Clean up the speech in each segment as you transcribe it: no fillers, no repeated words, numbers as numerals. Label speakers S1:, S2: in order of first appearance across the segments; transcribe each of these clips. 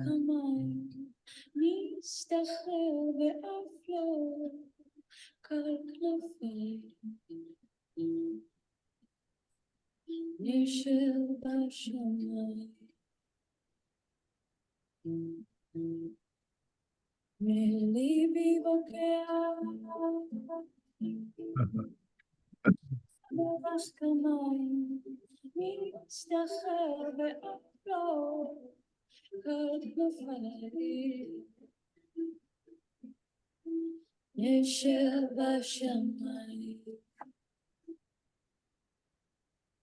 S1: כמיים, נסתחרר ואף לא קל כנפיים, נשב בשמיים, מליבי בוקע, ברך כמיים, נסתחרר ואף לא קל כנפיים, נשב בשמיים.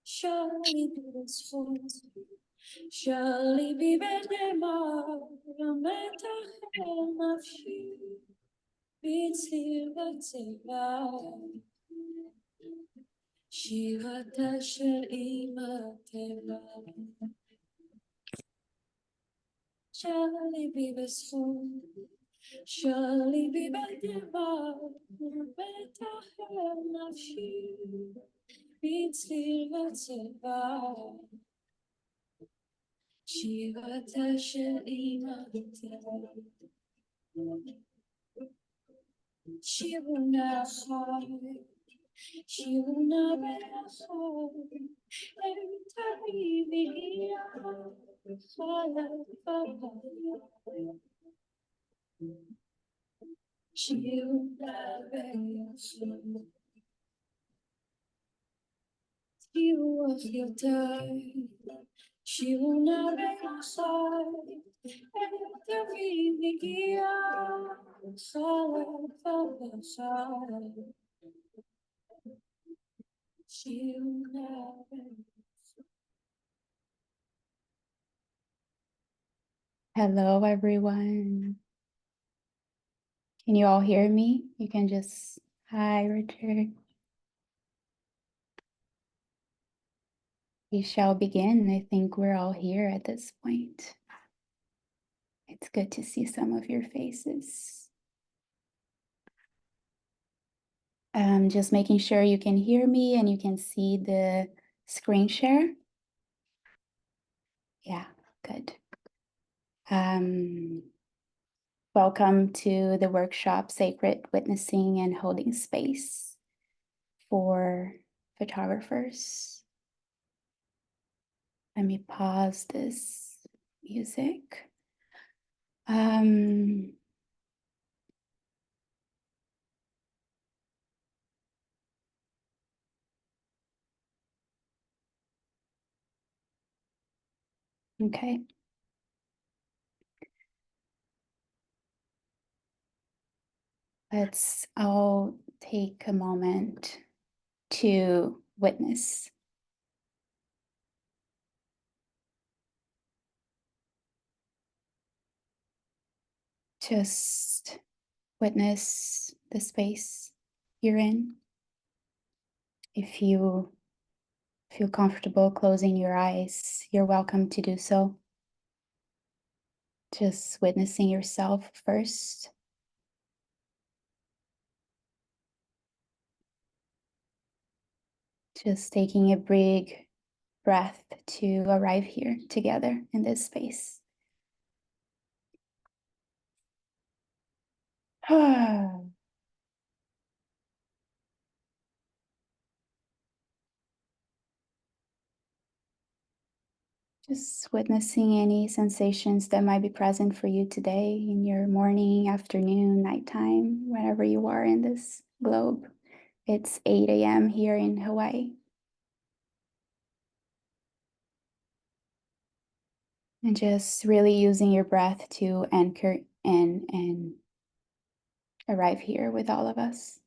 S1: שרלי בי בזכות, שרלי בי בדמע, מתחל נפשי, בצליל וצבע, שירתה של אמא טבע. שרלי בי בזכות, שרלי בי בדמע, מתחל נפשי, בצליל וצבע, שירתה של אמא טבע. שירו נא חי, שירו נא באחי, את אביב הגיע, חלף בבית. שירו נא באחי, שירו אחיותיי, שירו נא באחי, את אביב הגיע, חלף בבית. שירו נא באחי. Hello, everyone. Can you all hear me? You can just, hi, Richard. We shall begin. I think we're all here at this point. It's good to see some of your faces. Just making sure you can hear me and you can see the screen share. Yeah, good. Welcome to the workshop, Sacred Witnessing and Holding Space for Photographers. Let me pause this music. Okay. Let's all take a moment to witness. Just witness the space you're in. If you feel comfortable closing your eyes, you're welcome to do so. Just witnessing yourself first. Just taking a big breath to arrive here together in this space. Just witnessing any sensations that might be present for you today in your morning, afternoon, nighttime, wherever you are in this globe. It's 8 a.m. here in Hawaii. And just really using your breath to anchor in and arrive here with all of us.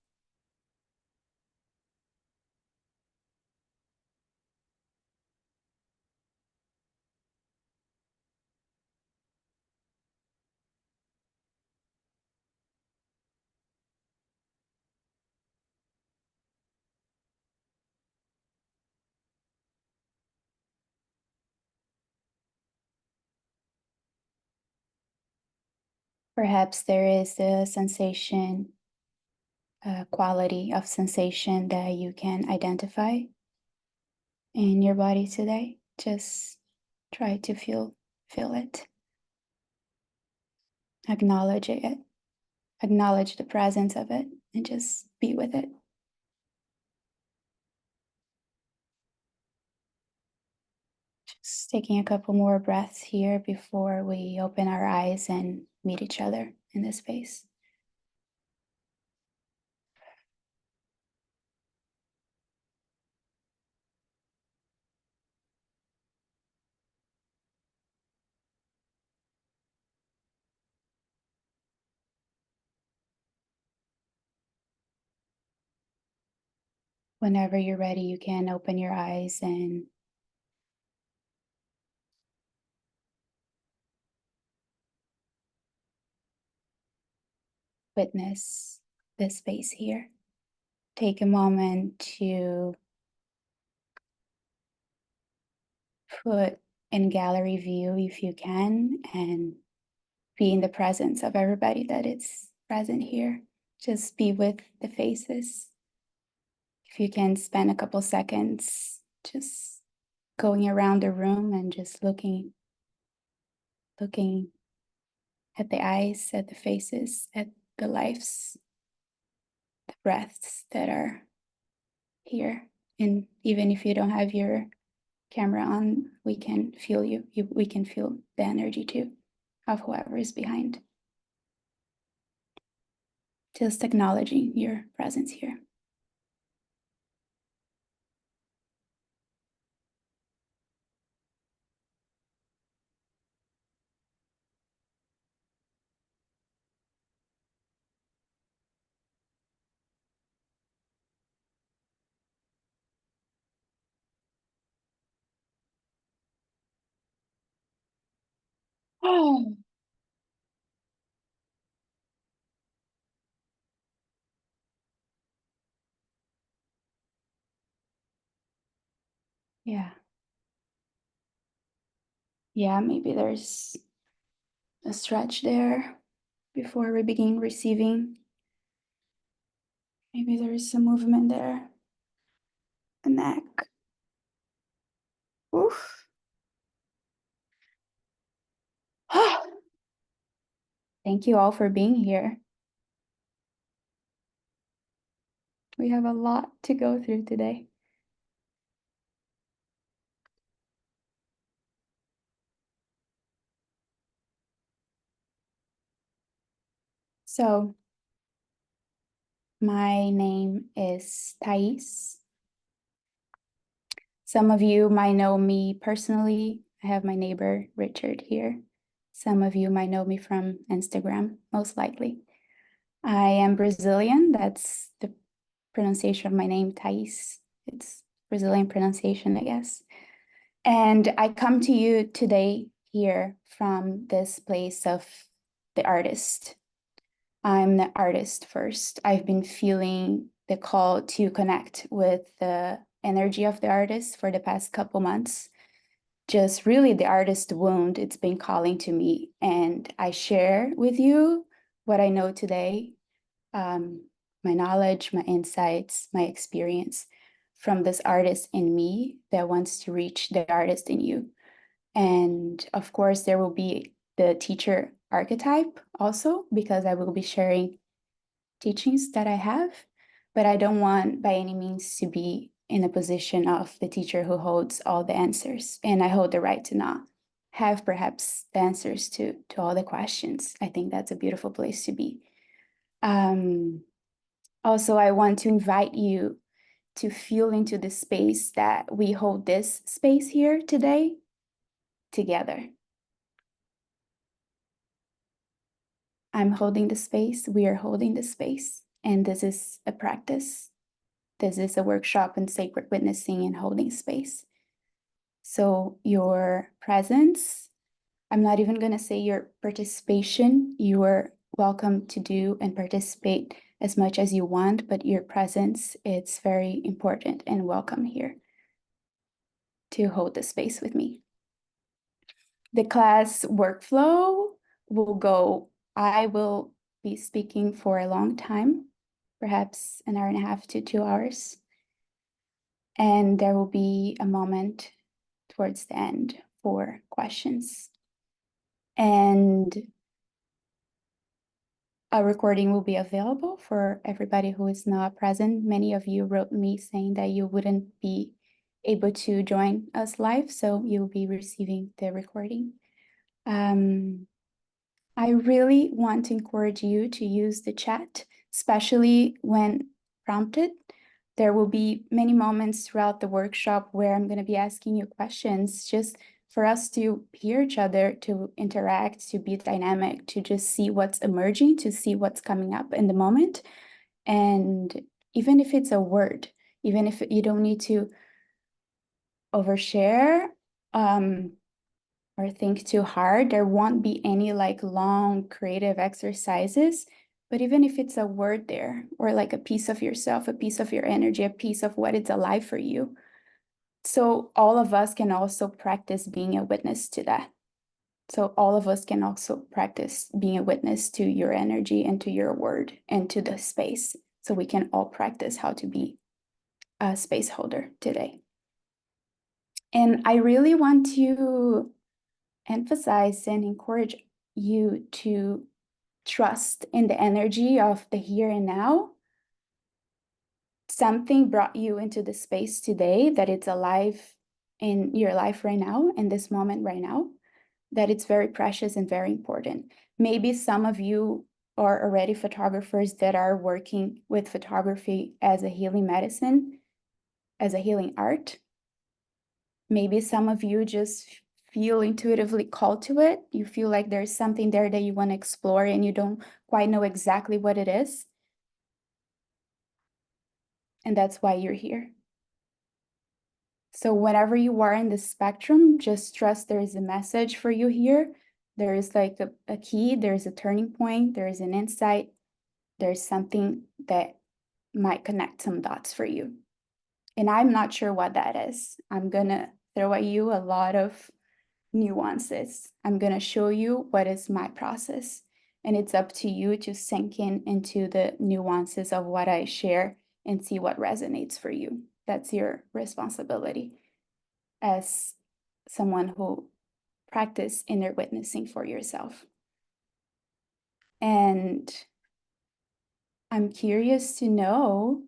S1: Perhaps there is a sensation, a quality of sensation that you can identify in your body today. Just try to feel it. Acknowledge it, acknowledge the presence of it, and just be with it. Just taking a couple more breaths here before we open our eyes and meet each other in this space. Whenever you're ready, you can open your eyes and witness this space here. Take a moment to put in gallery view if you can, and be in the presence of everybody that is present here. Just be with the faces. If you can spend a couple seconds just going around the room and just looking at the eyes, at the faces, at the lives, the breaths that are here. And even if you don't have your camera on, we can feel we can feel the energy too of whoever is behind. Just acknowledging your presence here. Oh, yeah. Yeah, maybe there's a stretch there before we begin receiving. Maybe there's some movement there. The neck. Oof. Thank you all for being here. We have a lot to go through today. So, my name is Thais. Some of you might know me personally. I have my neighbor, Richard, here. Some of you might know me from Instagram, most likely. I am Brazilian. That's the pronunciation of my name, Thais. It's Brazilian pronunciation, I guess. And I come to you today here from this place of the artist. I'm the artist first. I've been feeling the call to connect with the energy of the artist for the past couple months. Just really the artist wound, it's been calling to me. And I share with you what I know today, my knowledge, my insights, my experience from this artist in me that wants to reach the artist in you. And of course, there will be the teacher archetype also, because I will be sharing teachings that I have, but I don't want by any means to be in a position of the teacher who holds all the answers. And I hold the right to not have perhaps the answers to all the questions. I think that's a beautiful place to be. Also, I want to invite you to feel into the space that we hold this space here today together. I'm holding the space, we are holding the space, and this is a practice. This is a workshop in sacred witnessing and holding space. So your presence, I'm not even going to say your participation, you are welcome to do and participate as much as you want, but your presence, it's very important and welcome here to hold the space with me. The class workflow will go, I will be speaking for a long time, perhaps an hour and a half to 2 hours. And there will be a moment towards the end for questions. And a recording will be available for everybody who is not present. Many of you wrote me saying that you wouldn't be able to join us live, so you'll be receiving the recording. I really want to encourage you to use the chat, especially when prompted. There will be many moments throughout the workshop where I'm going to be asking you questions just for us to hear each other, to interact, to be dynamic, to just see what's emerging, to see what's coming up in the moment. And even if it's a word, even if you don't need to overshare, or think too hard, there won't be any like long creative exercises. But even if it's a word there, or like a piece of yourself, a piece of your energy, a piece of what is alive for you, so all of us can also practice being a witness to that. So all of us can also practice being a witness to your energy and to your word and to the space. So we can all practice how to be a space holder today. And I really want to emphasize and encourage you to trust in the energy of the here and now. Something brought you into the space today that it's alive in your life right now, in this moment right now, that it's very precious and very important. Maybe some of you are already photographers that are working with photography as a healing medicine, as a healing art. Maybe some of you just feel intuitively called to it. You feel like there's something there that you want to explore and you don't quite know exactly what it is. And that's why you're here. So whenever you are in the spectrum, just trust there is a message for you here. There is like a key, there's a turning point, there is an insight, there's something that might connect some dots for you. And I'm not sure what that is. I'm gonna throw at you a lot of nuances. I'm going to show you what is my process. And it's up to you to sink in into the nuances of what I share and see what resonates for you. That's your responsibility as someone who practice inner witnessing for yourself. And I'm curious to know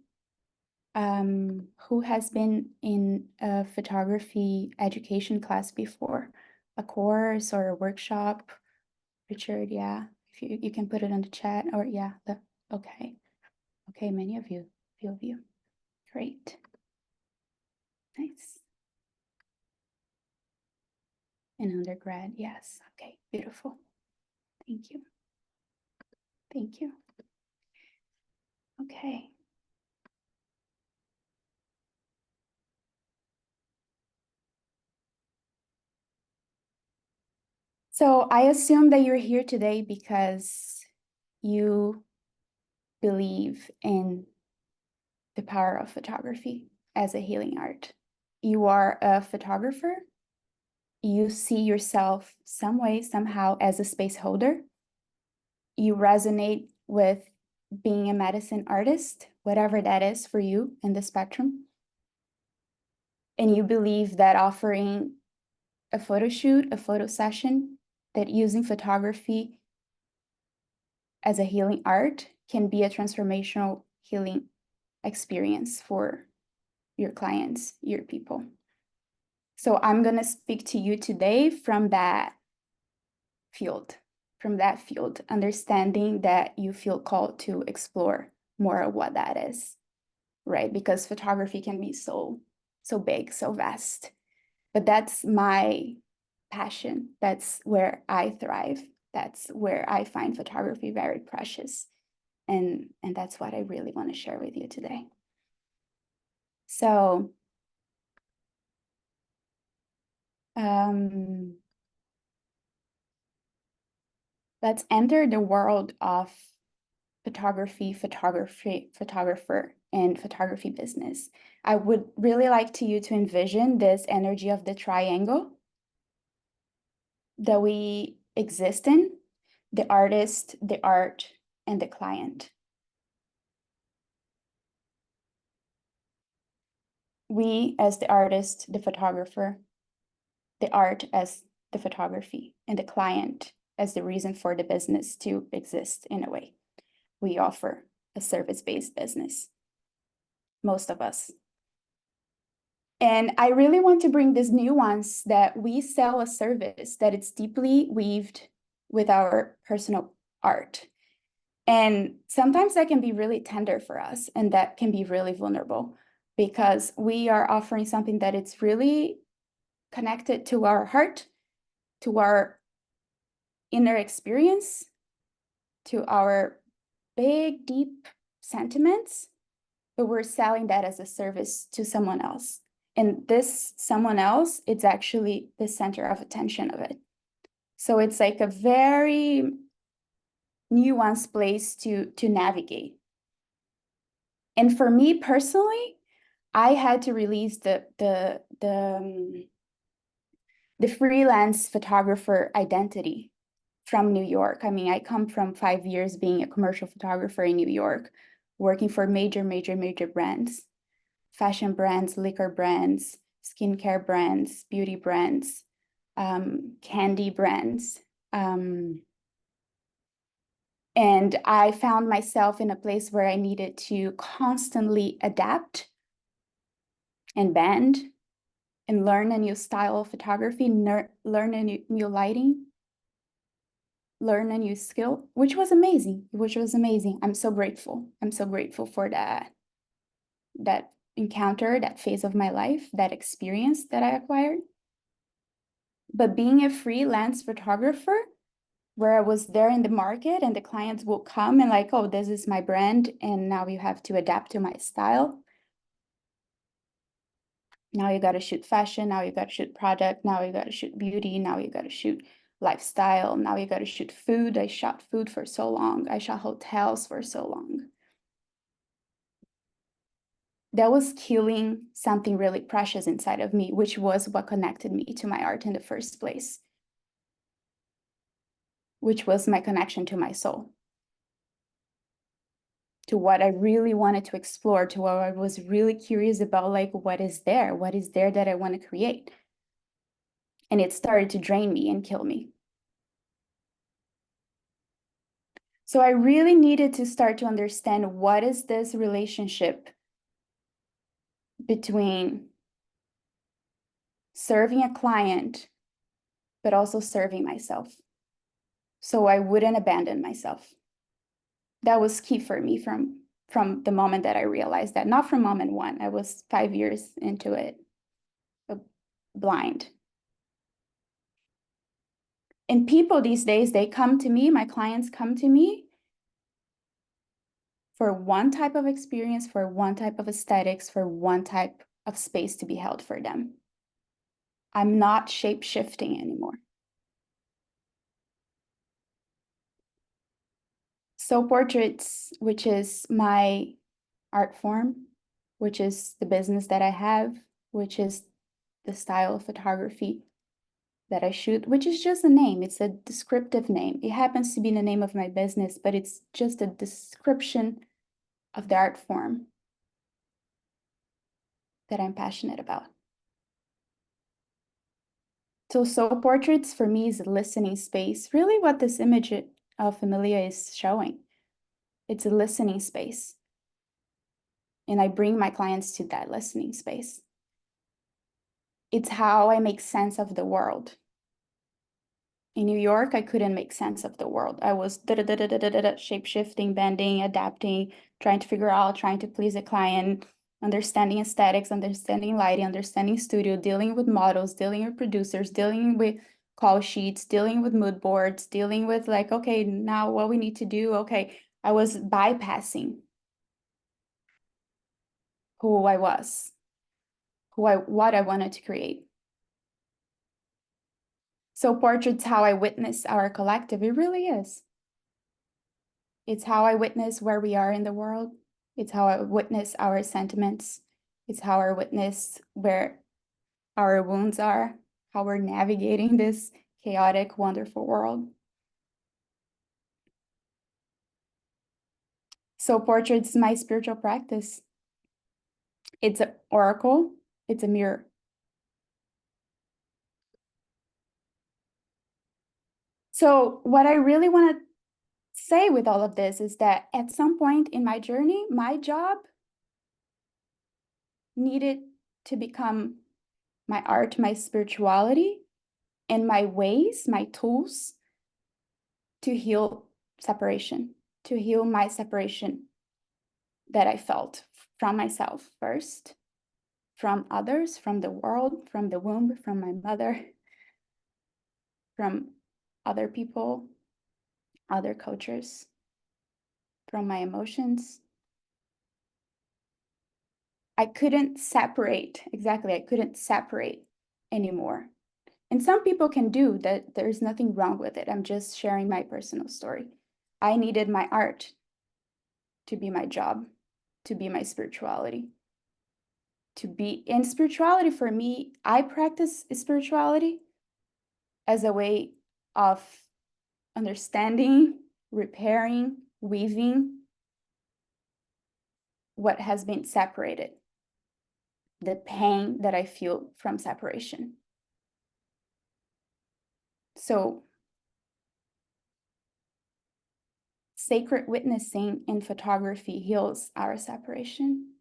S1: who has been in a photography education class before, a course or a workshop. Richard, yeah, if you can put it in the chat, or yeah, okay. Okay, many of you, few of you. Great. Nice. In undergrad, yes. Okay, beautiful. Thank you. Thank you. Okay. So I assume that you're here today because you believe in the power of photography as a healing art. You are a photographer. You see yourself some way, somehow as a space holder. You resonate with being a medicine artist, whatever that is for you in the spectrum. And you believe that offering a photo shoot, a photo session, that using photography as a healing art can be a transformational healing experience for your clients, your people. So I'm going to speak to you today from that field, understanding that you feel called to explore more of what that is, right? Because photography can be so big, so vast. But that's my passion. That's where I thrive. That's where I find photography very precious. And that's what I really want to share with you today. So let's enter the world of photographer, and photography business. I would really like you to envision this energy of the triangle that we exist in: the artist, the art, and the client. We as the artist, the photographer, the art as the photography, and the client as the reason for the business to exist in a way. we offer a service-based business, most of us. And I really want to bring this nuance that we sell a service that it's deeply weaved with our personal art. And sometimes that can be really tender for us, and that can be really vulnerable because we are offering something that it's really connected to our heart, to our inner experience, to our big, deep sentiments, but we're selling that as a service to someone else. And this someone else, it's actually the center of attention of it. So it's like a very nuanced place to navigate. And for me personally, I had to release the freelance photographer identity from New York. I mean, I come from 5 years being a commercial photographer in New York, working for major brands, fashion brands, liquor brands, skincare brands, beauty brands, candy brands. And I found myself in a place where I needed to constantly adapt and bend and learn a new style of photography, learn a new lighting, learn a new skill, which was amazing, I'm so grateful. I'm so grateful for that encounter, that phase of my life, that experience that I acquired. But being a freelance photographer, where I was there in the market and the clients will come and like, oh, this is my brand, and now you have to adapt to my style. Now you got to shoot fashion, now you got to shoot product, now you got to shoot beauty, now you got to shoot lifestyle, now you got to shoot food. I shot food for so long. I shot hotels for so long. That was killing something really precious inside of me, which was what connected me to my art in the first place, which was my connection to my soul, to what I really wanted to explore, to what I was really curious about, like, what is there? What is there that I want to create? And it started to drain me and kill me. So I really needed to start to understand, what is this relationship between serving a client, but also serving myself, so I wouldn't abandon myself. That was key for me from the moment that I realized that. Not from moment one. I was 5 years into it, blind. And people these days, they come to me, my clients come to me for one type of experience, for one type of aesthetics, for one type of space to be held for them. I'm not shape-shifting anymore. So portraits, which is my art form, which is the business that I have, which is the style of photography that I shoot, which is just a name. It's a descriptive name. It happens to be the name of my business, but it's just a description of the art form that I'm passionate about. So portraits for me is a listening space. Really what this image of Emilia is showing. It's a listening space. And I bring my clients to that listening space. It's how I make sense of the world. In New York, I couldn't make sense of the world. I was shape-shifting, bending, adapting, trying to figure out, trying to please a client, understanding aesthetics, understanding lighting, understanding studio, dealing with models, dealing with producers, dealing with call sheets, dealing with mood boards, dealing with like, okay, now what we need to do. Okay, I was bypassing who I was, what I wanted to create. So portraits, how I witness our collective, it really is. It's how I witness where we are in the world. It's how I witness our sentiments. It's how I witness where our wounds are, how we're navigating this chaotic, wonderful world. So portraits is my spiritual practice. It's an oracle. It's a mirror. So what I really want to say with all of this is that at some point in my journey, my job needed to become my art, my spirituality, and my ways, my tools to heal separation, to heal my separation that I felt from myself first, from others, from the world, from the womb, from my mother, from other people, other cultures, from my emotions. I couldn't separate, exactly, I couldn't separate anymore. And some people can do that, there's nothing wrong with it. I'm just sharing my personal story. I needed my art to be my job, to be my spirituality, to be in spirituality. For me, I practice spirituality as a way of understanding, repairing, weaving what has been separated, the pain that I feel from separation. So sacred witnessing in photography heals our separation.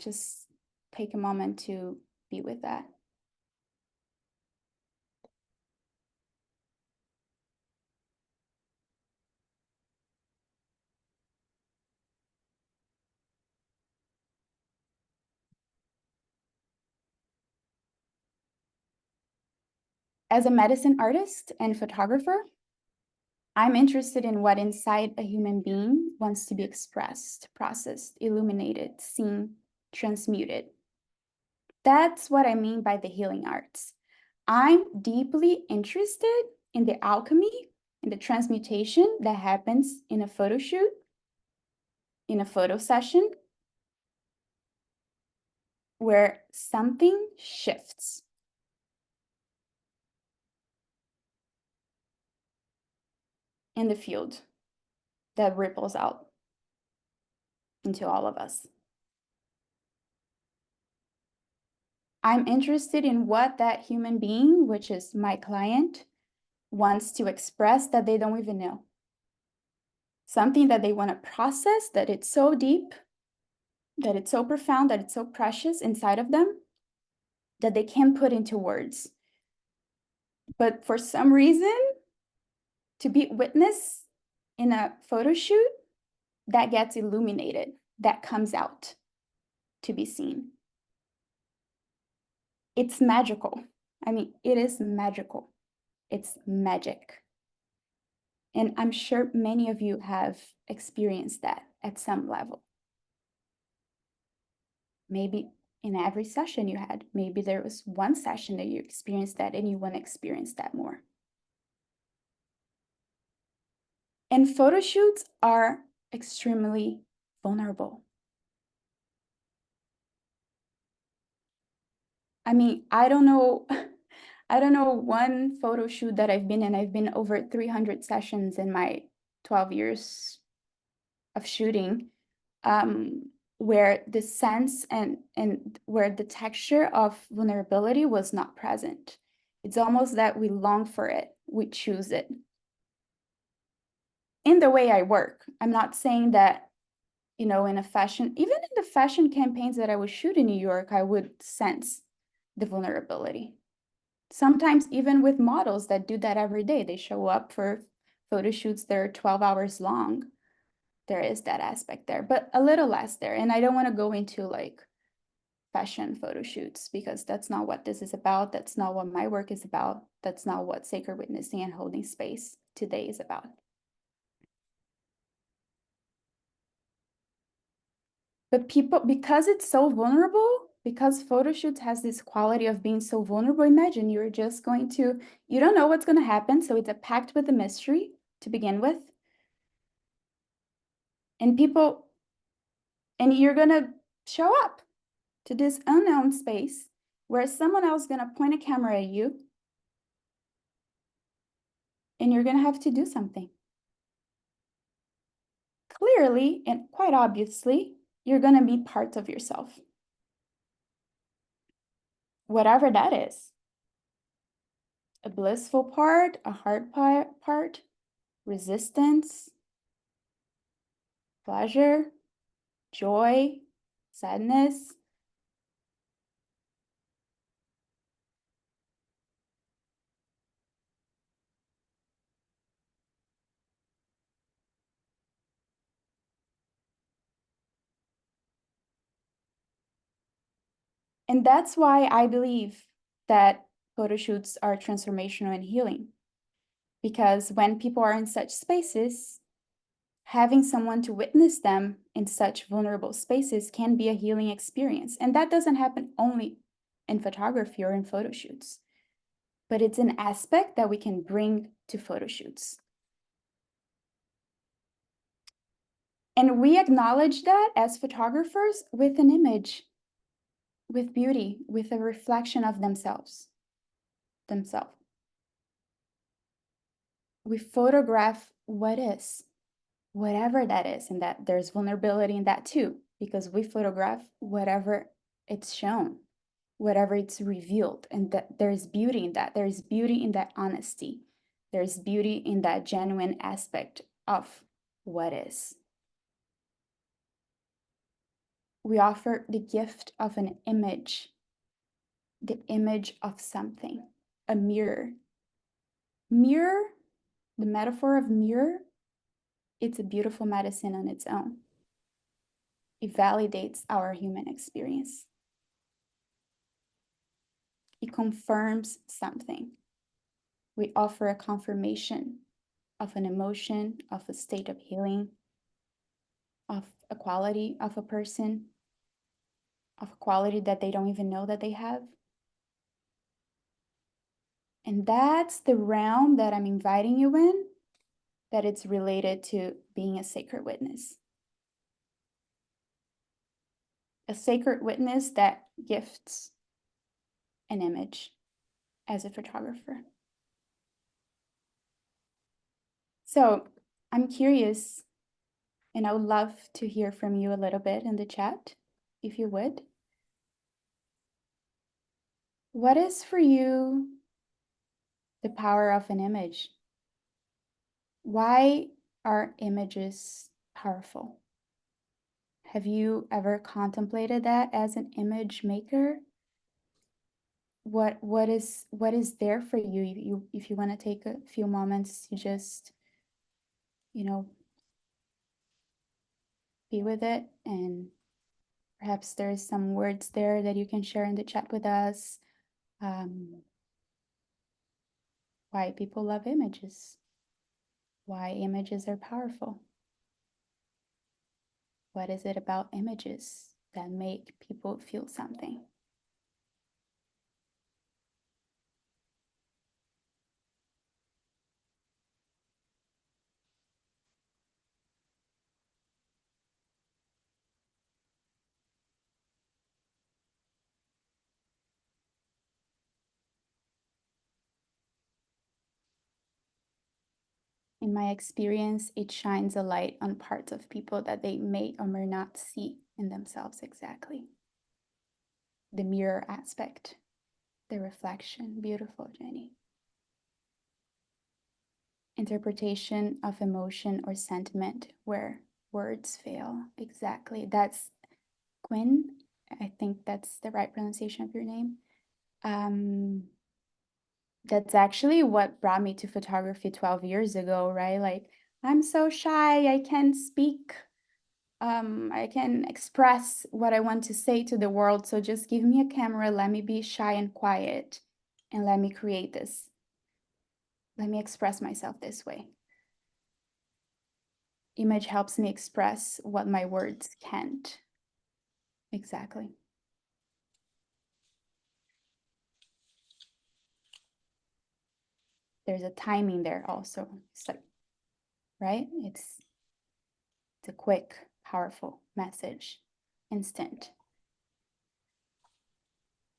S1: Just take a moment to be with that. As a medicine artist and photographer, I'm interested in what inside a human being wants to be expressed, processed, illuminated, seen, transmuted. That's what I mean by the healing arts. I'm deeply interested in the alchemy, in the transmutation that happens in a photo shoot, in a photo session, where something shifts. In the field that ripples out into all of us. I'm interested in what that human being, which is my client, wants to express that they don't even know. Something that they want to process, that it's so deep, that it's so profound, that it's so precious inside of them, that they can't put into words. But for some reason, to be witness in a photo shoot, that gets illuminated, that comes out to be seen. It's magical. I mean, it is magical. It's magic. And I'm sure many of you have experienced that at some level. Maybe in every session you had, maybe there was one session that you experienced that and you want to experience that more. And photo shoots are extremely vulnerable. I mean, I don't know one photo shoot that I've been in. I've been over 300 sessions in my 12 years of shooting, where the sense and where the texture of vulnerability was not present. It's almost that we long for it, we choose it. In the way I work, I'm not saying that, you know, in a fashion, even in the fashion campaigns that I would shoot in New York, I would sense the vulnerability. Sometimes even with models that do that every day, they show up for photo shoots that are 12 hours long. There is that aspect there, but a little less there. And I don't want to go into like fashion photo shoots because that's not what this is about. That's not what my work is about. That's not what sacred witnessing and holding space today is about. But people, because it's so vulnerable, because photo shoots has this quality of being so vulnerable, imagine you're just going to, you don't know what's going to happen. So it's packed with a mystery to begin with. And people, and you're going to show up to this unknown space where someone else is going to point a camera at you and you're going to have to do something. Clearly and quite obviously, you're going to be part of yourself. Whatever that is. A blissful part, a hard part, resistance, pleasure, joy, sadness. And that's why I believe that photo shoots are transformational and healing. Because when people are in such spaces, having someone to witness them in such vulnerable spaces can be a healing experience. And that doesn't happen only in photography or in photo shoots, but it's an aspect that we can bring to photo shoots. And we acknowledge that as photographers with an image, with beauty, with a reflection of themselves. We photograph what is, whatever that is, and that there's vulnerability in that too, because we photograph whatever it's shown, whatever it's revealed, and that there's beauty in that. There's beauty in that honesty. There's beauty in that genuine aspect of what is. We offer the gift of an image, the image of something, a mirror. Mirror, the metaphor of mirror, it's a beautiful medicine on its own. It validates our human experience. It confirms something. We offer a confirmation of an emotion, of a state of healing, of a quality of a person, of a quality that they don't even know that they have. And that's the realm that I'm inviting you in, that it's related to being a sacred witness. A sacred witness that gifts an image as a photographer. So I'm curious, and I would love to hear from you a little bit in the chat, if you would. What is for you the power of an image? Why are images powerful? Have you ever contemplated that as an image maker? What is there for you? If you want to take a few moments to just, be with it, and perhaps there's some words there that you can share in the chat with us. Why people love images, why images are powerful. What is it about images that make people feel something? In my experience, it shines a light on parts of people that they may or may not see in themselves exactly. The mirror aspect, the reflection. Beautiful, Jenny. Interpretation of emotion or sentiment where words fail. Exactly. That's Quinn. I think that's the right pronunciation of your name. That's actually what brought me to photography 12 years ago, right? Like, I'm so shy, I can't speak. I can express what I want to say to the world. So just give me a camera, let me be shy and quiet, and let me create this. Let me express myself this way. Image helps me express what my words can't. Exactly. There's a timing there also. It's like, right? It's a quick, powerful message, instant.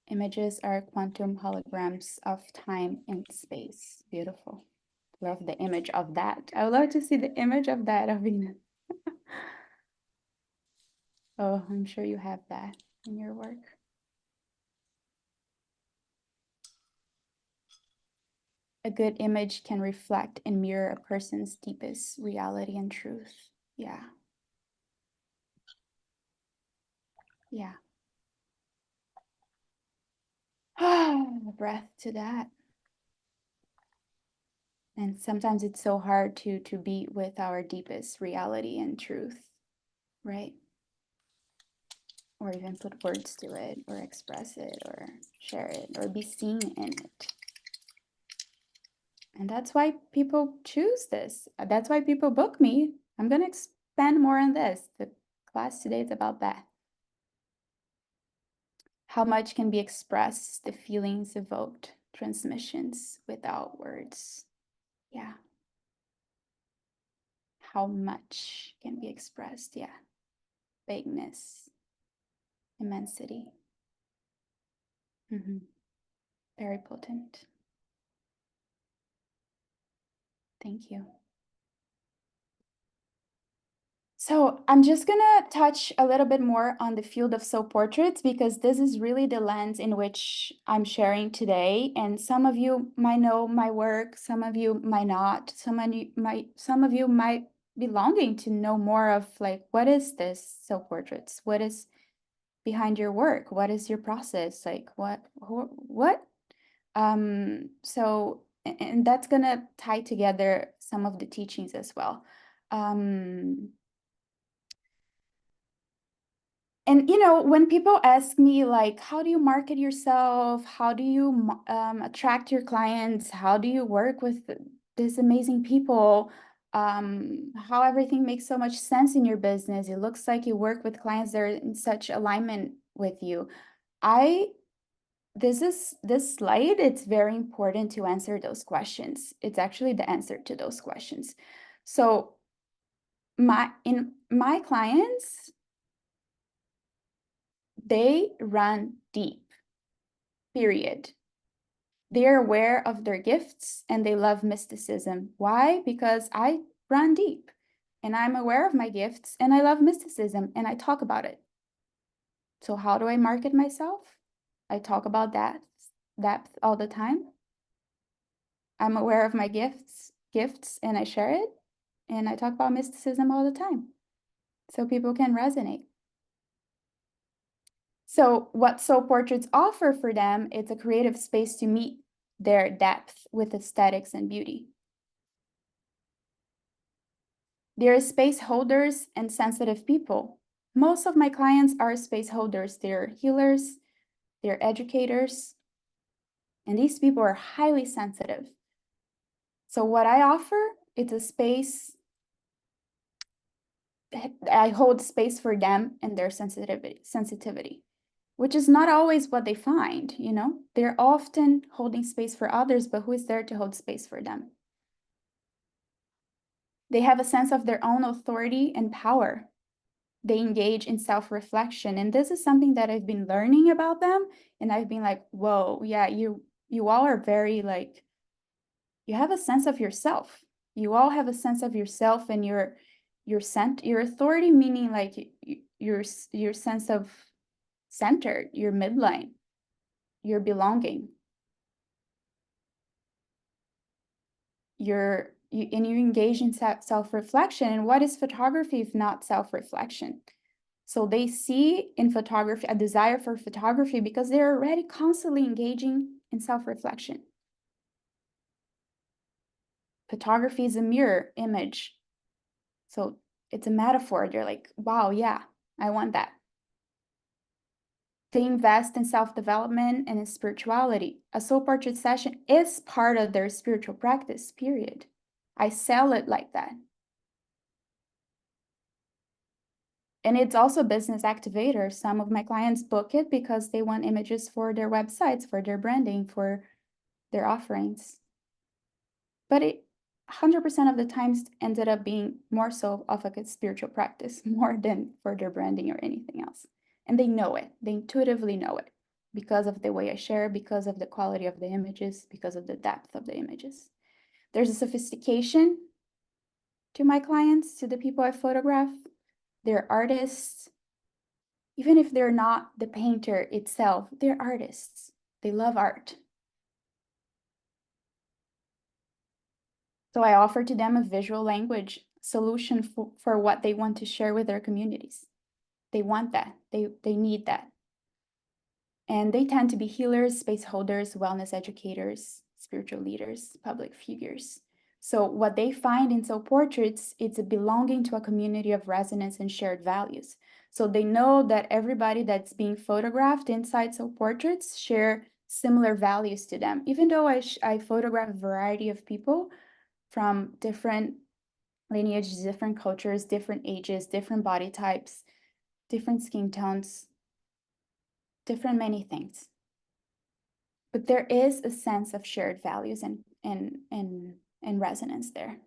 S1: Images are quantum holograms of time and space. Beautiful. Love the image of that. I would love to see the image of that, Avina. Oh, I'm sure you have that in your work. a good image can reflect and mirror a person's deepest reality and truth. Yeah. Yeah. Breath to that. And sometimes it's so hard to be with our deepest reality and truth, right? Or even put words to it, or express it, or share it, or be seen in it. And that's why people choose this. That's why people book me. I'm going to expand more on this. The class today is about that. How much can be expressed, the feelings evoked, transmissions without words. Yeah. How much can be expressed? Yeah. Vagueness, immensity. Very potent. Thank you. So I'm just gonna touch a little bit more on the field of soul portraits because this is really the lens in which I'm sharing today. And some of you might know my work, some of you might not. Some of you might be longing to know more of like, what is this soul portraits? What is behind your work? What is your process? Like what? So and that's gonna tie together some of the teachings as well. And when people ask me like, how do you market yourself? How do you attract your clients? How do you work with these amazing people? How everything makes so much sense in your business. It looks like you work with clients that are in such alignment with you. This slide, it's very important to answer those questions. It's actually the answer to those questions. So my clients, they run deep, period. They're aware of their gifts and they love mysticism. Why? Because I run deep and I'm aware of my gifts and I love mysticism and I talk about it. So how do I market myself? I talk about that depth all the time. I'm aware of my gifts and I share it. And I talk about mysticism all the time. So people can resonate. So what soul portraits offer for them, it's a creative space to meet their depth with aesthetics and beauty. They're space holders and sensitive people. Most of my clients are space holders. They're healers, they're educators, and these people are highly sensitive. So what I offer, it's a space, I hold space for them and their sensitivity, which is not always what they find, They're often holding space for others, but who is there to hold space for them? They have a sense of their own authority and power. They engage in self-reflection. And this is something that I've been learning about them. And I've been like, whoa, yeah, you all are very like, you have a sense of yourself. You all have a sense of yourself and your authority, meaning like your sense of centered, your midline, your belonging. And you engage in self-reflection. And what is photography if not self-reflection? So they see in photography a desire for photography because they're already constantly engaging in self-reflection. Photography is a mirror image. So it's a metaphor. They're like, wow, yeah, I want that. They invest in self-development and in spirituality. A soul portrait session is part of their spiritual practice, period. I sell it like that. And it's also business activator. Some of my clients book it because they want images for their websites, for their branding, for their offerings. But it 100% of the times ended up being more so of like a spiritual practice, more than for their branding or anything else. And they know it. They intuitively know it because of the way I share, because of the quality of the images, because of the depth of the images. There's a sophistication to my clients, to the people I photograph. They're artists. Even if they're not the painter itself, they're artists. They love art. So I offer to them a visual language solution for what they want to share with their communities. They want that. They need that. And they tend to be healers, space holders, wellness educators, spiritual leaders, public figures. So what they find in soul portraits, it's a belonging to a community of resonance and shared values. So they know that everybody that's being photographed inside soul portraits share similar values to them. Even though I photograph a variety of people from different lineages, different cultures, different ages, different body types, different skin tones, different many things. But there is a sense of shared values and resonance there.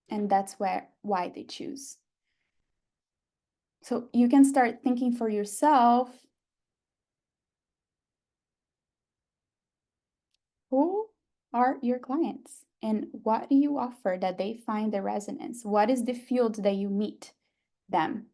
S1: And that's why they choose. So you can start thinking for yourself, who are your clients and what do you offer that they find the resonance? What is the field that you meet them?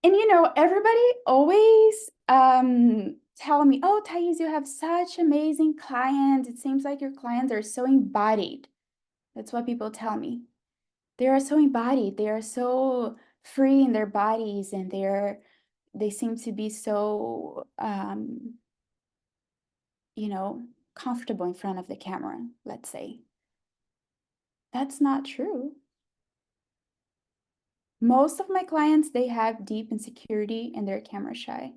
S1: And everybody always tell me, oh, Thais, you have such amazing clients. It seems like your clients are so embodied. That's what people tell me. They are so embodied. They are so free in their bodies, and they seem to be so comfortable in front of the camera, let's say. That's not true. Most of my clients, they have deep insecurity and they're camera shy.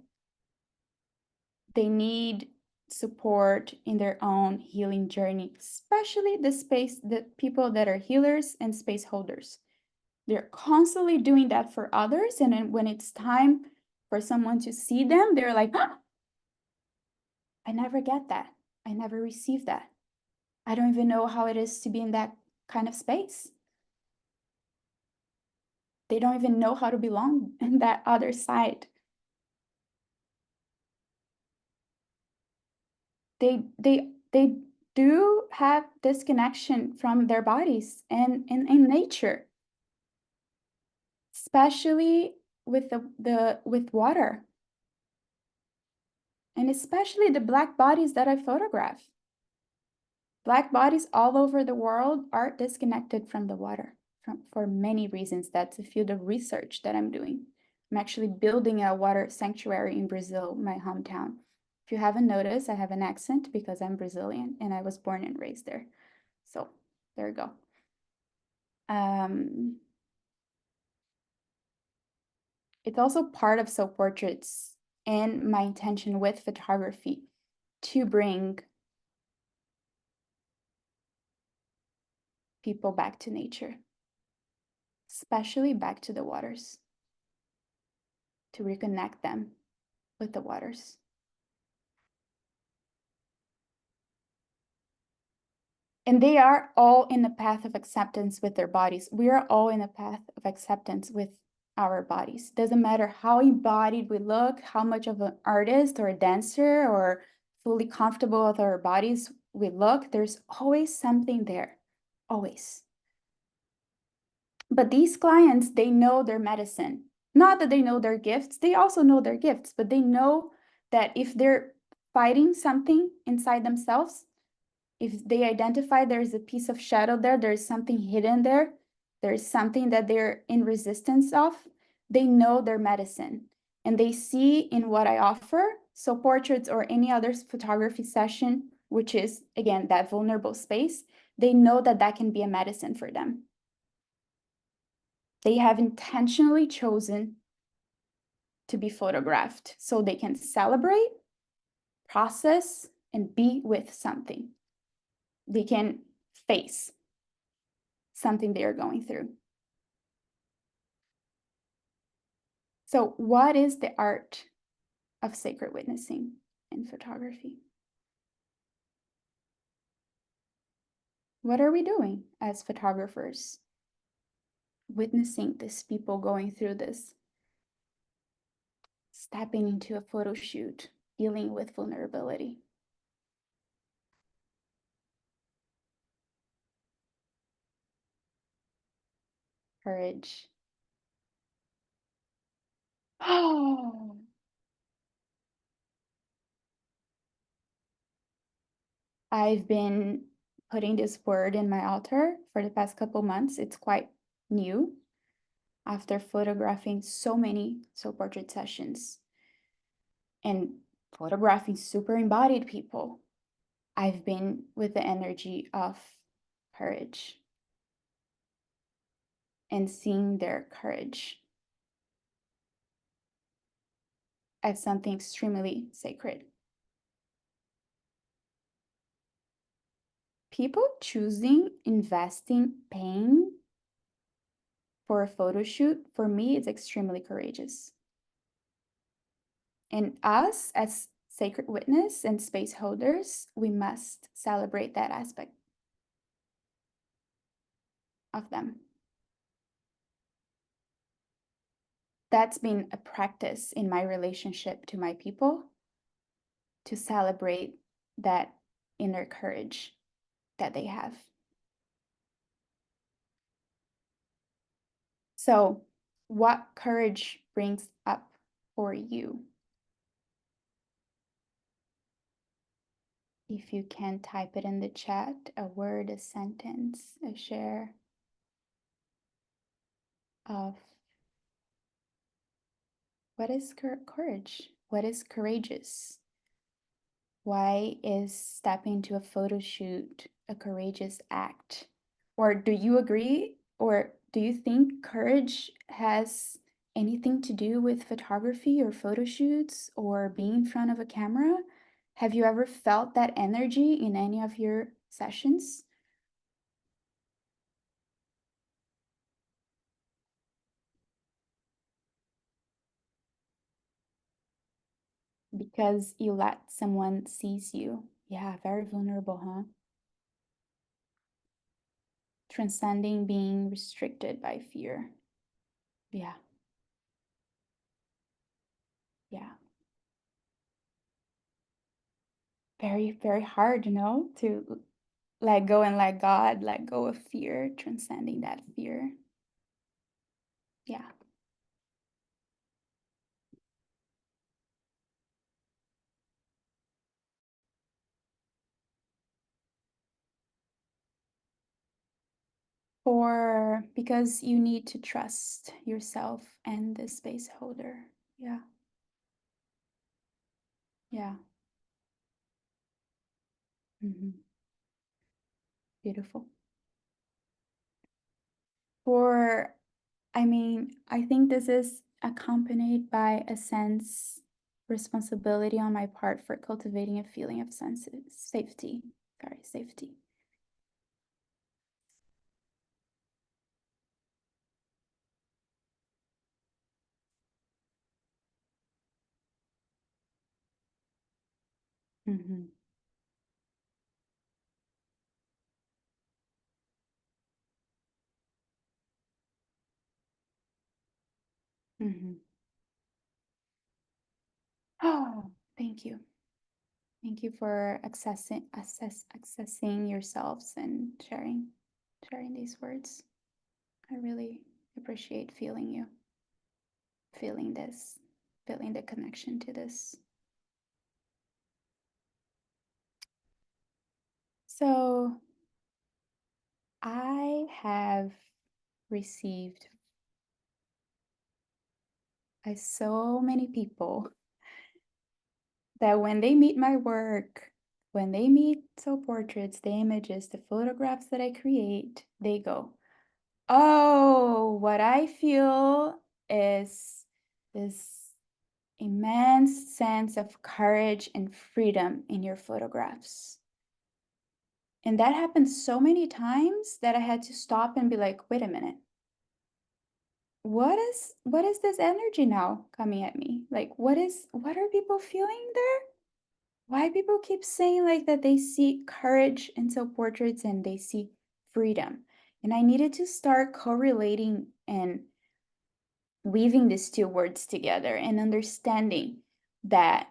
S1: They need support in their own healing journey, especially the people that are healers and space holders. They're constantly doing that for others, and then when it's time for someone to see them, they're like, "Ah, I never get that. I never receive that. I don't even know how it is to be in that kind of space." They don't even know how to belong in that other side. They do have disconnection from their bodies and in nature, especially with with water, and especially the black bodies that I photograph. Black bodies all over the world are disconnected from the water for many reasons. That's a field of research that I'm doing. I'm actually building a water sanctuary in Brazil, my hometown. If you haven't noticed, I have an accent because I'm Brazilian and I was born and raised there. So there you go. Um, it's also part of soul portraits and my intention with photography to bring people back to nature, especially back to the waters, to reconnect them with the waters. And they are all in a path of acceptance with their bodies. We are all in a path of acceptance with our bodies. Doesn't matter how embodied we look, how much of an artist or a dancer or fully comfortable with our bodies we look, there's always something there. Always. But these clients, they know their medicine. Not that they know their gifts, they also know their gifts, but they know that if they're fighting something inside themselves, if they identify there's a piece of shadow there, there's something hidden there, there's something that they're in resistance of, they know their medicine. And they see in what I offer, so portraits or any other photography session, which is, again, that vulnerable space, they know that that can be a medicine for them. They have intentionally chosen to be photographed so they can celebrate, process, and be with something. They can face something they are going through. So, what is the art of sacred witnessing in photography? What are we doing as photographers, witnessing these people going through this, stepping into a photo shoot, dealing with vulnerability? Courage. Oh, I've been putting this word in my altar for the past couple months. It's quite new after photographing so many soul portrait sessions and photographing super embodied people. I've been with the energy of courage and seeing their courage as something extremely sacred. People choosing, investing, paying for a photo shoot, for me, is extremely courageous. And us, as sacred witness and space holders, we must celebrate that aspect of them. That's been a practice in my relationship to my people, to celebrate that inner courage that they have. So, what courage brings up for you? If you can type it in the chat, a word, a sentence, a share of what is courage? What is courageous? Why is stepping to a photo shoot a courageous act? Or do you agree? Or do you think courage has anything to do with photography or photo shoots or being in front of a camera? Have you ever felt that energy in any of your sessions? Because you let someone sees you. Yeah, very vulnerable, huh? Transcending being restricted by fear. Yeah, yeah. Very, very hard, to let go and let God, let go of fear, transcending that fear. Yeah. Because you need to trust yourself and the space holder. Yeah. Yeah. Beautiful. For I think this is accompanied by a sense responsibility on my part for cultivating a feeling of safety. Sorry, safety. Mm-hmm. Mm-hmm. Oh, thank you. Thank you for accessing yourselves and sharing these words. I really appreciate feeling you, feeling this, feeling the connection to this. So I have received so many people that when they meet my work, when they meet soul portraits, the images, the photographs that I create, they go, "Oh, what I feel is this immense sense of courage and freedom in your photographs." And that happened so many times that I had to stop and be like, wait a minute. What is this energy now coming at me? Like what are people feeling there? Why people keep saying like that they see courage in self portraits and they see freedom? And I needed to start correlating and weaving these two words together and understanding that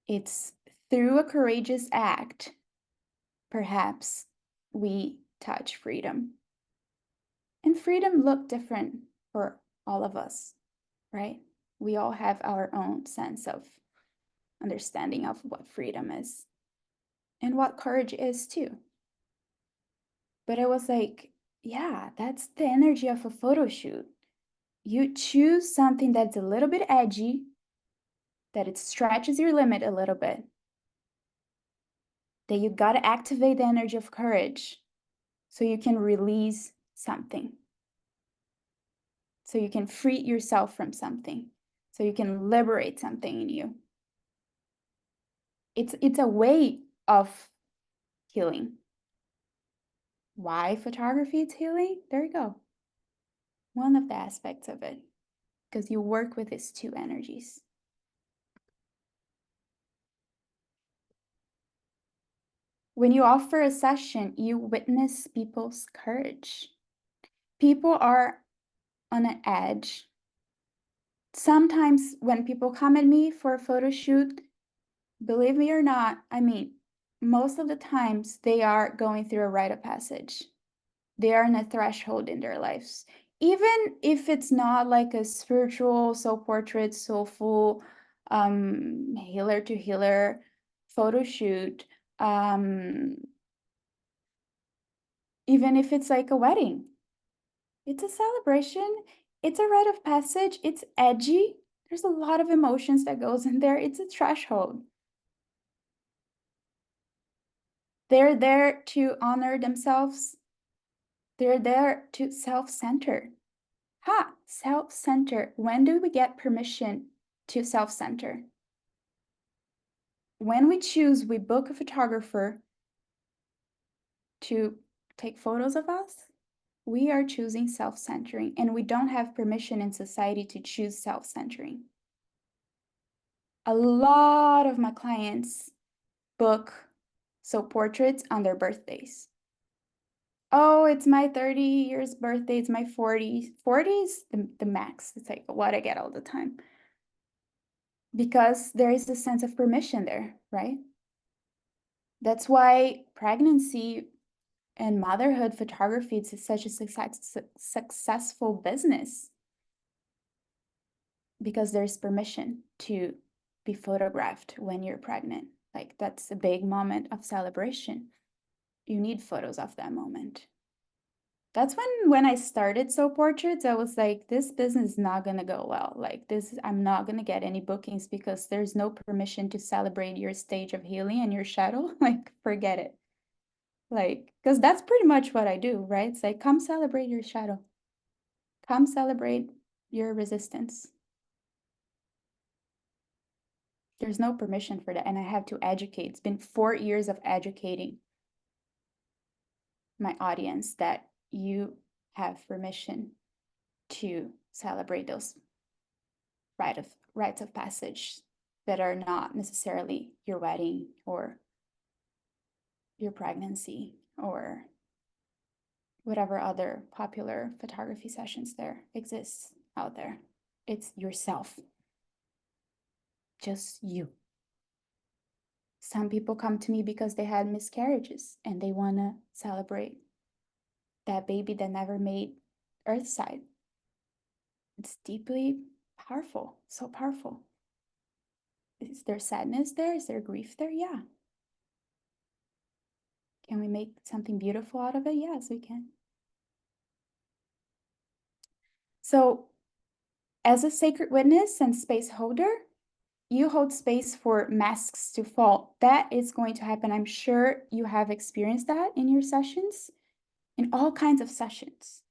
S1: it's through a courageous act, perhaps we touch freedom. And freedom look different for all of us, right? We all have our own sense of understanding of what freedom is. and what courage is too. But I was like, yeah, that's the energy of a photo shoot. You choose something that's a little bit edgy, that it stretches your limit a little bit, that you got to activate the energy of courage so you can release something, so you can free yourself from something, so you can liberate something in you. It's a way of healing. Why photography is healing? There you go. One of the aspects of it, because you work with these two energies. When you offer a session, you witness people's courage. People are on an edge. Sometimes when people come at me for a photo shoot, believe me or not, I mean, most of the times they are going through a rite of passage. They are in a threshold in their lives. Even if it's not like a spiritual, soul portrait, soulful, healer to healer photo shoot, even if it's like a wedding, it's a celebration, it's a rite of passage, it's edgy. There's a lot of emotions that goes in there. It's a threshold. They're there to honor themselves. They're there to self-center. Self-center. When do we get permission to self-center? When we choose, we book a photographer to take photos of us, we are choosing self-centering, and we don't have permission in society to choose self-centering. A lot of my clients book soap portraits on their birthdays. Oh, it's my 30 years birthday, it's my 40s. 40s, the max. It's like what I get all the time. Because there is a sense of permission there, right? That's why pregnancy and motherhood photography is such a successful business. Because there's permission to be photographed when you're pregnant. Like that's a big moment of celebration. You need photos of that moment. That's when I started soap portraits, I was like, this business is not gonna go well. Like this, I'm not gonna get any bookings because there's no permission to celebrate your stage of healing and your shadow. Like, forget it. Like, because that's pretty much what I do, right? It's like, come celebrate your shadow. Come celebrate your resistance. There's no permission for that, and I have to educate. It's been 4 years of educating my audience that you have permission to celebrate those rites of passage that are not necessarily your wedding or your pregnancy or whatever other popular photography sessions there exists out there. It's yourself, just you. Some people come to me because they had miscarriages and they want to celebrate that baby that never made Earthside. It's deeply powerful, so powerful. Is there sadness there? Is there grief there? Yeah. Can we make something beautiful out of it? Yes, we can. So, as a sacred witness and space holder, you hold space for masks to fall. That is going to happen. I'm sure you have experienced that in your sessions, in all kinds of sessions.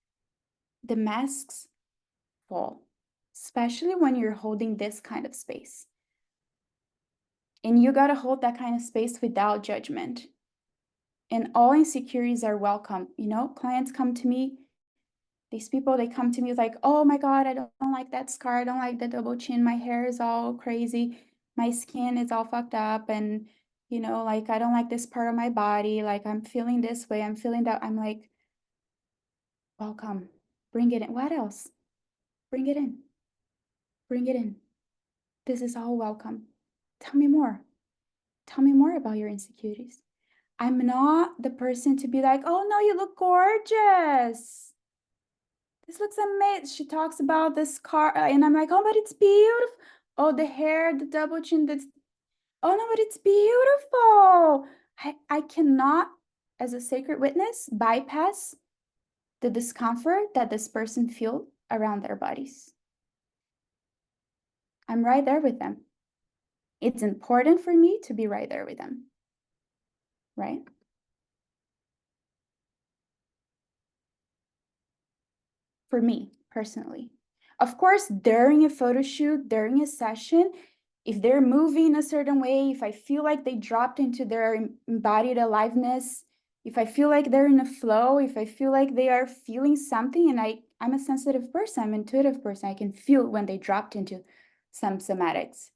S1: The masks fall, especially when you're holding this kind of space. And you got to hold that kind of space without judgment. And all insecurities are welcome. You know, clients come to me, these people, they come to me like, oh my God, I don't like that scar. I don't like the double chin. My hair is all crazy. My skin is all fucked up. And, you know, like, I don't like this part of my body. Like, I'm feeling this way. I'm feeling that. I'm like, welcome. Bring it in. What else? Bring it in. Bring it in. This is all welcome. Tell me more. Tell me more about your insecurities. I'm not the person to be like, oh no, you look gorgeous. This looks amazing. She talks about this car, and I'm like, oh, but it's beautiful. Oh, the hair, the double chin, that's, oh no, but it's beautiful. I cannot, as a sacred witness, bypass the discomfort that this person feel around their bodies. I'm right there with them. It's important for me to be right there with them, right? For me personally. Of course, during a photo shoot, during a session, if they're moving a certain way, if I feel like they dropped into their embodied aliveness, if I feel like they're in a flow, if I feel like they are feeling something, and I'm a sensitive person, I'm an intuitive person, I can feel when they dropped into some somatics.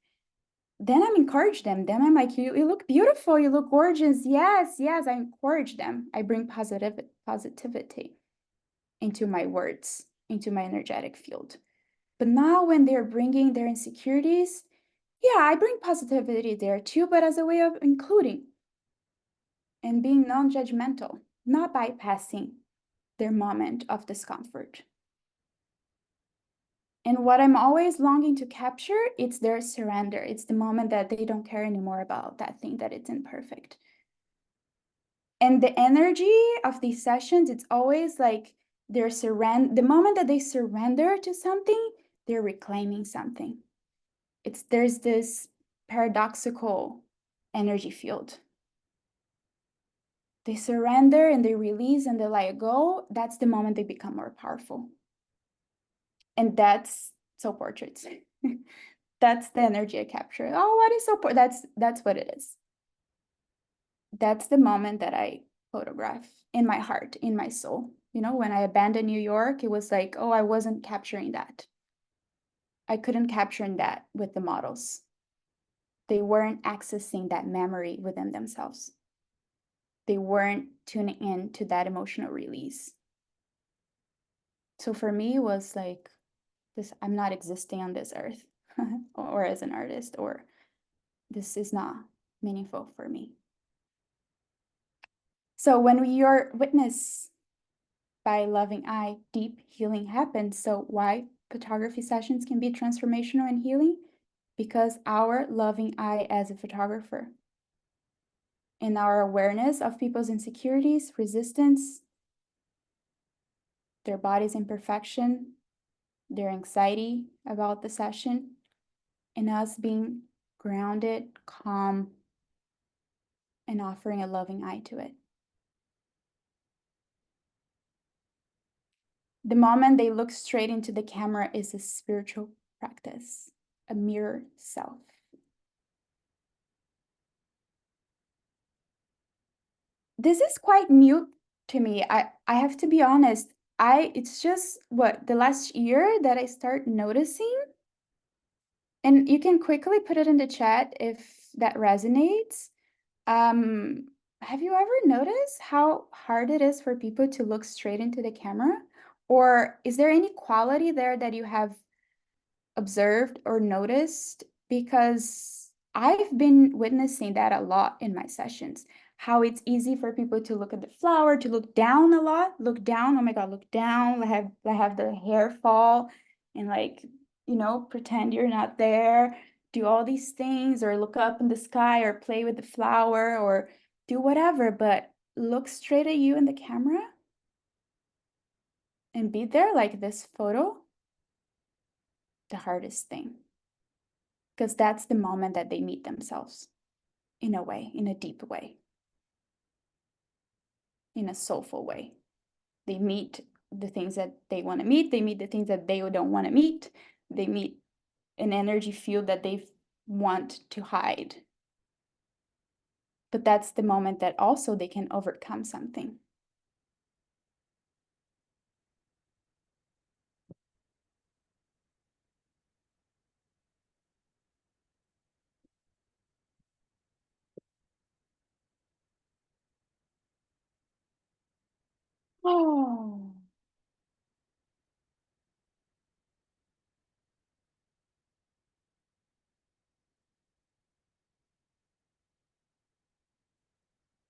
S1: Then I'm encourage them. Then I'm like, you look beautiful, you look gorgeous. Yes, yes, I encourage them. I bring positivity into my words, into my energetic field. But now when they're bringing their insecurities, yeah, I bring positivity there too, but as a way of including and being non-judgmental, not bypassing their moment of discomfort. And what I'm always longing to capture, it's their surrender. It's the moment that they don't care anymore about that thing, that it's imperfect. And the energy of these sessions, it's always like the moment that they surrender to something, they're reclaiming something. There's this paradoxical energy field. They surrender and they release and they let go. That's the moment they become more powerful. And that's soul portraits. That's the energy I capture. Oh, what is that's what it is. That's the moment that I photograph in my heart, in my soul. You know, when I abandoned New York, it was like, oh, I wasn't capturing that. I couldn't capture that with the models. They weren't accessing that memory within themselves. They weren't tuning in to that emotional release. So for me, it was like this, I'm not existing on this earth or as an artist, or this is not meaningful for me. So when you're witness by loving eye, deep healing happens. So why photography sessions can be transformational and healing? Because our loving eye as a photographer and our awareness of people's insecurities, resistance, their body's imperfection, their anxiety about the session, and us being grounded, calm, and offering a loving eye to it. The moment they look straight into the camera is a spiritual practice, a mirror self. This is quite new to me. I have to be honest. It's just the last year that I start noticing, and you can quickly put it in the chat if that resonates. Have you ever noticed how hard it is for people to look straight into the camera? Or is there any quality there that you have observed or noticed? Because I've been witnessing that a lot in my sessions, how it's easy for people to look at the flower, to look down a lot, look down, oh my God, look down, have the hair fall and like, pretend you're not there, do all these things, or look up in the sky or play with the flower or do whatever, but look straight at you in the camera and be there like this photo, the hardest thing. Because that's the moment that they meet themselves in a way, in a deep way, in a soulful way. They meet the things that they want to meet, they meet the things that they don't want to meet, they meet an energy field that they want to hide. But that's the moment that also they can overcome something. Oh.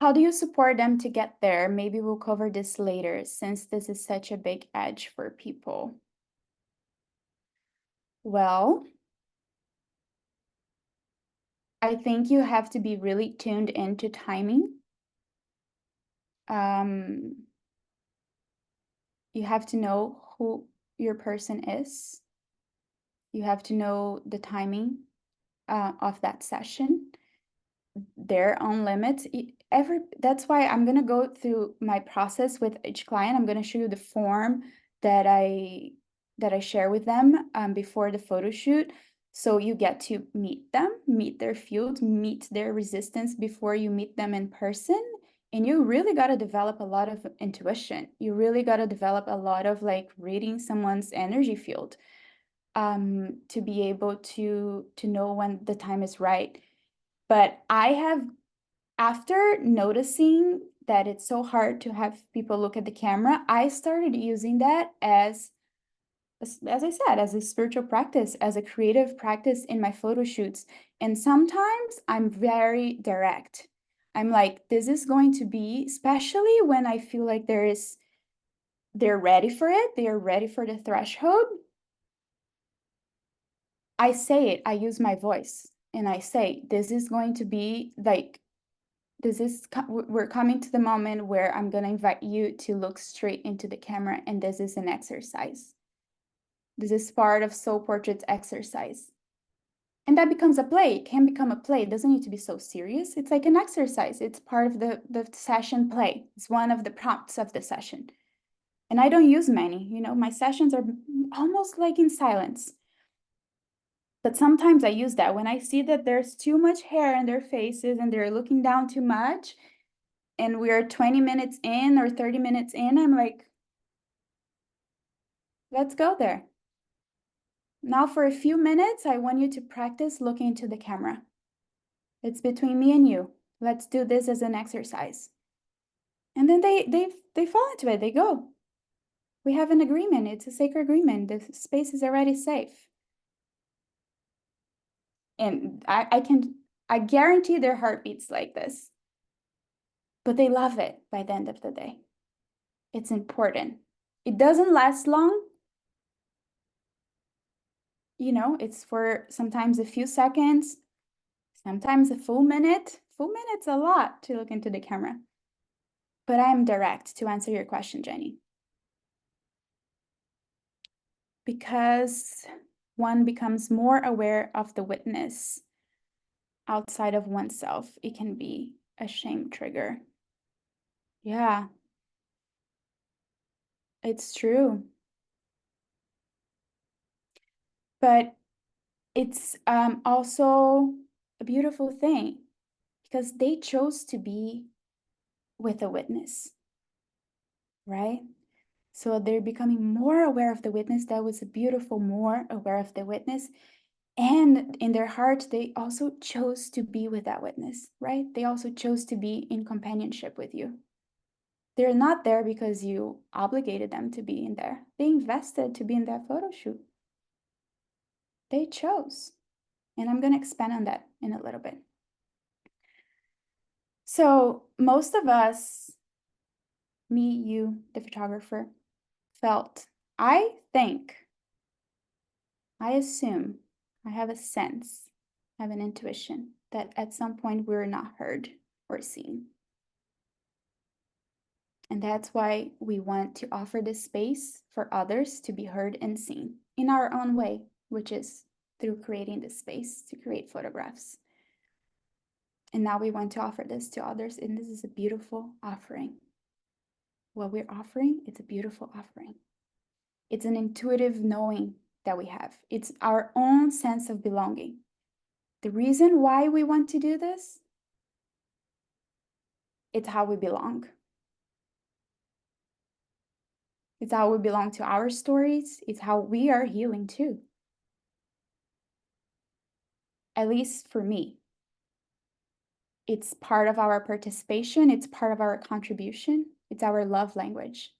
S1: How do you support them to get there? Maybe we'll cover this later since this is such a big edge for people. Well, I think you have to be really tuned into timing You have to know who your person is. You have to know the timing of that session, their own limits. That's why I'm gonna go through my process with each client. I'm gonna show you the form that I share with them before the photo shoot. So you get to meet them, meet their field, meet their resistance before you meet them in person. And you really got to develop a lot of intuition. You really got to develop a lot of like reading someone's energy field to be able to know when the time is right. But I have, after noticing that it's so hard to have people look at the camera, I started using that as I said, as a spiritual practice, as a creative practice in my photo shoots. And sometimes I'm very direct. I'm like, this is going to be, especially when I feel like they're ready for it, they are ready for the threshold. I say it, I use my voice, and I say, this is going to be like, we're coming to the moment where I'm going to invite you to look straight into the camera, and this is an exercise. This is part of soul portraits exercise. And that becomes a play. It can become a play. It doesn't need to be so serious. It's like an exercise. It's part of the session play. It's one of the prompts of the session. And I don't use many, my sessions are almost like in silence. But sometimes I use that when I see that there's too much hair in their faces and they're looking down too much, and we're 20 minutes in or 30 minutes in, I'm like, let's go there. Now for a few minutes, I want you to practice looking into the camera. It's between me and you. Let's do this as an exercise. And then they fall into it. They go. We have an agreement. It's a sacred agreement. The space is already safe. And I guarantee their heart beats like this. But they love it by the end of the day. It's important. It doesn't last long. It's for sometimes a few seconds, sometimes a full minute. Full minute's a lot to look into the camera. But I'm direct to answer your question, Jenny. Because one becomes more aware of the witness outside of oneself, it can be a shame trigger. Yeah, it's true. But it's also a beautiful thing because they chose to be with a witness, right? So they're becoming more aware of the witness. That was a beautiful, more aware of the witness. And in their heart, they also chose to be with that witness, right? They also chose to be in companionship with you. They're not there because you obligated them to be in there. They invested to be in that photo shoot. They chose. And I'm going to expand on that in a little bit. So most of us, me, you, the photographer, felt, I think, I assume, I have a sense, I have an intuition that at some point we're not heard or seen. And that's why we want to offer this space for others to be heard and seen in our own way, which is through creating this space to create photographs. And now we want to offer this to others, and this is a beautiful offering. What we're offering, it's a beautiful offering. It's an intuitive knowing that we have. It's our own sense of belonging. The reason why we want to do this, it's how we belong. It's how we belong to our stories. It's how we are healing too. At least for me. It's part of our participation. It's part of our contribution. It's our love language.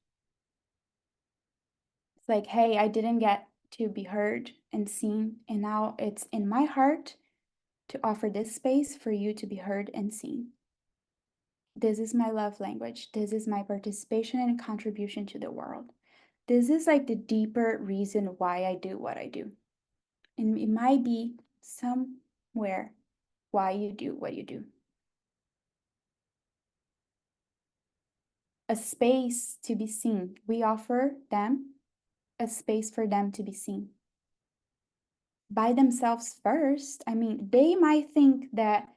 S1: It's like, hey, I didn't get to be heard and seen, and now it's in my heart to offer this space for you to be heard and seen. This is my love language. This is my participation and contribution to the world. This is like the deeper reason why I do what I do. And it might be somewhere why you do what you do. a space to be seen. We offer them a space for them to be seen by themselves first. I mean, they might think that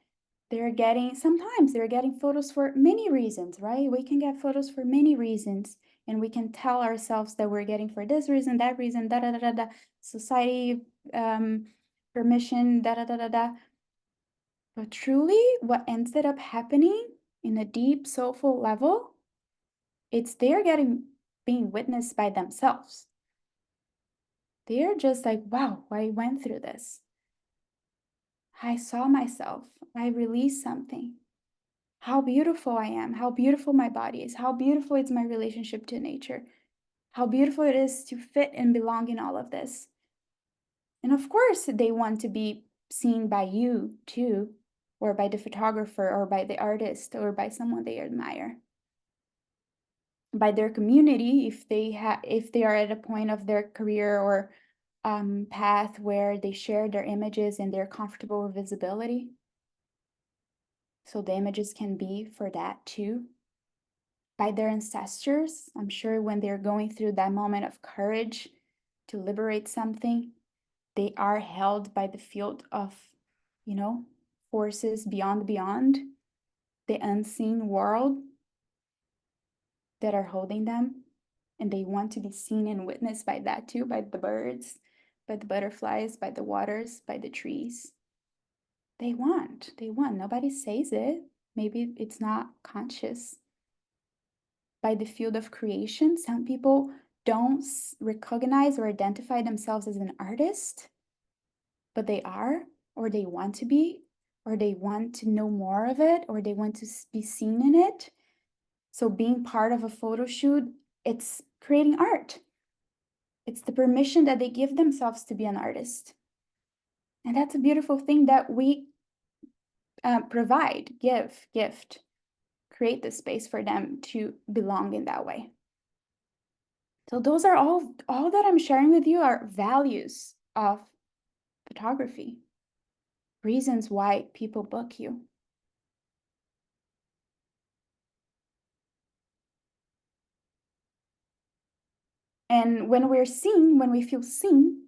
S1: sometimes they're getting photos for many reasons, right? We can get photos for many reasons, and we can tell ourselves that we're getting for this reason, that reason, da da da da da, society, permission, da da da da da. But truly, what ended up happening in a deep, soulful level, it's they're being witnessed by themselves. They're just like, wow, I went through this. I saw myself. I released something. How beautiful I am, how beautiful my body is, how beautiful is my relationship to nature, how beautiful it is to fit and belong in all of this. And of course, they want to be seen by you too, or by the photographer, or by the artist, or by someone they admire. By their community, if they are at a point of their career or path where they share their images and they're comfortable with visibility. So the images can be for that too. By their ancestors, I'm sure when they're going through that moment of courage to liberate something, they are held by the field of, forces beyond, the unseen world that are holding them. And they want to be seen and witnessed by that too, by the birds, by the butterflies, by the waters, by the trees. They want. Nobody says it. Maybe it's not conscious. By the field of creation, some people don't recognize or identify themselves as an artist, but they are, or they want to be, or they want to know more of it, or they want to be seen in it. So being part of a photo shoot, it's creating art. It's the permission that they give themselves to be an artist. And that's a beautiful thing that we provide, gift, create the space for them to belong in that way. So those are all that I'm sharing with you are values of photography, reasons why people book you. And when we feel seen,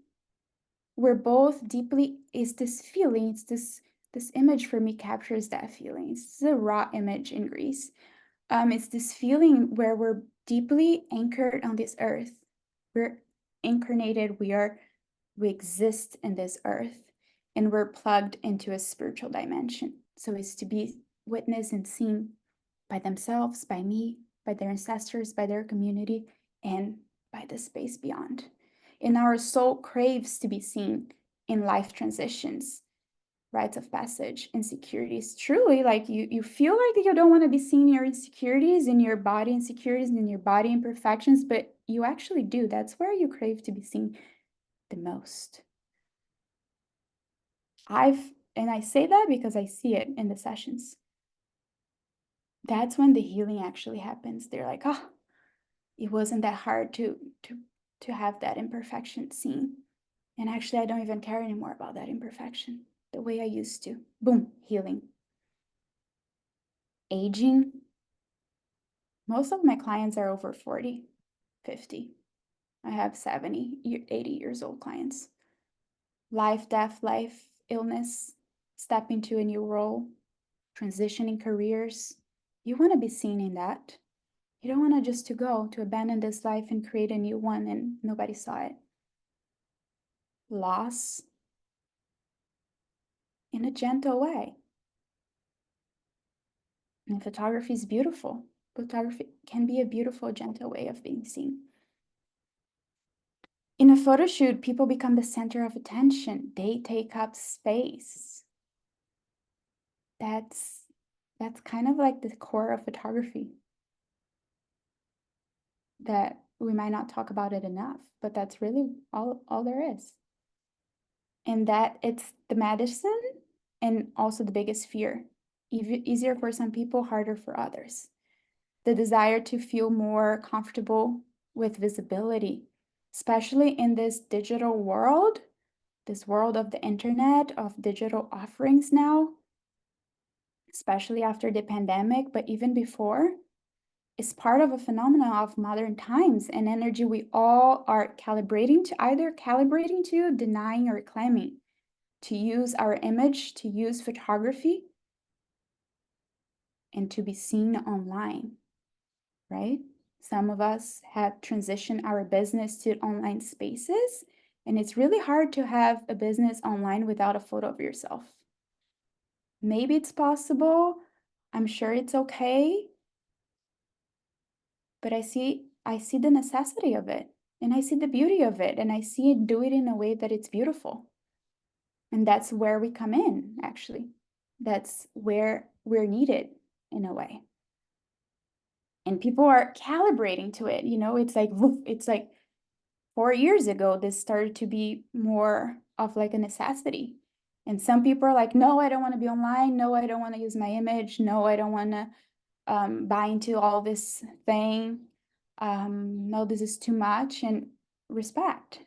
S1: we're both deeply, is this feeling, it's this image for me captures that feeling. It's a raw image in Greece. It's this feeling where we're deeply anchored on this earth. We're incarnated, we exist in this earth, and we're plugged into a spiritual dimension. So it's to be witnessed and seen by themselves, by me, by their ancestors, by their community, and by the space beyond. And our soul craves to be seen in life transitions, rites of passage, insecurities. Truly, like you feel like you don't want to be seen your insecurities, in your body insecurities, in your body imperfections, but you actually do. That's where you crave to be seen the most. And I say that because I see it in the sessions. That's when the healing actually happens. They're like, oh, it wasn't that hard to have that imperfection seen. And actually, I don't even care anymore about that imperfection the way I used to. Boom, healing. Aging. Most of my clients are over 40, 50. I have 70, 80 years old clients. Life, death, life, illness, step into a new role, transitioning careers. You want to be seen in that. You don't want to just to abandon this life and create a new one and nobody saw it. Loss in a gentle way. And photography is beautiful. Photography can be a beautiful, gentle way of being seen. In a photo shoot, people become the center of attention. They take up space. That's kind of like the core of photography. That we might not talk about it enough, but that's really all there is. And that it's the medicine and also the biggest fear. Easier for some people, harder for others. The desire to feel more comfortable with visibility, especially in this digital world, this world of the internet, of digital offerings now, especially after the pandemic, but even before, is part of a phenomenon of modern times and energy we all are calibrating to, either calibrating to, denying, or claiming, to use our image, to use photography, and to be seen online, right? Some of us have transitioned our business to online spaces, and it's really hard to have a business online without a photo of yourself. Maybe it's possible. I'm sure it's okay, but I see the necessity of it, and I see the beauty of it, and I see it do it in a way that it's beautiful. And that's where we come in, actually. That's where we're needed in a way. And people are calibrating to it, it's like woof, it's like 4 years ago this started to be more of like a necessity. And some people are like, no, I don't want to be online, no, I don't want to use my image, no, I don't want to buy into all this thing, no, this is too much. And respect,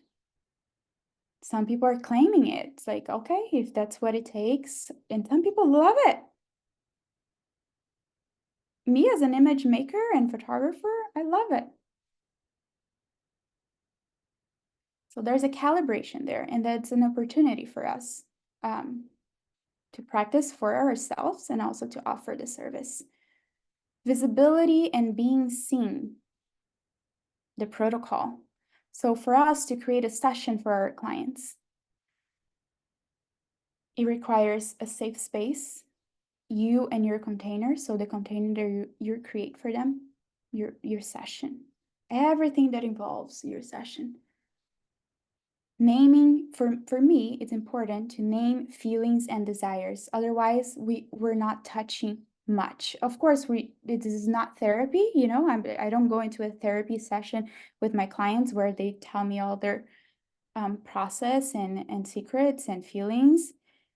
S1: some people are claiming it. It's like, okay, if that's what it takes, and some people love it. Me as an image maker and photographer, I love it. So there's a calibration there, and that's an opportunity for us to practice for ourselves and also to offer the service. Visibility and being seen, the protocol. So for us to create a session for our clients, it requires a safe space, you and your container, so the container you create for them, your session, everything that involves your session. Naming, for me, it's important to name feelings and desires. Otherwise, we're not touching much. Of course, this is not therapy, I don't go into a therapy session with my clients where they tell me all their process and secrets and feelings,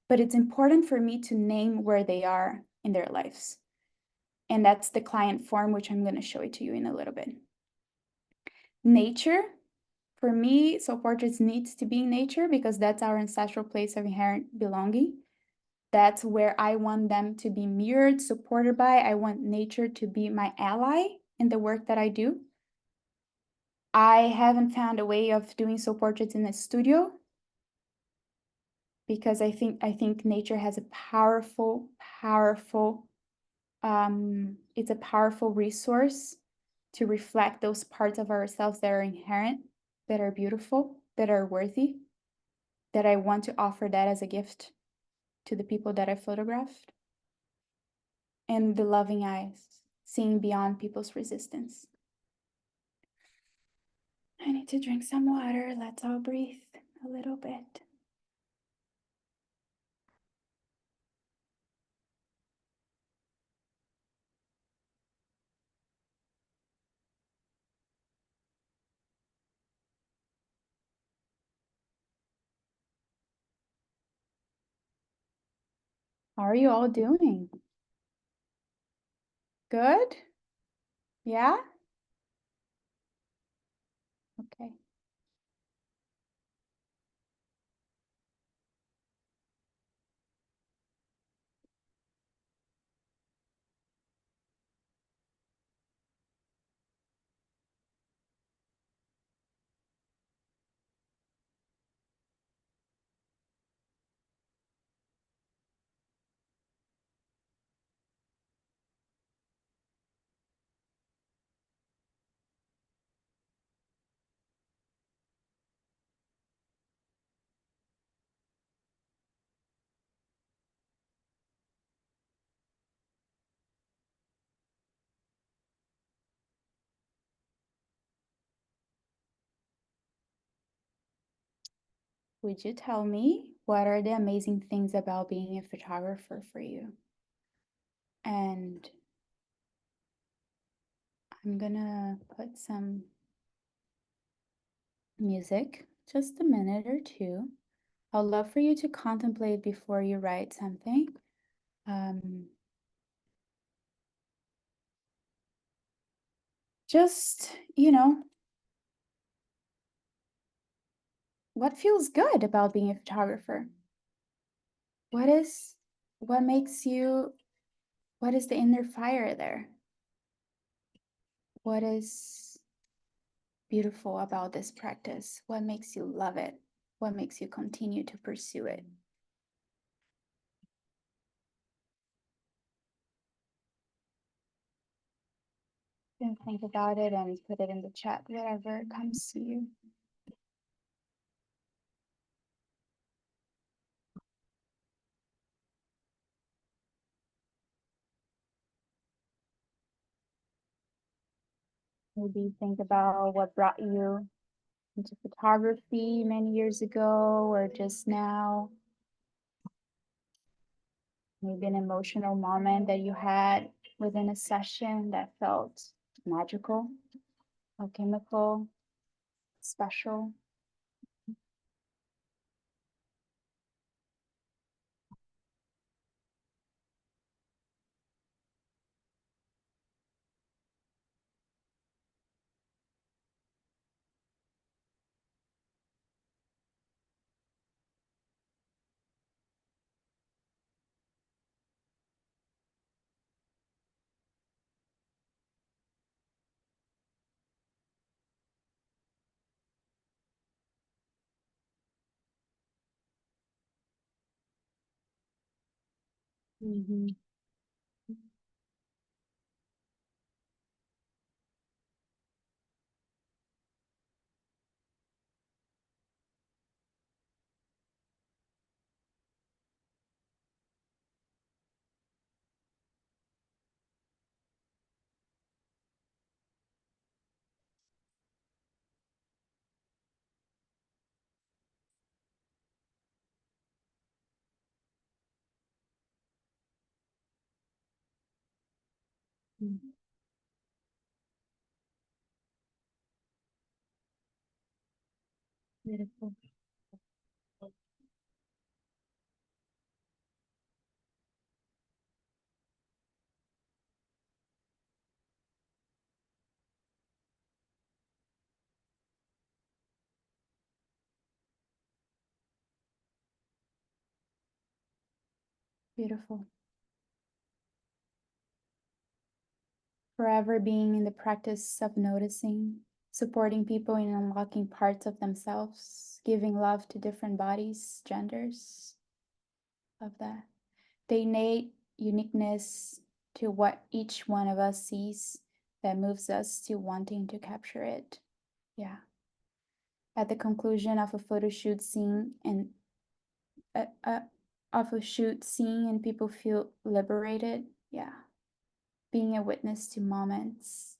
S1: but it's important for me to name where they are in their lives. And that's the client form, which I'm going to show it to you in a little bit. Nature. For me, soul portraits needs to be in nature because that's our ancestral place of inherent belonging. That's where I want them to be mirrored, supported by. I want nature to be my ally in the work that I do. I haven't found a way of doing soul portraits in a studio because I think nature has a powerful, it's a powerful resource to reflect those parts of ourselves that are inherent, that are beautiful, that are worthy, that I want to offer that as a gift to the people that I photographed. And the loving eyes, seeing beyond people's resistance. I need to drink some water. Let's all breathe a little bit. How are you all doing? Good? Yeah? Okay. Would you tell me what are the amazing things about being a photographer for you? And I'm gonna put some music, just a minute or two. I'd love for you to contemplate before you write something. Just, what feels good about being a photographer? What is, what makes you, what is the inner fire there? What is beautiful about this practice? What makes you love it? What makes you continue to pursue it? And think about it and put it in the chat, whatever comes to you. Maybe think about what brought you into photography many years ago or just now. Maybe an emotional moment that you had within a session that felt magical, alchemical, special. Mhm. Mhm. Beautiful. Beautiful. Forever being in the practice of noticing, supporting people in unlocking parts of themselves, giving love to different bodies, genders. Love that. The innate uniqueness to what each one of us sees that moves us to wanting to capture it. Yeah. At the conclusion of a photo shoot scene and of a shoot scene and people feel liberated. Yeah. Being a witness to moments,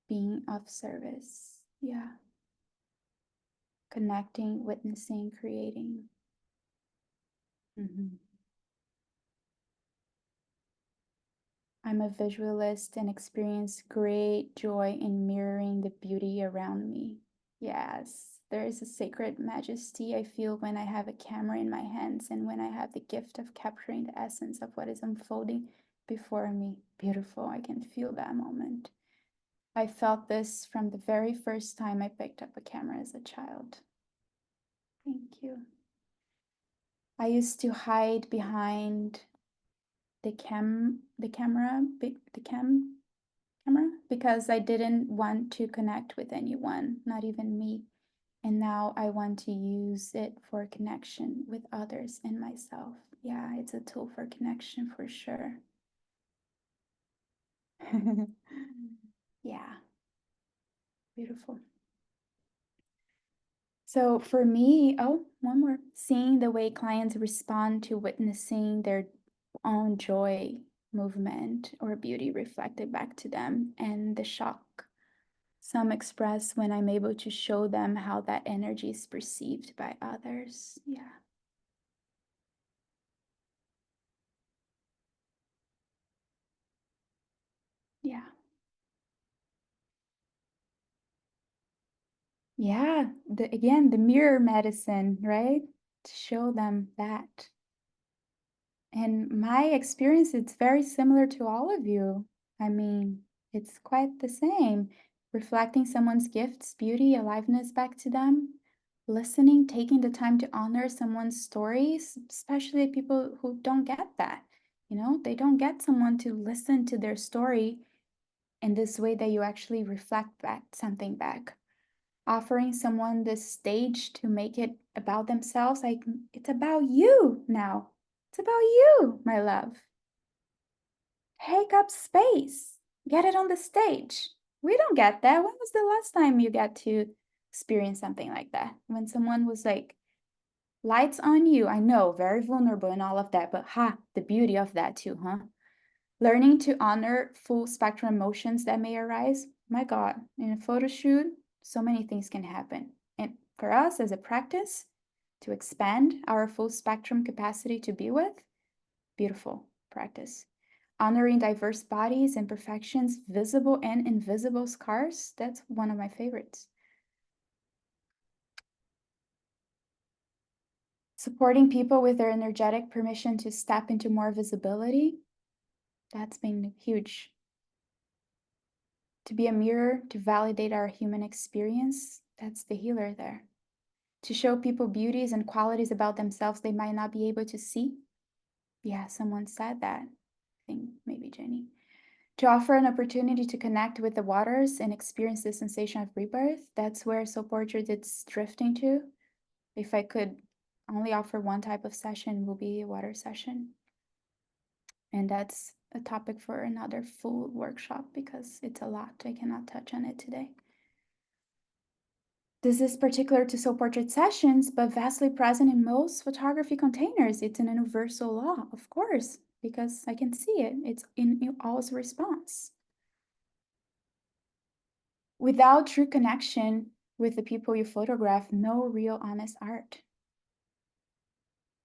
S1: being of service. Yeah. Connecting, witnessing, creating. Mhm. I'm a visualist and experience great joy in mirroring the beauty around me. Yes, there is a sacred majesty I feel when I have a camera in my hands and when I have the gift of capturing the essence of what is unfolding before me. Beautiful, I can feel that moment. I felt this from the very first time I picked up a camera as a child. Thank you. I used to hide behind the camera, camera, because I didn't want to connect with anyone, not even me. And now I want to use it for connection with others and myself. Yeah, it's a tool for connection for sure. Yeah, beautiful. So for me, oh, one more. Seeing the way clients respond to witnessing their own joy, movement, or beauty reflected back to them, and the shock some express when I'm able to show them how that energy is perceived by others. Yeah. Yeah. Yeah. Again, the mirror medicine, right? To show them that. And my experience, it's very similar to all of you. I mean, it's quite the same. Reflecting someone's gifts, beauty, aliveness back to them, listening, taking the time to honor someone's stories, especially people who don't get that. You know, they don't get someone to listen to their story in this way that you actually reflect back something back. Offering someone this stage to make it about themselves, like, it's about you now. It's about you, my love. Take up space. Get it on the stage. We don't get that. When was the last time you got to experience something like that? When someone was like, lights on you. I know, very vulnerable and all of that, but the beauty of that too, huh? Learning to honor full spectrum emotions that may arise. My God, in a photo shoot, so many things can happen. And for us as a practice, to expand our full spectrum capacity to be with, beautiful practice. Honoring diverse bodies, imperfections, visible and invisible scars, that's one of my favorites. Supporting people with their energetic permission to step into more visibility, that's been huge. To be a mirror, to validate our human experience, that's the healer there. To show people beauties and qualities about themselves they might not be able to see. Yeah, someone said that. I think maybe Jenny. To offer an opportunity to connect with the waters and experience the sensation of rebirth. That's where Soul Portrait is drifting to. If I could only offer one type of session, it will be a water session. And that's a topic for another full workshop because it's a lot. I cannot touch on it today. This is particular to Soul Portrait sessions, but vastly present in most photography containers. It's an universal law, of course, because I can see it. It's in all's response. Without true connection with the people you photograph, no real honest art.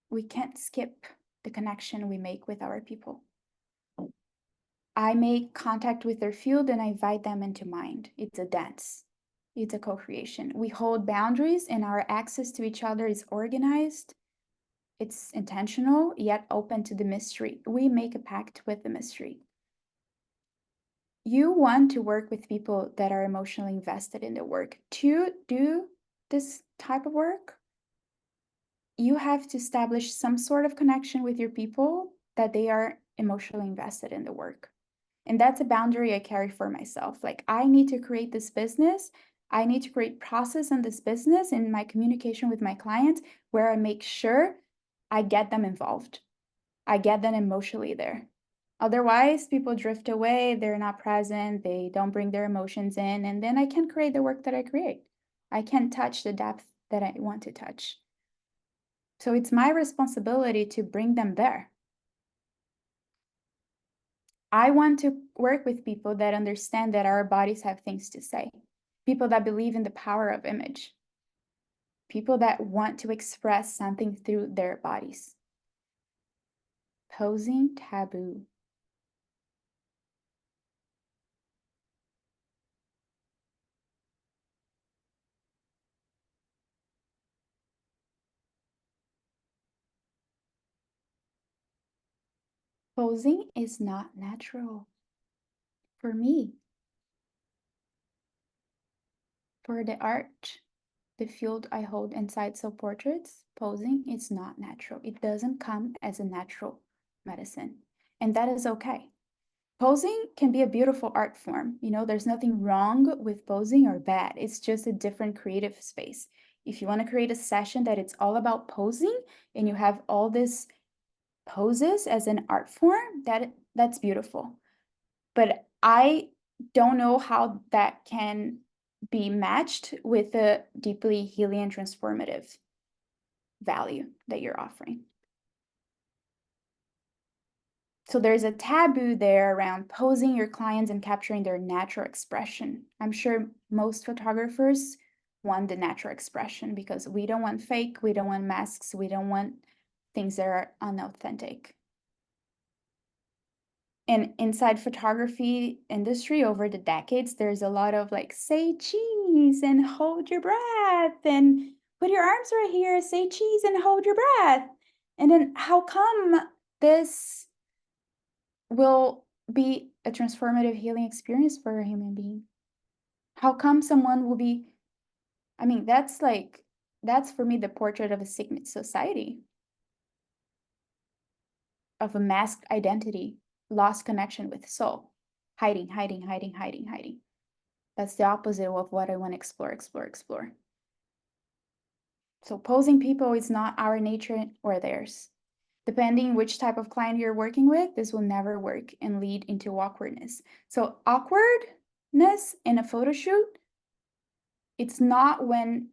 S1: We can't skip the connection we make with our people. I make contact with their field and I invite them into mind. It's a dance. It's a co-creation. We hold boundaries and our access to each other is organized. It's intentional, yet open to the mystery. We make a pact with the mystery. You want to work with people that are emotionally invested in the work. To do this type of work, you have to establish some sort of connection with your people that they are emotionally invested in the work. And that's a boundary I carry for myself. Like, I need to create this business. I need to create process in this business in my communication with my clients where I make sure I get them involved. I get them emotionally there. Otherwise, people drift away, they're not present, they don't bring their emotions in, and then I can't create the work that I create. I can't touch the depth that I want to touch. So it's my responsibility to bring them there. I want to work with people that understand that our bodies have things to say, people that believe in the power of image, people that want to express something through their bodies. Posing taboo. Posing is not natural for me. For the art, the field I hold inside Soul Portraits, posing is not natural. It doesn't come as a natural medicine, and that is okay. Posing can be a beautiful art form. You know, there's nothing wrong with posing or bad. It's just a different creative space. If you want to create a session that it's all about posing and you have all these poses as an art form, that's beautiful. But I don't know how that can be matched with the deeply healing and transformative value that you're offering. So there's a taboo there around posing your clients and capturing their natural expression. I'm sure most photographers want the natural expression because we don't want fake, we don't want masks, we don't want things that are unauthentic. And inside photography industry over the decades, there's a lot of like, say cheese and hold your breath and put your arms right here, say cheese and hold your breath. And then how come this will be a transformative healing experience for a human being? How come someone will be, I mean, that's for me the portrait of a sick society, of a masked identity, lost connection with soul. hiding, hiding, hiding, hiding, hiding. That's the opposite of what I want to explore, explore, explore. So posing people is not our nature or theirs. Depending which type of client you're working with, this will never work and lead into awkwardness. So awkwardness in a photo shoot, it's not when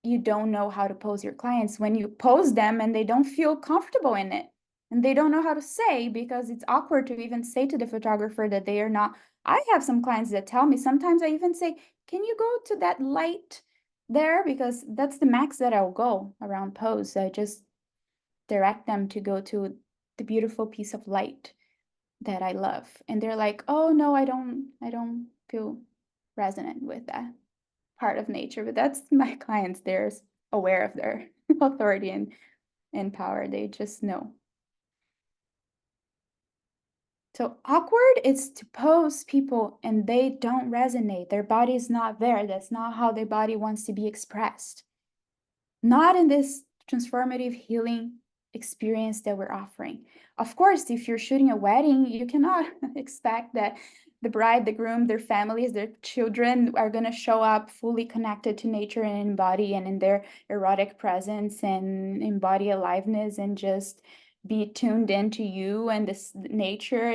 S1: you don't know how to pose your clients, when you pose them and they don't feel comfortable in it and they don't know how to say, because it's awkward to even say to the photographer that they are not. I have some clients that tell me, sometimes I even say, can you go to that light there? Because that's the max that I'll go around pose. I just direct them to go to the beautiful piece of light that I love. And they're like, oh no, I don't feel resonant with that part of nature. But that's my clients. They're aware of their authority and power. They just know. So awkward is to pose people and they don't resonate. Their body is not there. That's not how their body wants to be expressed. Not in this transformative healing experience that we're offering. Of course, if you're shooting a wedding, you cannot expect that the bride, the groom, their families, their children are going to show up fully connected to nature and in body and in their erotic presence and embody aliveness and just be tuned into you and this nature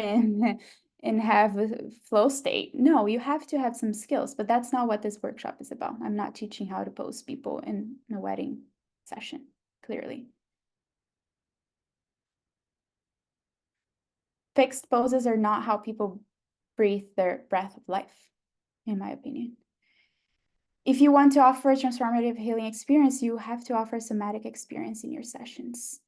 S1: and have a flow state. No, you have to have some skills, but that's not what this workshop is about. I'm not teaching how to pose people in a wedding session, clearly. Fixed poses are not how people breathe their breath of life, in my opinion. If you want to offer a transformative healing experience, you have to offer a somatic experience in your sessions.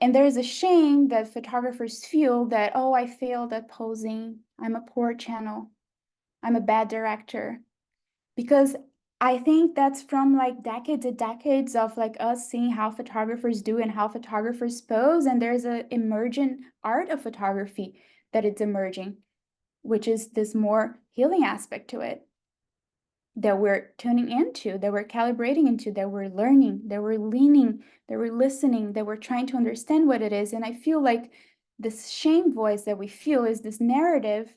S1: And there is a shame that photographers feel that, oh, I failed at posing. I'm a poor channel. I'm a bad director. Because I think that's from like decades and decades of like us seeing how photographers do and how photographers pose. And there's an emergent art of photography that it's emerging, which is this more healing aspect to it that we're tuning into, that we're calibrating into, that we're learning, that we're leaning, that we're listening, that we're trying to understand what it is. And I feel like this shame voice that we feel is this narrative.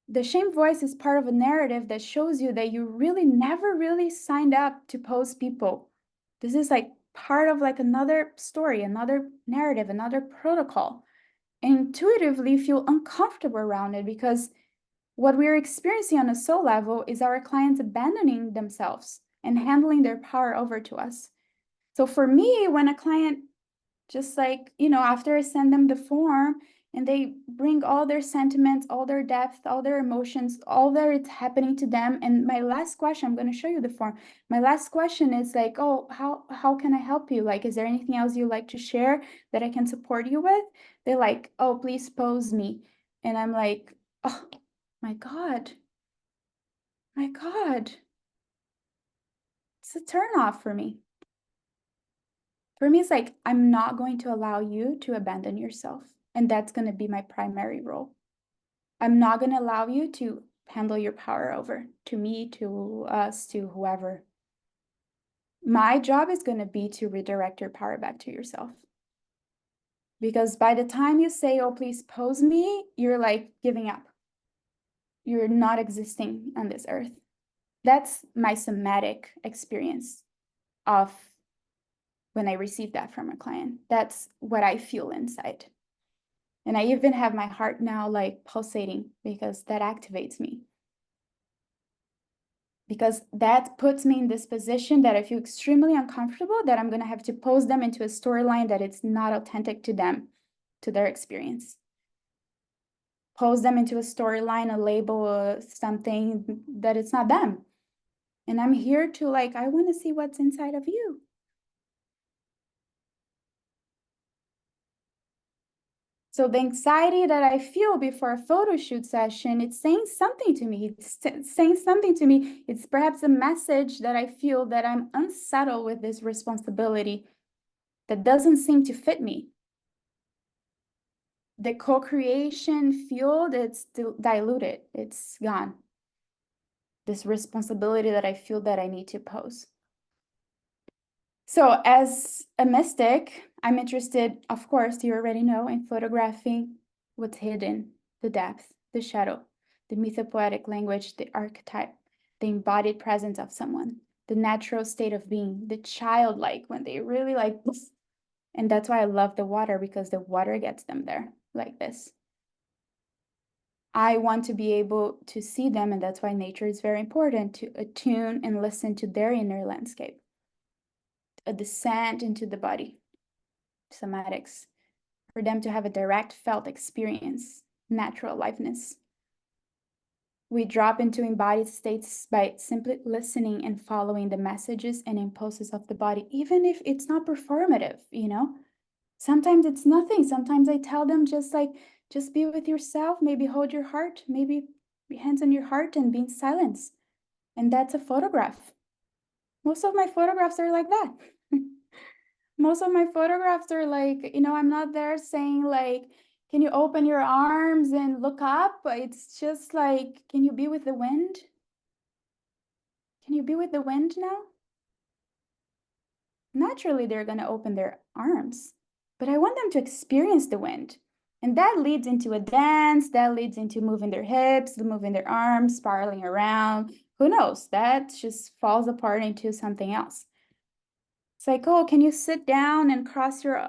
S1: The shame voice is part of a narrative that shows you that you really never really signed up to pose people. This is like part of like another story, another narrative, another protocol. And intuitively you feel uncomfortable around it because what we're experiencing on a soul level is our clients abandoning themselves and handling their power over to us. So for me, when a client just like, after I send them the form and they bring all their sentiments, all their depth, all their emotions, all that it's happening to them. And my last question, I'm going to show you the form. My last question is like, oh, how can I help you? Like, is there anything else you'd like to share that I can support you with? They're like, oh, please pose me. And I'm like, oh, my God. My God. It's a turnoff for me. For me, it's like, I'm not going to allow you to abandon yourself. And that's going to be my primary role. I'm not going to allow you to handle your power over to me, to us, to whoever. My job is going to be to redirect your power back to yourself. Because by the time you say, oh, please pose me, you're like giving up. You're not existing on this earth. That's my somatic experience of when I receive that from a client. That's what I feel inside. And I even have my heart now like pulsating because that activates me. Because that puts me in this position that I feel extremely uncomfortable, that I'm going to have to pose them into a storyline that it's not authentic to them, to their experience. Pose them into a storyline, a label, something that it's not them. And I'm here to like, I want to see what's inside of you. So the anxiety that I feel before a photo shoot session, it's saying something to me. It's saying something to me. It's perhaps a message that I feel that I'm unsettled with this responsibility that doesn't seem to fit me. The co-creation field, it's diluted. It's gone. This responsibility that I feel that I need to pose. So as a mystic, I'm interested, of course, you already know, in photographing what's hidden, the depth, the shadow, the mythopoetic language, the archetype, the embodied presence of someone, the natural state of being, the childlike, when they really like, and that's why I love the water, because the water gets them there like this. I want to be able to see them, and that's why nature is very important, to attune and listen to their inner landscape, a descent into the body, somatics, for them to have a direct felt experience, natural aliveness. We drop into embodied states by simply listening and following the messages and impulses of the body, even if it's not performative, you know? Sometimes it's nothing. Sometimes I tell them just be with yourself, maybe hold your heart, maybe hands on your heart and be in silence. And that's a photograph. Most of my photographs are like that. Most of my photographs are like, I'm not there saying like, can you open your arms and look up? It's just like, can you be with the wind? Can you be with the wind now? Naturally, they're going to open their arms, but I want them to experience the wind. And that leads into a dance, that leads into moving their hips, moving their arms, spiraling around. Who knows? That just falls apart into something else. It's like, oh, can you sit down and cross your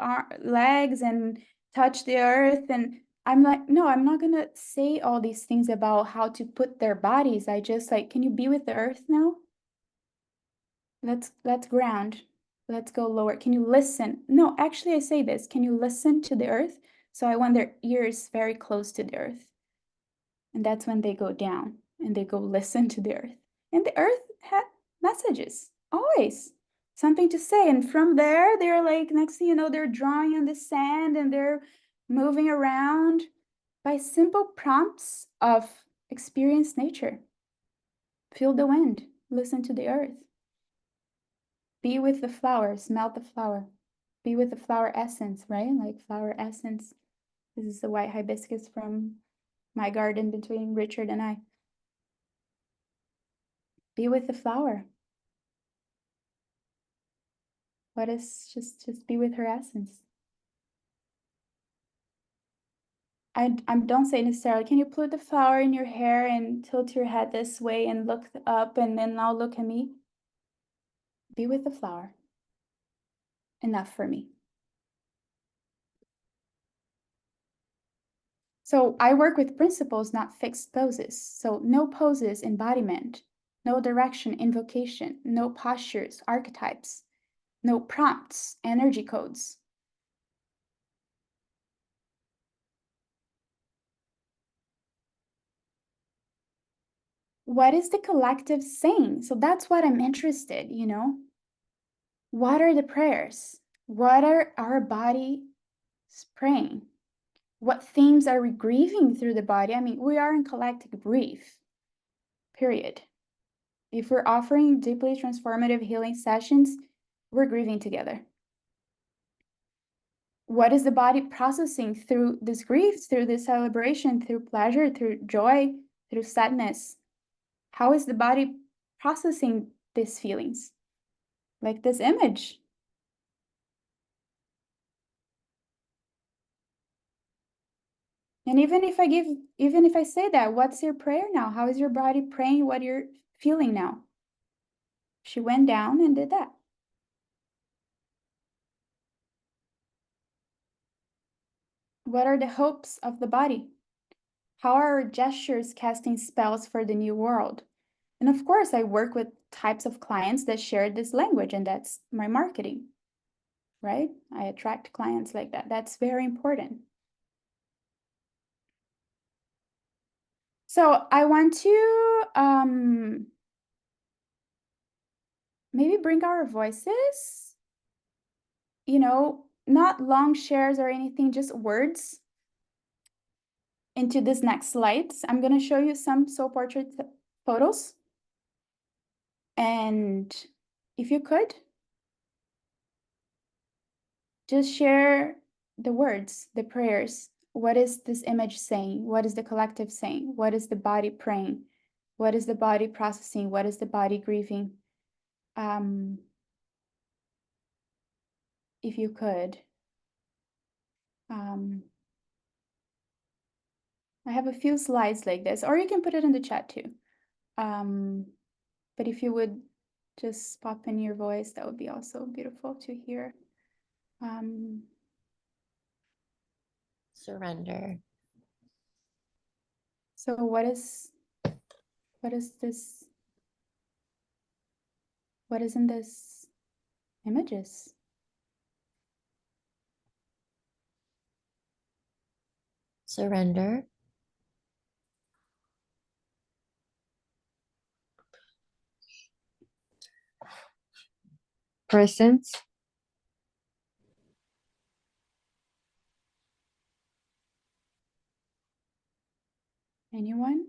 S1: legs and touch the earth? And I'm like, no, I'm not going to say all these things about how to put their bodies. I just like, can you be with the earth now? Let's ground. Let's go lower. Can you listen? No, actually, I say this. Can you listen to the earth? So I want their ears very close to the earth. And that's when they go down and they go listen to the earth. And the earth had messages, always something to say. And from there, they're like, next thing you know, they're drawing on the sand and they're moving around by simple prompts of experience nature. Feel the wind, listen to the earth. Be with the flower, smell the flower. Be with the flower essence, right? Like flower essence. This is the white hibiscus from my garden between Richard and I. Be with the flower. What is just be with her essence. I don't say necessarily, can you put the flower in your hair and tilt your head this way and look up and then now look at me? Be with the flower. Enough for me. So I work with principles, not fixed poses. So no poses, embodiment, no direction, invocation, no postures, archetypes, no prompts, energy codes. What is the collective saying? So that's what I'm interested, What are the prayers? What are our bodies praying? What themes are we grieving through the body? I mean, we are in collective grief, period. If we're offering deeply transformative healing sessions, we're grieving together. What is the body processing through this grief, through this celebration, through pleasure, through joy, through sadness? How is the body processing these feelings? Like this image. And even if I say that, what's your prayer now? How is your body praying what you're feeling now? She went down and did that. What are the hopes of the body? How are our gestures casting spells for the new world? And of course, I work with types of clients that share this language, and that's my marketing, right? I attract clients like that. That's very important. So I want to maybe bring our voices, not long shares or anything, just words into this next slides. I'm going to show you some soul portrait photos. And if you could, just share the words, the prayers. What is this image saying? What is the collective saying? What is the body praying? What is the body processing? What is the body grieving? If you could. I have a few slides like this, or you can put it in the chat too. But if you would just pop in your voice, that would be also beautiful to hear.
S2: Surrender.
S1: So what is this? What is in this images?
S2: Surrender.
S3: Presence.
S1: Anyone?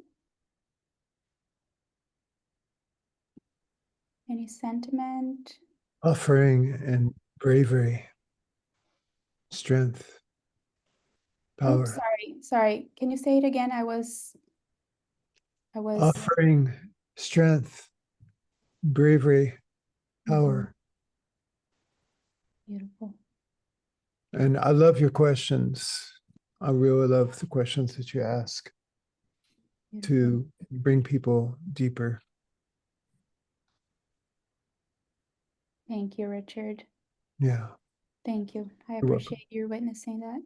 S1: Any sentiment?
S4: Offering and bravery, strength,
S1: Oh,
S4: power.
S1: sorry. Can you say it again? I was
S4: Offering strength, bravery, power.
S1: Beautiful.
S4: And I love your questions. I really love the questions that you ask
S1: Beautiful.
S4: to bring people deeper.
S1: Thank you, Richard.
S4: Yeah.
S1: Thank you. I
S4: You're welcome.
S1: appreciate you witnessing that.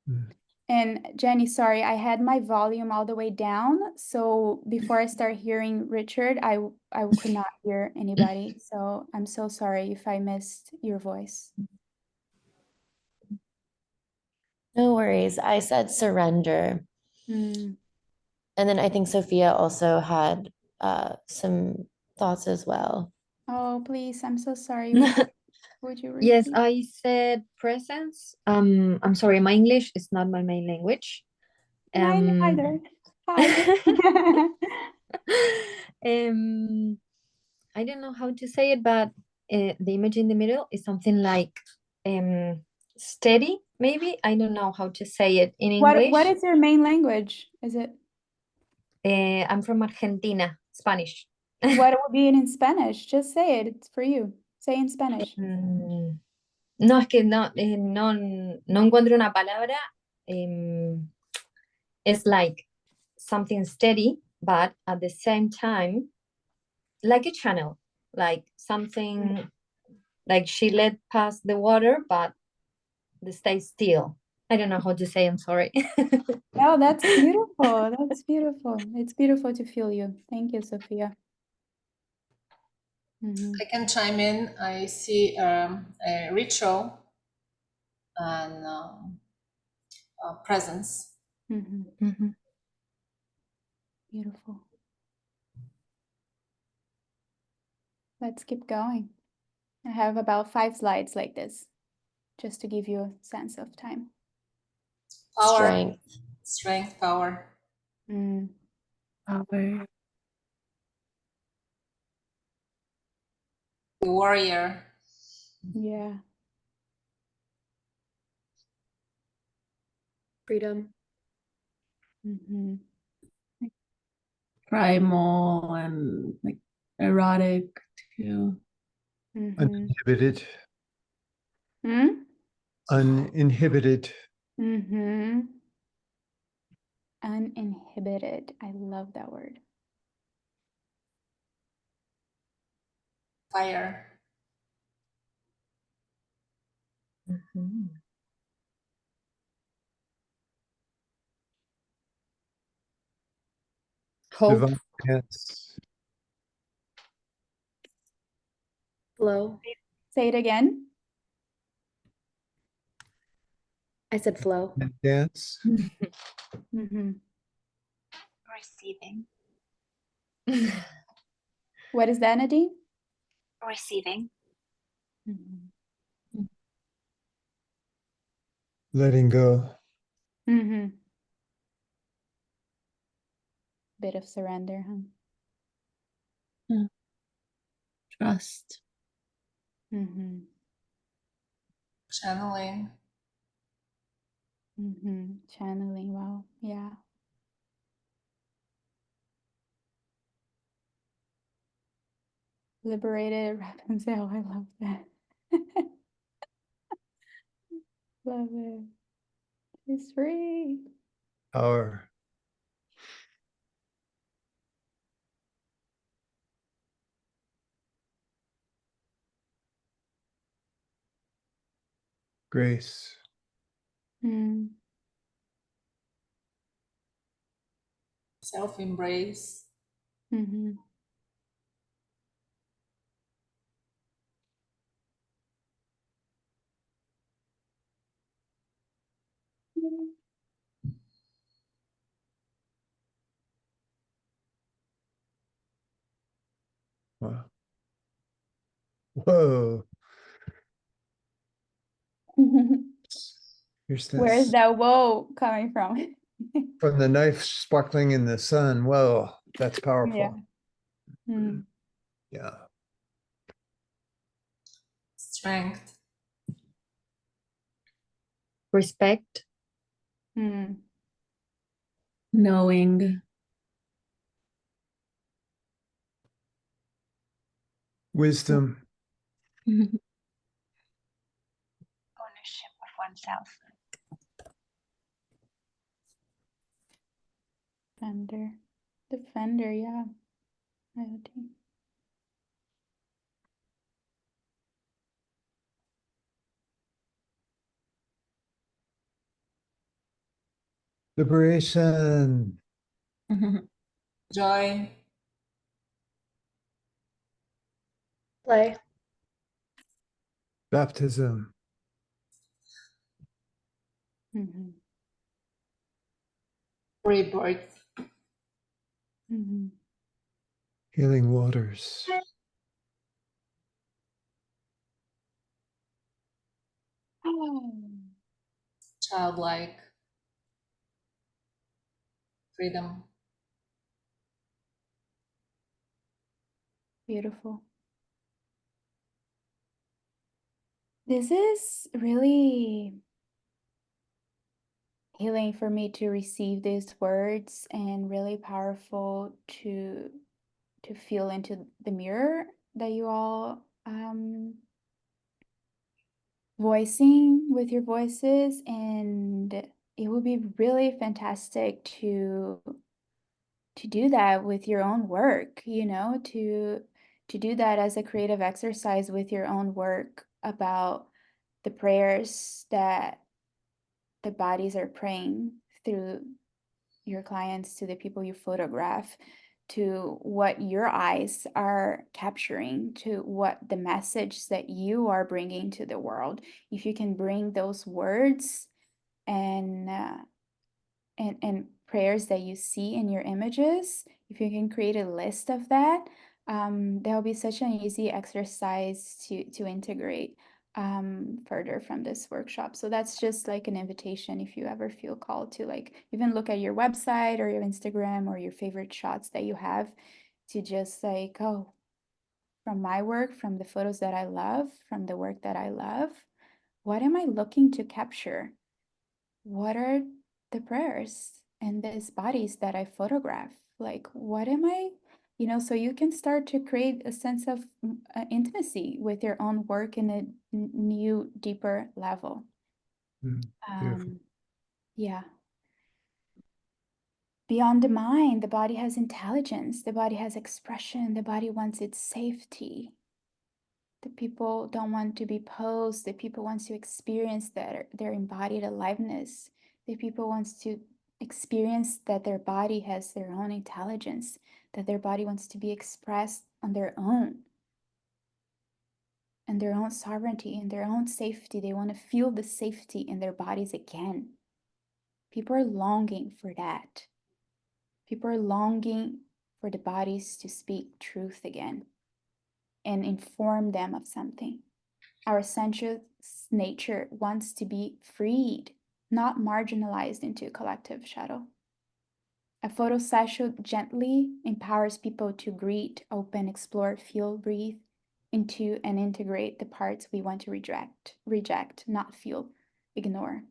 S4: Mm.
S1: And Jenny, sorry, I had my volume all the way down. So before I start hearing Richard, I could not hear anybody. So I'm so sorry if I missed your voice.
S2: No worries. I said surrender.
S1: Mm.
S2: And then I think Sophia also had some thoughts as well.
S1: Oh, please, I'm so sorry. Would you
S3: Yes,
S1: repeat?
S3: I said presence. I'm sorry, my English is not my main language.
S1: Mine neither. Hi.
S3: I don't know how to say it, but the image in the middle is something like steady, maybe. I don't know how to say it in English.
S1: What is your main language? Is it
S3: I'm from Argentina, Spanish.
S1: what would be in Spanish? Just say it. It's for you. Say in Spanish.
S3: No, es que no, no encuentro una palabra. It's like something steady, but at the same time, like a channel, like something like she let pass the water, but they stay still. I don't know how to say, I'm sorry.
S1: Oh, that's beautiful. That's beautiful. It's beautiful to feel you. Thank you, Sophia. Mhm.
S5: I can chime in. I see a ritual and presence.
S1: Mhm.
S3: Mhm.
S1: Beautiful. Let's keep going. I have about 5 slides like this, just to give you a sense of time.
S5: Power. Strength, power.
S1: Mm.
S3: Power.
S5: The warrior.
S1: Yeah.
S6: Freedom.
S1: Mhm.
S6: Primal and like erotic too.
S1: Mhm.
S4: Uninhibited,
S1: Mm?
S4: uninhibited.
S1: Mhm. Uninhibited. I love that word.
S5: Fire.
S3: Mhm. Hope.
S4: Divine dance.
S6: Flow.
S1: Say it again.
S6: I said flow.
S4: And dance.
S1: Mhm.
S7: Receiving.
S1: What is that, Nadine?
S7: Receiving.
S1: Mhm.
S4: Letting go.
S1: Mhm. Bit of surrender, huh?
S6: Trust.
S1: Mhm.
S5: Channeling.
S1: Mhm. Channeling. Wow. Yeah. Liberated Rapunzel. I love that. Love it. She's free.
S4: Power. grace.
S1: Mm.
S5: Self-embrace.
S1: Mhm.
S4: Wow. Whoa. Here's
S1: Where is
S4: this.
S1: that whoa coming from?
S4: From the knife sparkling in the sun. Whoa, that's powerful.
S1: Yeah. Mm.
S4: Yeah.
S5: Strength.
S3: Respect.
S1: Mm.
S6: Knowing.
S4: Wisdom.
S7: Ownership of oneself.
S1: Defender. Defender, yeah. IoT.
S4: Liberation.
S5: Joy.
S6: Play.
S4: Baptism.
S1: Mhm.
S5: Rebirth.
S1: Mhm.
S4: Healing waters.
S5: Childlike. Freedom.
S1: Beautiful. This is really healing for me to receive these words and really powerful to feel into the mirror that you all voicing with your voices, and it would be really fantastic to do that with your own work, to do that as a creative exercise with your own work about the prayers that the bodies are praying through your clients, to the people you photograph, to what your eyes are capturing, to what the message that you are bringing to the world. If you can bring those words and and prayers that you see in your images, if you can create a list of that, that'll be such an easy exercise to integrate further from this workshop. So that's just like an invitation if you ever feel called to like even look at your website or your Instagram or your favorite shots that you have, to just like, oh, from my work, from the photos that I love, from the work that I love, what am I looking to capture? What are the prayers and these bodies that I photograph? Like, what am I, so you can start to create a sense of intimacy with your own work in a new, deeper level.
S4: Beautiful.
S1: Yeah. Beyond the mind, the body has intelligence, the body has expression, the body wants its safety. The people don't want to be posed. The people wants to experience their embodied aliveness. The people wants to experience that their body has their own intelligence, that their body wants to be expressed on their own, and their own sovereignty and their own safety. They want to feel the safety in their bodies again. People are longing for that. People are longing for the bodies to speak truth again and inform them of something. Our sensuous nature wants to be freed, not marginalized into a collective shadow. A photo session gently empowers people to greet, open, explore, feel, breathe into and integrate the parts we want to reject, not feel, ignore.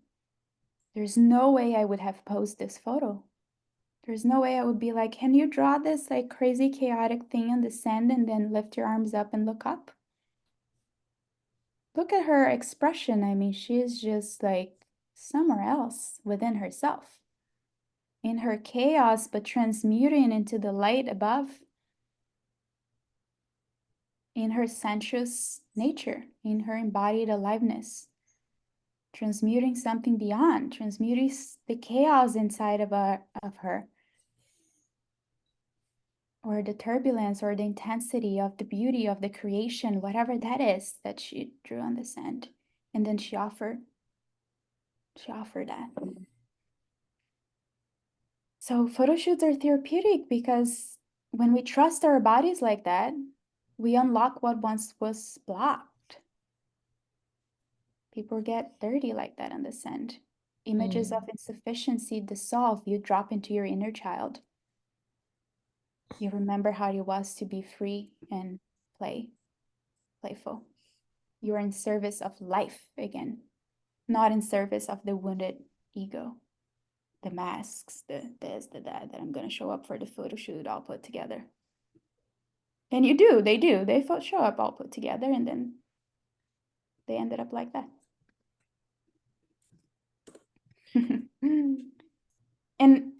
S1: There's no way I would have posed this photo. There's no way I would be like, can you draw this like crazy chaotic thing on the sand and then lift your arms up and look up? Look at her expression. I mean, she's just like somewhere else within herself, in her chaos, but transmuting into the light above, in her sensuous nature, in her embodied aliveness. transmuting something beyond, transmuting the chaos inside of her, or the turbulence or the intensity of the beauty of the creation, whatever that is that she drew on the sand. And then she offered that. So photo shoots are therapeutic because when we trust our bodies like that, we unlock what once was blocked. People get dirty like that on the sand. Images of insufficiency dissolve, you drop into your inner child. You remember how it was to be free and playful. You are in service of life again, not in service of the wounded ego, the masks, the this, the that I'm going to show up for the photo shoot all put together. And you do, they show up all put together, and then they ended up like that. And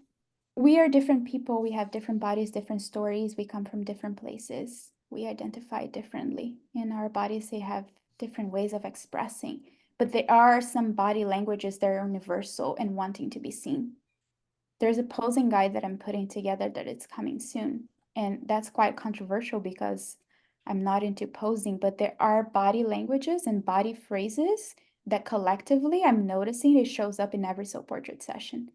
S1: we are different people. We have different bodies, different stories. We come from different places. We identify differently. In our bodies, they have different ways of expressing. But there are some body languages that are universal and wanting to be seen. There's a posing guide that I'm putting together that it's coming soon. And that's quite controversial because I'm not into posing, but there are body languages and body phrases that collectively I'm noticing it shows up in every self-portrait session.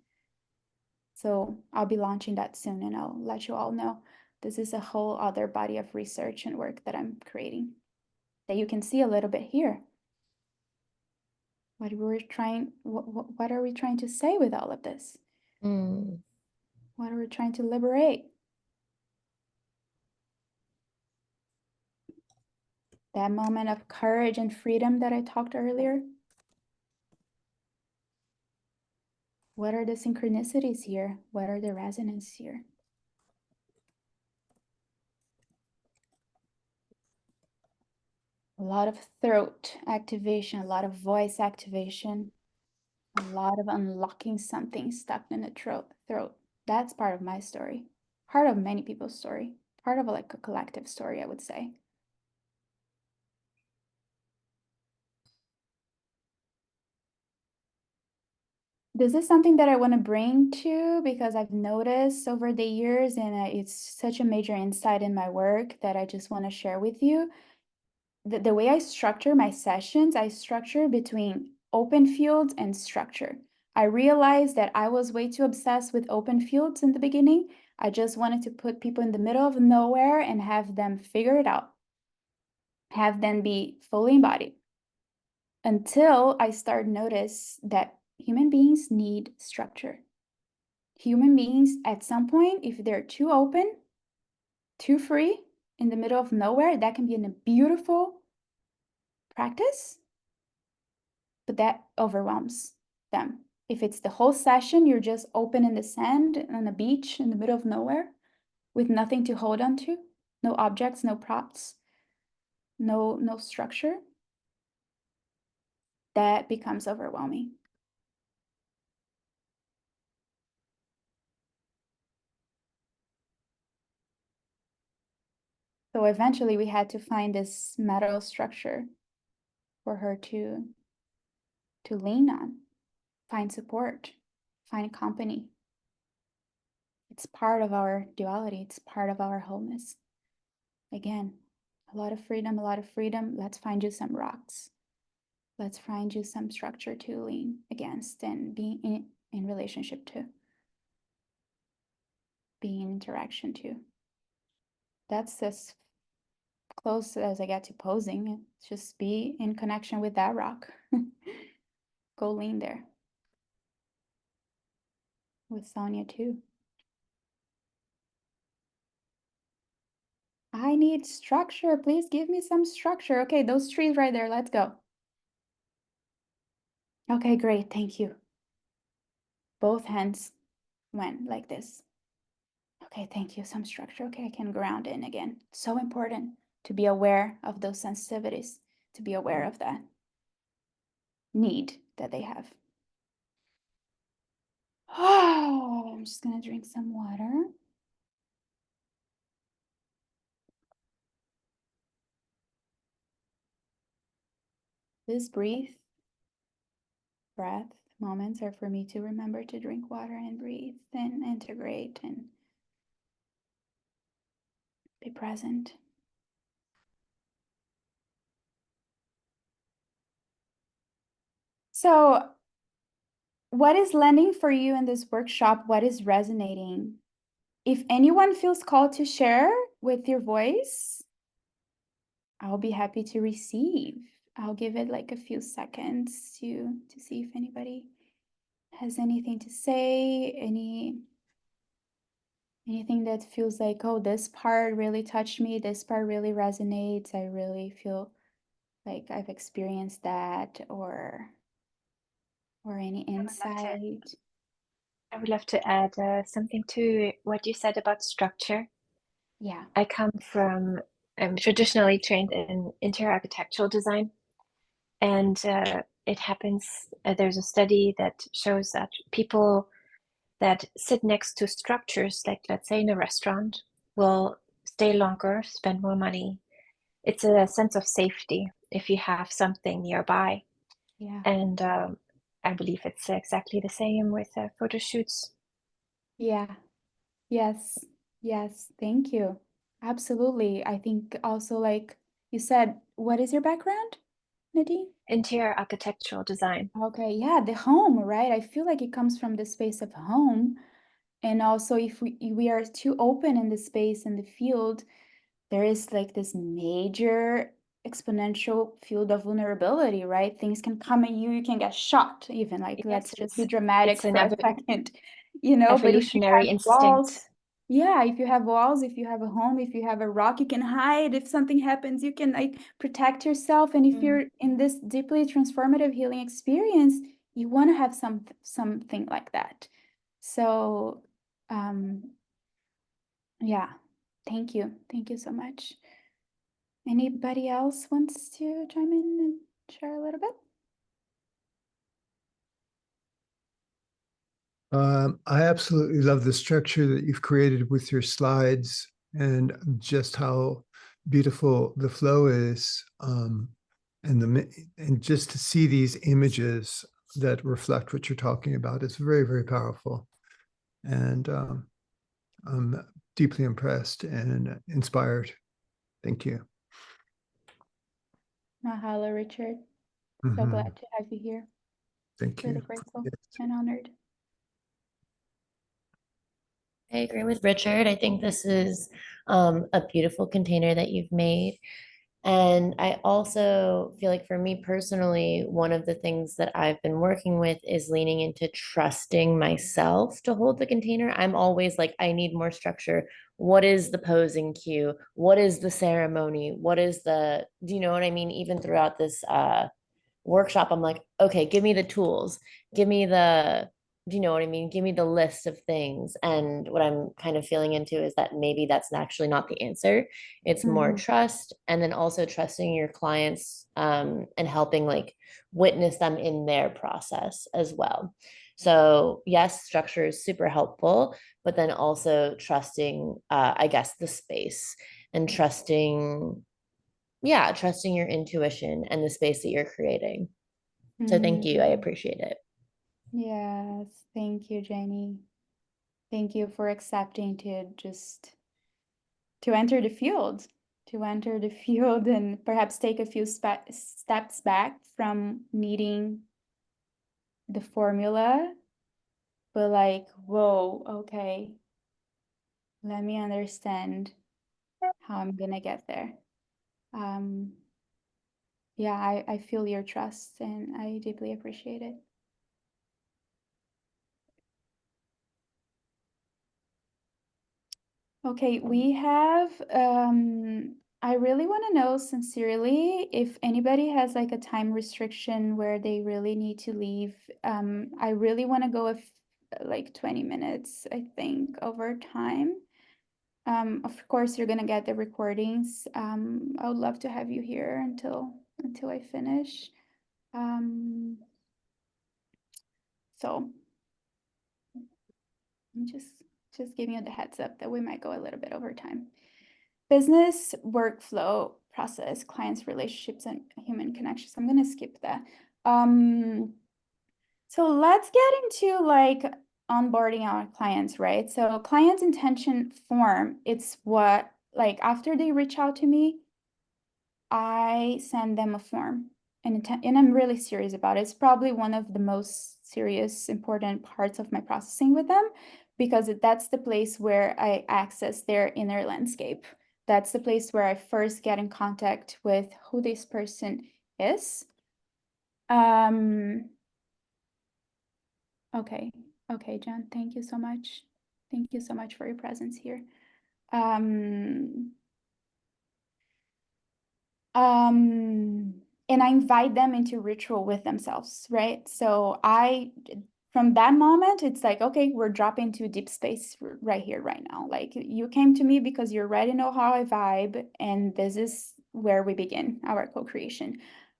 S1: So I'll be launching that soon and I'll let you all know. This is a whole other body of research and work that I'm creating that you can see a little bit here. What are we trying to say with all of this? What are we trying to liberate? That moment of courage and freedom that I talked earlier. What are the synchronicities here? What are the resonances here? A lot of throat activation, a lot of voice activation, a lot of unlocking something stuck in the throat. That's part of my story, part of many people's story, part of like a collective story, I would say. This is something that I want to bring to because I've noticed over the years, and it's such a major insight in my work that I just want to share with you. The way I structure my sessions, I structure between open fields and structure. I realized that I was way too obsessed with open fields in the beginning. I just wanted to put people in the middle of nowhere and have them figure it out, have them be fully embodied. Until I started notice that human beings need structure. Human beings, at some point, if they're too open, too free, in the middle of nowhere, that can be a beautiful practice, but that overwhelms them. If it's the whole session, you're just open in the sand on a beach in the middle of nowhere with nothing to hold on to, no objects, no props, no structure, that becomes overwhelming. So eventually we had to find this metal structure for her to lean on, find support, find company. It's part of our duality. It's part of our wholeness. Again, a lot of freedom, a lot of freedom. Let's find you some rocks. Let's find you some structure to lean against and be in relationship to. Be in interaction to. That's as close as I get to posing. Just be in connection with that rock. Go lean there. With Sonia too. I need structure. Please give me some structure. Okay, those trees right there. Let's go. Okay, great. Thank you. Both hands went like this. Okay, thank you. Some structure. Okay, I can ground in again. So important to be aware of those sensitivities, to be aware of that need that they have. Oh, I'm just gonna drink some water. Just breathe breath moments are for me to remember to drink water and breathe and integrate and be present. So, what is landing for you in this workshop? What is resonating? If anyone feels called to share with your voice, I'll be happy to receive. I'll give it like a few seconds to see if anybody has anything to say, anything that feels like, oh, this part really touched me, this part really resonates. I really feel like I've experienced that, or any insight.
S7: I would love to add something to what you said about structure.
S1: Yeah.
S7: I come from, I'm traditionally trained in interior architectural design, and it happens, there's a study that shows that people that sit next to structures, like let's say in a restaurant, will stay longer, spend more money. It's a sense of safety if you have something nearby.
S1: Yeah.
S7: And I believe it's exactly the same with photo shoots.
S1: Yeah. Yes. Yes. Thank you. Absolutely. I think also, like you said, what is your background, Nadine?
S7: Interior architectural design.
S1: Okay. Yeah. The home, right? I feel like it comes from the space of home. And also, if we are too open in the space in the field, there is like this major exponential field of vulnerability, right? Things can come at you, you can get shot even, like,
S7: Yes,
S1: let's just be
S7: it's
S1: dramatic
S7: an
S1: for a second, you know. But if you
S7: evolutionary
S1: have walls,
S7: instinct.
S1: yeah, if you have walls, if you have a home, if you have a rock, you can hide. If something happens, you can like protect yourself. And if you're in this deeply transformative healing experience, you want to have something like that. So yeah, thank you so much. Anybody else wants to chime in and share a little bit?
S4: I absolutely love the structure that you've created with your slides and just how beautiful the flow is. And just to see these images that reflect what you're talking about is very, very powerful. And I'm deeply impressed and inspired. Thank you.
S1: Mahalo, Richard. So
S4: Mhm.
S1: glad to have you here.
S4: Thank
S1: Really
S4: you.
S1: grateful
S4: Yes.
S1: and honored.
S2: I agree with Richard. I think this is a beautiful container that you've made. And I also feel like for me personally, one of the things that I've been working with is leaning into trusting myself to hold the container. I'm always like, I need more structure. What is the posing cue? What is the ceremony? What is do you know what I mean? Even throughout this workshop, I'm like, okay, give me the tools, give me do you know what I mean? Give me the list of things. And what I'm kind of feeling into is that maybe that's actually not the answer. It's more trust, and then also trusting your clients and helping like witness them in their process as well. So yes, structure is super helpful, but then also trusting, I guess, the space and trusting your intuition and the space that you're creating. So thank you. I appreciate it.
S1: Yes, thank you, Jenny. Thank you for accepting to enter the field, and perhaps take a few steps back from needing the formula, but like, whoa, okay, let me understand how I'm gonna get there. Yeah, I feel your trust and I deeply appreciate it. Okay, we have, I really want to know sincerely if anybody has like a time restriction where they really need to leave. I really want to go with like 20 minutes, I think, over time. Of course, you're gonna get the recordings. I would love to have you here until I finish. So I'm just giving you the heads up that we might go a little bit over time. Business workflow process, clients, relationships, and human connections. I'm gonna skip that. So let's get into like onboarding our clients, right? So client intention form, it's what, like after they reach out to me, I send them a form and I'm really serious about it. It's probably one of the most serious, important parts of my processing with them because that's the place where I access their inner landscape. That's the place where I first get in contact with who this person is. Okay. Okay, John, thank you so much. Thank you so much for your presence here. And I invite them into ritual with themselves, right? So from that moment, it's like, okay, we're dropping to deep space right here, right now. Like you came to me because you already know how I vibe, and this is where we begin our co-creation.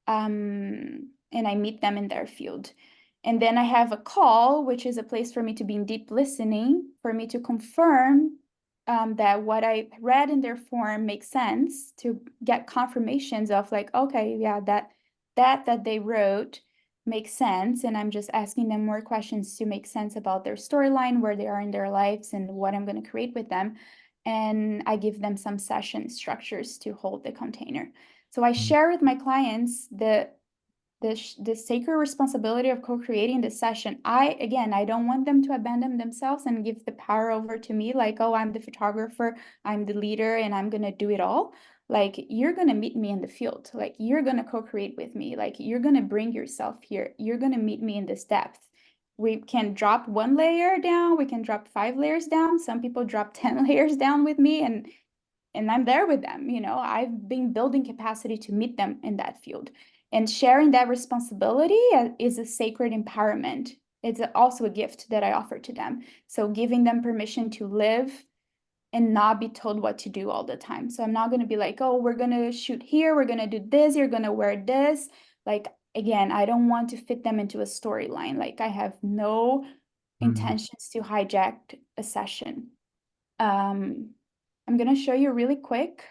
S1: And I meet them in their field. And then I have a call, which is a place for me to be in deep listening, for me to confirm that what I read in their form makes sense, to get confirmations of like, okay, yeah, that they wrote makes sense. And I'm just asking them more questions to make sense about their storyline, where they are in their lives, and what I'm going to create with them. And I give them some session structures to hold the container. So I share with my clients the sacred responsibility of co-creating the session. I don't want them to abandon themselves and give the power over to me, like, oh, I'm the photographer, I'm the leader, and I'm gonna do it all. Like, you're gonna meet me in the field, like you're gonna co-create with me, like you're gonna bring yourself here, you're gonna meet me in this depth. We can drop 1 layer down, we can drop 5 layers down. Some people drop 10 layers down with me, and I'm there with them. I've been building capacity to meet them in that field. And sharing that responsibility is a sacred empowerment. It's also a gift that I offer to them. So giving them permission to live and not be told what to do all the time. So I'm not going to be like, oh, we're going to shoot here, we're going to do this, you're going to wear this. Like, again, I don't want to fit them into a storyline. Like, I have no intentions to hijack a session. I'm going to show you really quick.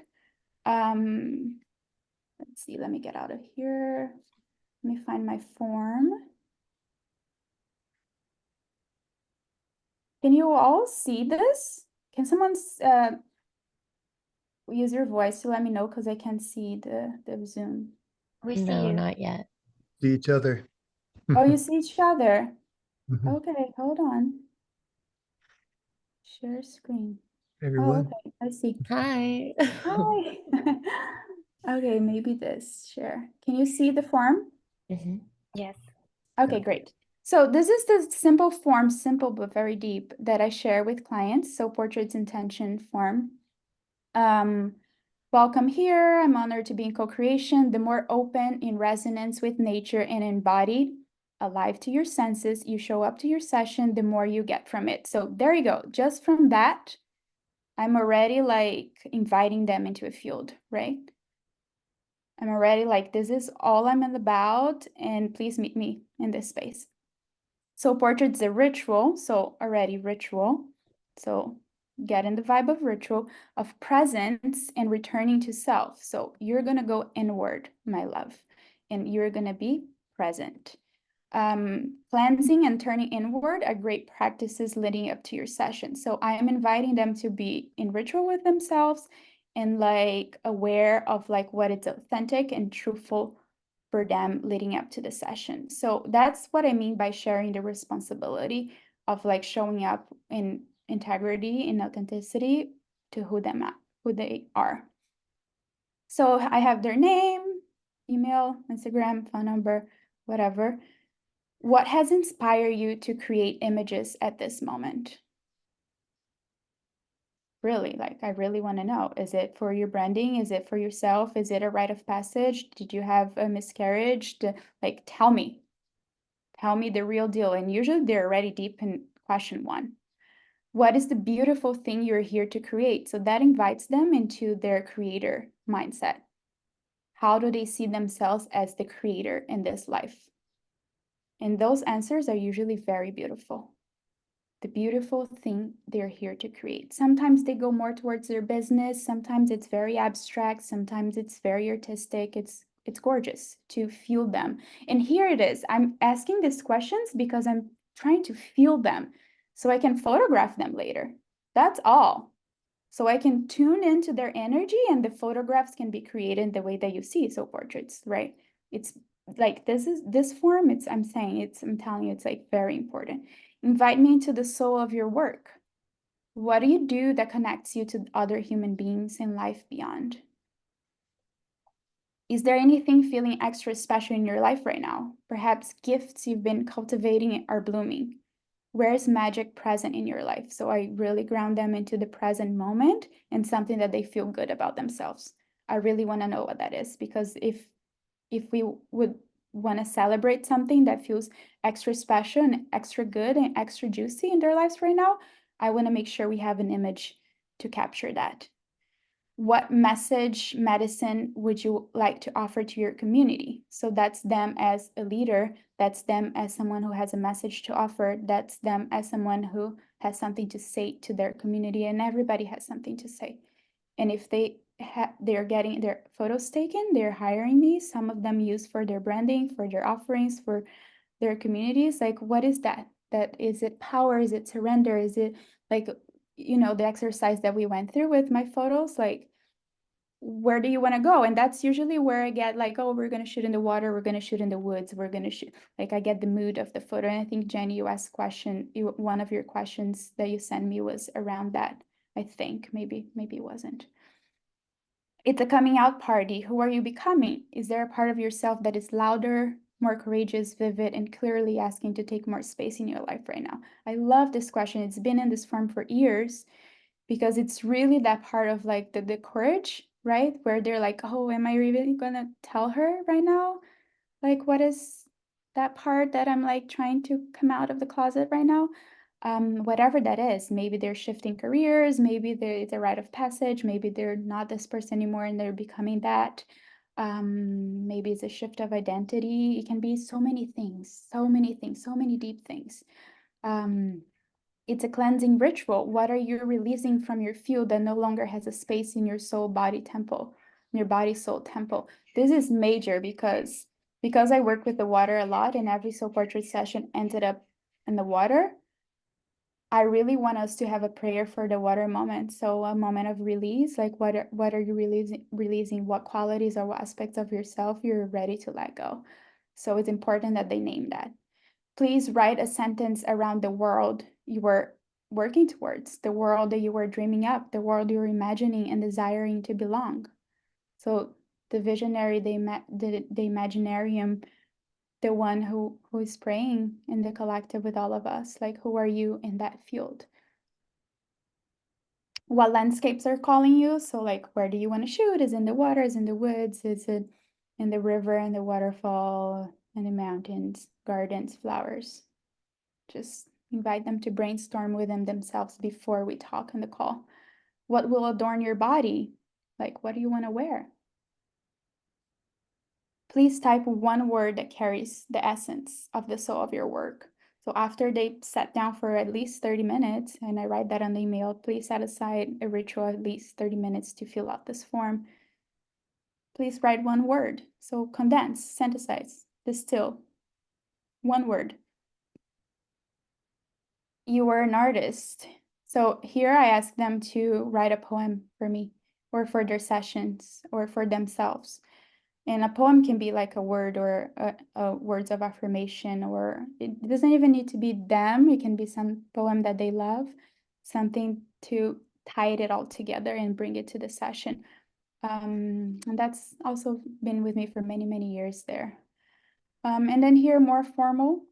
S1: Let's see, let me get out of here. Let me find my form. Can you all see this? Can someone use your voice to let me know, because I can't see the Zoom.
S7: We see
S2: No,
S7: you.
S2: not yet.
S4: See each other.
S1: Oh, you see each other.
S4: Mhm.
S1: Okay, hold on. Share screen. Oh,
S4: Everyone.
S1: okay, I see.
S2: Hi.
S1: Hi. Okay, maybe this. Share. Can you see the form?
S2: Mhm.
S7: Yes.
S1: Okay, great. So this is the simple form, simple but very deep, that I share with clients. So portraits intention form. Welcome here. I'm honored to be in co-creation. The more open, in resonance with nature and embodied, alive to your senses, you show up to your session, the more you get from it. So there you go. Just from that, I'm already like inviting them into a field, right? I'm already like, this is all I'm about, and please meet me in this space. So portrait's a ritual, so already ritual. So get in the vibe of ritual, of presence and returning to self. So you're gonna go inward, my love, and you're gonna be present. Cleansing and turning inward are great practices leading up to your session. So I am inviting them to be in ritual with themselves and like aware of like what is authentic and truthful for them leading up to the session. So that's what I mean by sharing the responsibility of like showing up in integrity and authenticity to who they are. So I have their name, email, Instagram, phone number, whatever. What has inspired you to create images at this moment? Really, like, I really want to know. Is it for your branding? Is it for yourself? Is it a rite of passage? Did you have a miscarriage? Like, tell me. Tell me the real deal. And usually they're already deep in question 1. What is the beautiful thing you're here to create? So that invites them into their creator mindset. How do they see themselves as the creator in this life? And those answers are usually very beautiful. The beautiful thing they're here to create. Sometimes they go more towards their business. Sometimes it's very abstract. Sometimes it's very artistic. It's it's gorgeous to feel them. And here it is. I'm asking these questions because I'm trying to feel them so I can photograph them later. That's all. So I can tune into their energy and the photographs can be created the way that you see. So portraits, right? It's like this form, I'm telling you, it's like very important. Invite me into the soul of your work. What do you do that connects you to other human beings and life beyond? Is there anything feeling extra special in your life right now? Perhaps gifts you've been cultivating are blooming. Where is magic present in your life? So I really ground them into the present moment and something that they feel good about themselves. I really want to know what that is, because if we would want to celebrate something that feels extra special and extra good and extra juicy in their lives right now, I want to make sure we have an image to capture that. What message, medicine would you like to offer to your community? So that's them as a leader, that's them as someone who has a message to offer, that's them as someone who has something to say to their community, and everybody has something to say. And if they're getting their photos taken, they're hiring me, some of them use for their branding, for their offerings, for their communities. Like, what is that? Is it power? Is it surrender? Is it like, the exercise that we went through with my photos? Like, where do you want to go? And that's usually where I get like, oh, we're going to shoot in the water, we're going to shoot in the woods, we're going to shoot, like, I get the mood of the photo. And I think, Jenny, you asked one of your questions that you sent me was around that. I think maybe it wasn't. It's a coming out party. Who are you becoming? Is there a part of yourself that is louder, more courageous, vivid, and clearly asking to take more space in your life right now? I love this question. It's been in this form for years because it's really that part of like the courage, right? Where they're like, oh, am I really gonna tell her right now? Like, what is that part that I'm like trying to come out of the closet right now? Whatever that is, maybe they're shifting careers, maybe it's a rite of passage, maybe they're not this person anymore and they're becoming that. Maybe it's a shift of identity. It can be so many things, so many deep things. It's a cleansing ritual. What are you releasing from your field that no longer has a space in your soul body temple, your body soul temple? This is major because I work with the water a lot and every soul portrait session ended up in the water. I really want us to have a prayer for the water moment. So a moment of release, like what are you releasing? What qualities or what aspects of yourself you're ready to let go? So it's important that they name that. Please write a sentence around the world you were working towards, the world that you were dreaming up, the world you were imagining and desiring to belong. So the visionary, the imaginarium, the one who is praying in the collective with all of us, like, who are you in that field? What landscapes are calling you? So like, where do you want to shoot? Is it in the water, is it in the woods, is it in the river and the waterfall and the mountains, gardens, flowers? Just invite them to brainstorm within themselves before we talk on the call. What will adorn your body? Like, what do you want to wear? Please type one word that carries the essence of the soul of your work. So after they sat down for at least 30 minutes, and I write that on the email, please set aside a ritual at least 30 minutes to fill out this form. Please write one word. So condense, synthesize, distill. One word. You were an artist. So here I ask them to write a poem for me, or for their sessions, or for themselves. And a poem can be like a word or words of affirmation, or it doesn't even need to be them. It can be some poem that they love, something to tie it all together and bring it to the session. And that's also been with me for many, many years there. And then here, more formal,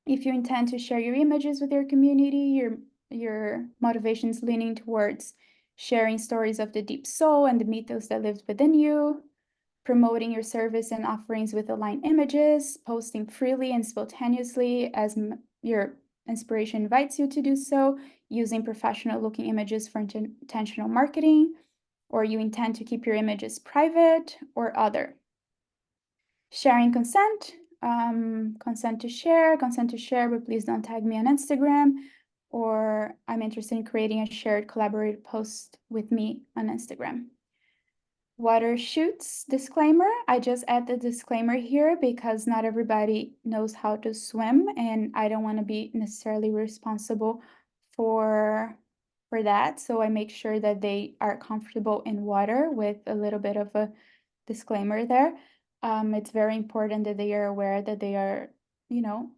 S1: if you intend to share your images with your community, your motivation's leaning towards sharing stories of the deep soul and the mythos that lives within you, promoting your service and offerings with aligned images, posting freely and spontaneously as your inspiration invites you to do so, using professional looking images for intentional marketing, or you intend to keep your images private or other. Sharing consent, consent to share, but please don't tag me on Instagram, or I'm interested in creating a shared collaborated post with me on Instagram. Water shoots disclaimer. I just add the disclaimer here because not everybody knows how to swim, and I don't want to be necessarily responsible for that. So I make sure that they are comfortable in water with a little bit of a disclaimer there. It's very important that they are aware that they are, you know,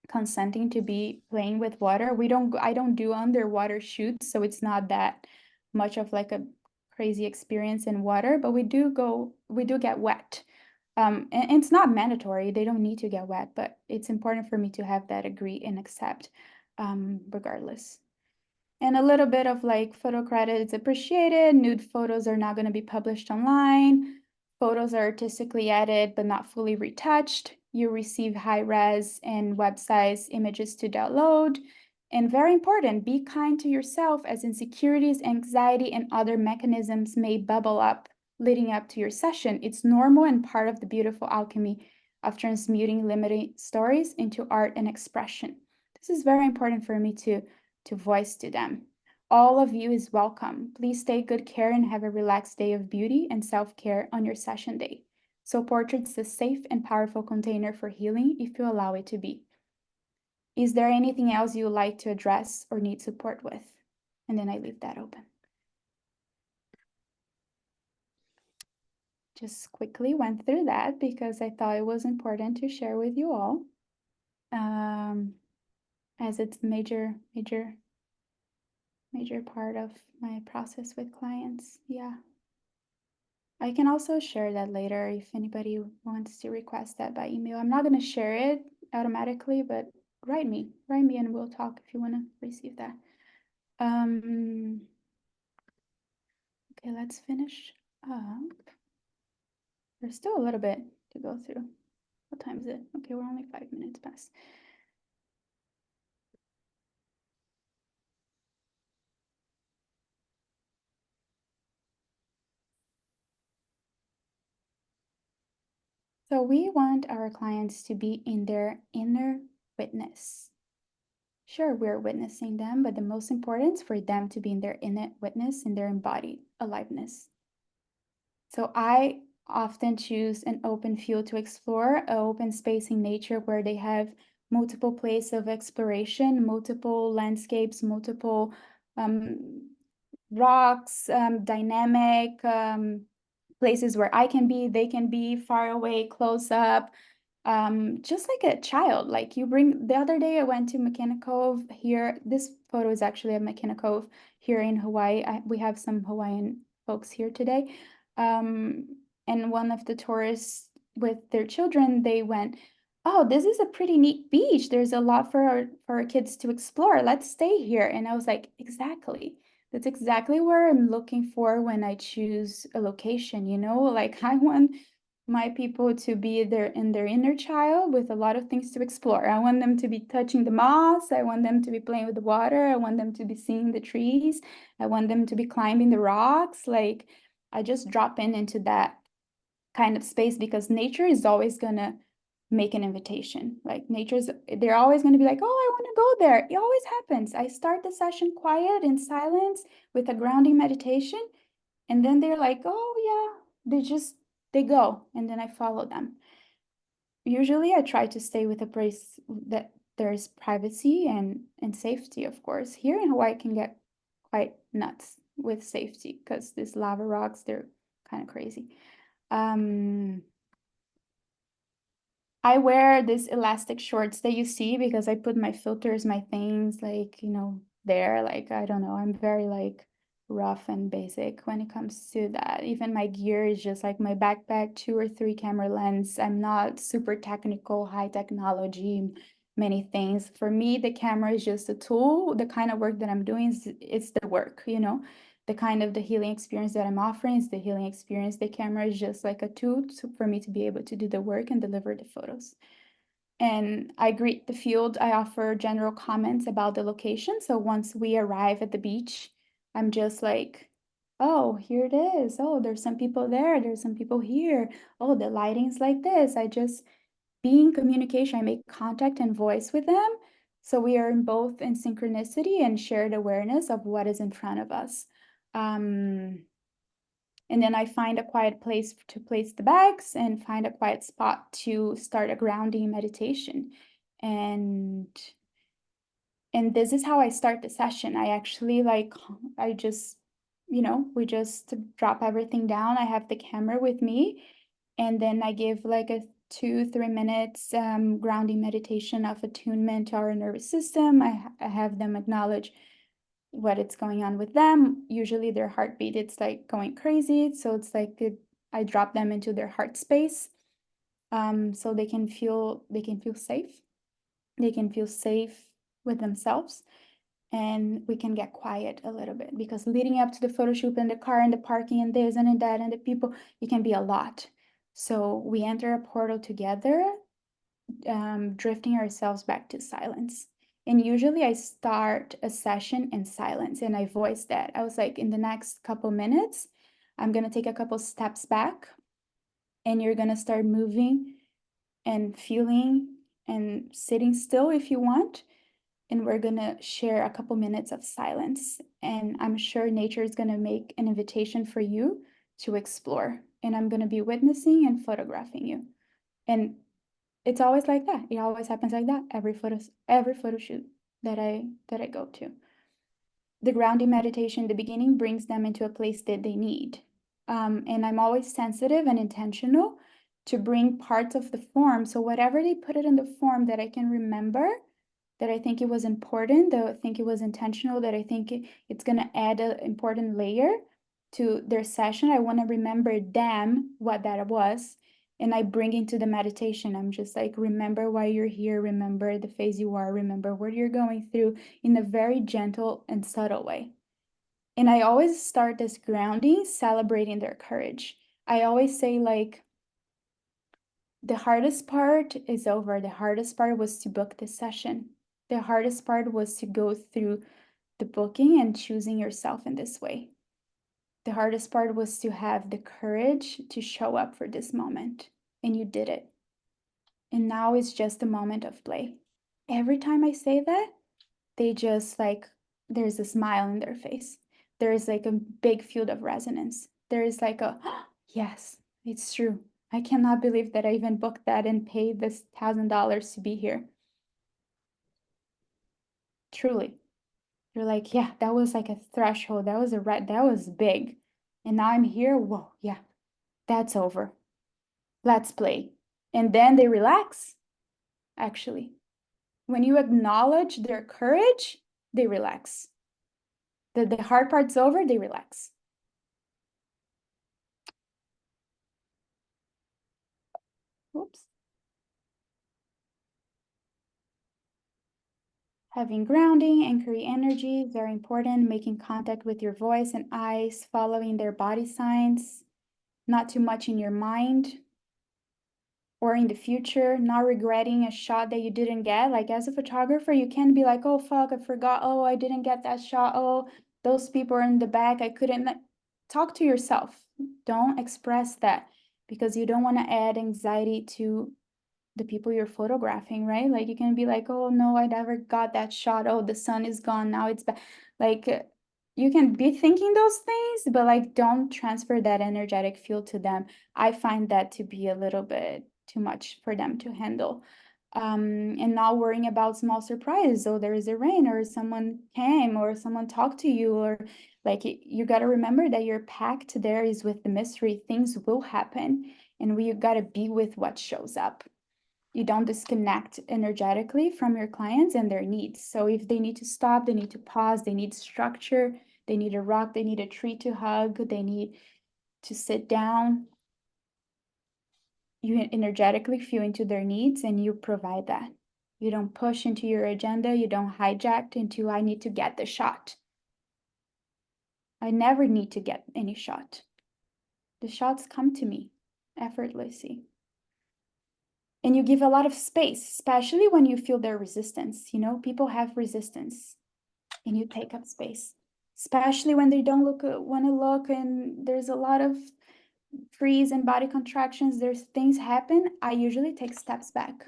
S1: consenting to be playing with water. I don't do underwater shoots, so it's not that much of like a crazy experience in water, but we do get wet. And it's not mandatory, they don't need to get wet, but it's important for me to have that agree and accept, regardless. And a little bit of like photo credit is appreciated. Nude photos are not going to be published online. Photos are artistically edited but not fully retouched. You receive high res and web size images to download. And very important, be kind to yourself as insecurities, anxiety, and other mechanisms may bubble up leading up to your session. It's normal and part of the beautiful alchemy of transmuting limiting stories into art and expression. This is very important for me to voice to them. All of you is welcome. Please take good care and have a relaxed day of beauty and self-care on your session day. So Portraits is a safe and powerful container for healing if you allow it to be. Is there anything else you would like to address or need support with? And then I leave that open. Just quickly went through that because I thought it was important to share with you all, as it's major part of my process with clients. Yeah. I can also share that later if anybody wants to request that by email. I'm not going to share it automatically, but write me and we'll talk if you want to receive that. Okay, let's finish up. There's still a little bit to go through. What time is it? Okay, we're only 5 minutes past. So we want our clients to be in their inner witness. Sure, we're witnessing them, but the most important is for them to be in their inner witness, in their embodied aliveness. So I often choose an open field to explore, an open space in nature where they have multiple places of exploration, multiple landscapes, multiple rocks, dynamic places where I can be, they can be, far away, close up, just like a child. Like you bring, the other day I went to McKenna Cove here. This photo is actually at McKenna Cove here in Hawaii. We have some Hawaiian folks here today. And one of the tourists with their children, they went, oh, this is a pretty neat beach. There's a lot for our kids to explore. Let's stay here. And I was like, exactly. That's exactly where I'm looking for when I choose a location, you know, like I want my people to be there in their inner child with a lot of things to explore. I want them to be touching the moss. I want them to be playing with the water. I want them to be seeing the trees. I want them to be climbing the rocks. Like I just drop into that kind of space because nature is always gonna make an invitation. Like they're always going to be like, oh, I want to go there. It always happens. I start the session quiet in silence with a grounding meditation. And then they're like, oh yeah, they go. And then I follow them. Usually I try to stay with a place that there's privacy and safety, of course. Here in Hawaii, it can get quite nuts with safety because these lava rocks, they're kind of crazy. I wear these elastic shorts that you see because I put my filters, my things like, you know, there. Like, I don't know, I'm very like rough and basic when it comes to that. Even my gear is just like my backpack, 2 or 3 camera lens. I'm not super technical, high technology, many things. For me, the camera is just a tool. The kind of work that I'm doing it's the work, you know. The kind of the healing experience that I'm offering is the healing experience. The camera is just like a tool for me to be able to do the work and deliver the photos. And I greet the field. I offer general comments about the location. So once we arrive at the beach, I'm just like, oh, here it is. Oh, there's some people there. There's some people here. Oh, the lighting's like this. I just be in communication. I make contact and voice with them. So we are both in synchronicity and shared awareness of what is in front of us. And then I find a quiet place to place the bags and find a quiet spot to start a grounding meditation. And this is how I start the session. I actually I just, we just drop everything down. I have the camera with me, and then I give like a 2-3 minutes grounding meditation of attunement to our nervous system. I have them acknowledge what it's going on with them. Usually their heartbeat, it's like going crazy. So it's like I drop them into their heart space, so they can feel safe. They can feel safe with themselves, and we can get quiet a little bit, because leading up to the photo shoot and the car and the parking and this and that and the people, it can be a lot. So we enter a portal together, drifting ourselves back to silence. And usually I start a session in silence, and I voice that. I was like, in the next couple minutes, I'm going to take a couple steps back, and you're going to start moving and feeling and sitting still if you want. And we're going to share a couple minutes of silence. And I'm sure nature is going to make an invitation for you to explore. And I'm going to be witnessing and photographing you. And it's always like that. It always happens like that. Every photo shoot that I go to. The grounding meditation in the beginning brings them into a place that they need. And I'm always sensitive and intentional to bring parts of the form. So whatever they put it in the form that I can remember, that I think it was important, that I think it was intentional, that I think it's going to add an important layer to their session. I want to remember them, what that was, and I bring into the meditation. I'm just like, remember why you're here, remember the phase you are, remember what you're going through, in a very gentle and subtle way. And I always start this grounding celebrating their courage. I always say, like, the hardest part is over. The hardest part was to book this session. The hardest part was to go through the booking and choosing yourself in this way. The hardest part was to have the courage to show up for this moment. And you did it. And now it's just a moment of play. Every time I say that, they just like, there's a smile in their face. There is like a big field of resonance. There is like a, "Oh, yes, it's true. I cannot believe that I even booked that and paid this $1,000 to be here." Truly. You're like, yeah, that was like a threshold. That was that was big. And now I'm here. Whoa, yeah, that's over. Let's play. And then they relax, actually. When you acknowledge their courage, they relax. The hard part's over, they relax. Oops. Having grounding, anchoring energy, very important. Making contact with your voice and eyes, following their body signs, not too much in your mind or in the future, not regretting a shot that you didn't get. Like, as a photographer, you can't be like, oh, fuck, I forgot. Oh, I didn't get that shot. Oh, those people are in the back. I couldn't. Talk to yourself. Don't express that, because you don't want to add anxiety to the people you're photographing, right? Like, you can be like, oh no, I never got that shot. Oh, the sun is gone. Now it's back. Like, you can be thinking those things, but like, don't transfer that energetic field to them. I find that to be a little bit too much for them to handle. And not worrying about small surprises. So there is a rain, or someone came, or someone talked to you, or like, you got to remember that your pact there is with the mystery. Things will happen, and we got to be with what shows up. You don't disconnect energetically from your clients and their needs. So if they need to stop, they need to pause, they need structure, they need a rock, they need a tree to hug, they need to sit down. You energetically feel into their needs and you provide that. You don't push into your agenda, you don't hijack into, I need to get the shot. I never need to get any shot. The shots come to me effortlessly. And you give a lot of space, especially when you feel their resistance. You know, people have resistance, and you take up space, especially when they don't want to look, and there's a lot of freeze and body contractions. There's things happen. I usually take steps back.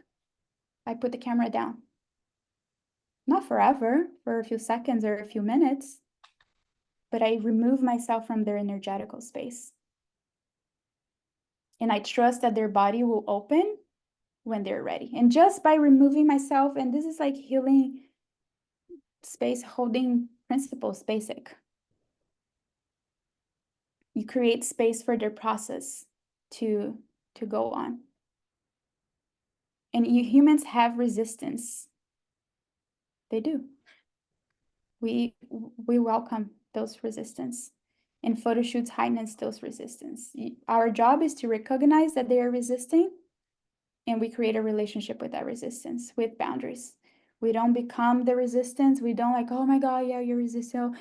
S1: I put the camera down. Not forever, for a few seconds or a few minutes, but I remove myself from their energetical space. And I trust that their body will open when they're ready. And just by removing myself, and this is like healing space holding principles, basic. You create space for their process to go on. And you humans have resistance. They do. We welcome those resistance. And photo shoots heighten those resistance. Our job is to recognize that they are resisting, and we create a relationship with that resistance with boundaries. We don't become the resistance. We don't like, oh my God, yeah, you're resistant.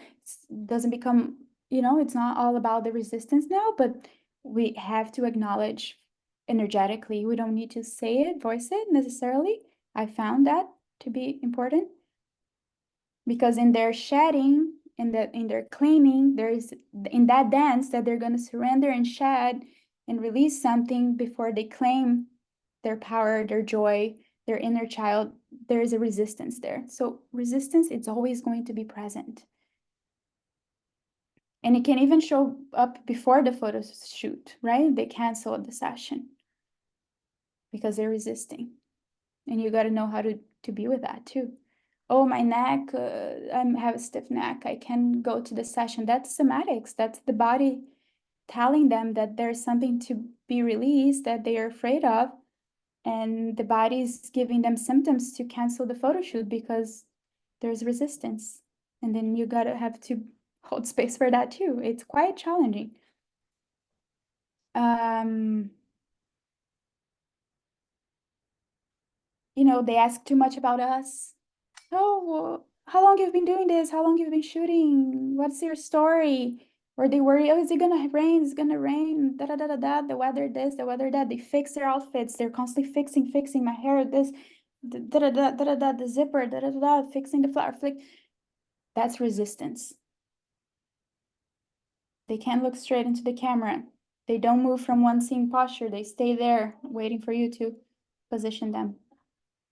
S1: It doesn't become, it's not all about the resistance now, but we have to acknowledge energetically. We don't need to say it, voice it necessarily. I found that to be important, because in their shedding, in their claiming, there is in that dance that they're going to surrender and shed and release something before they claim their power, their joy, their inner child. There is a resistance there. So resistance, it's always going to be present. And it can even show up before the photo shoot, right? They cancel the session because they're resisting. And you got to know how to be with that too. Oh, my neck, I have a stiff neck. I can't go to the session. That's somatics. That's the body telling them that there's something to be released that they are afraid of. And the body is giving them symptoms to cancel the photo shoot because there's resistance. And then you gotta have to hold space for that too. It's quite challenging. They ask too much about us. Oh, well, how long you've been doing this? How long you've been shooting? What's your story? Or they worry, oh, is it gonna rain? It's gonna rain, da da da da da, the weather this, the weather that. They fix their outfits. They're constantly fixing my hair, this, da da da da da da, the zipper, da da da da, fixing the flower flick. That's resistance. They can't look straight into the camera. They don't move from one seeing posture. They stay there waiting for you to position them.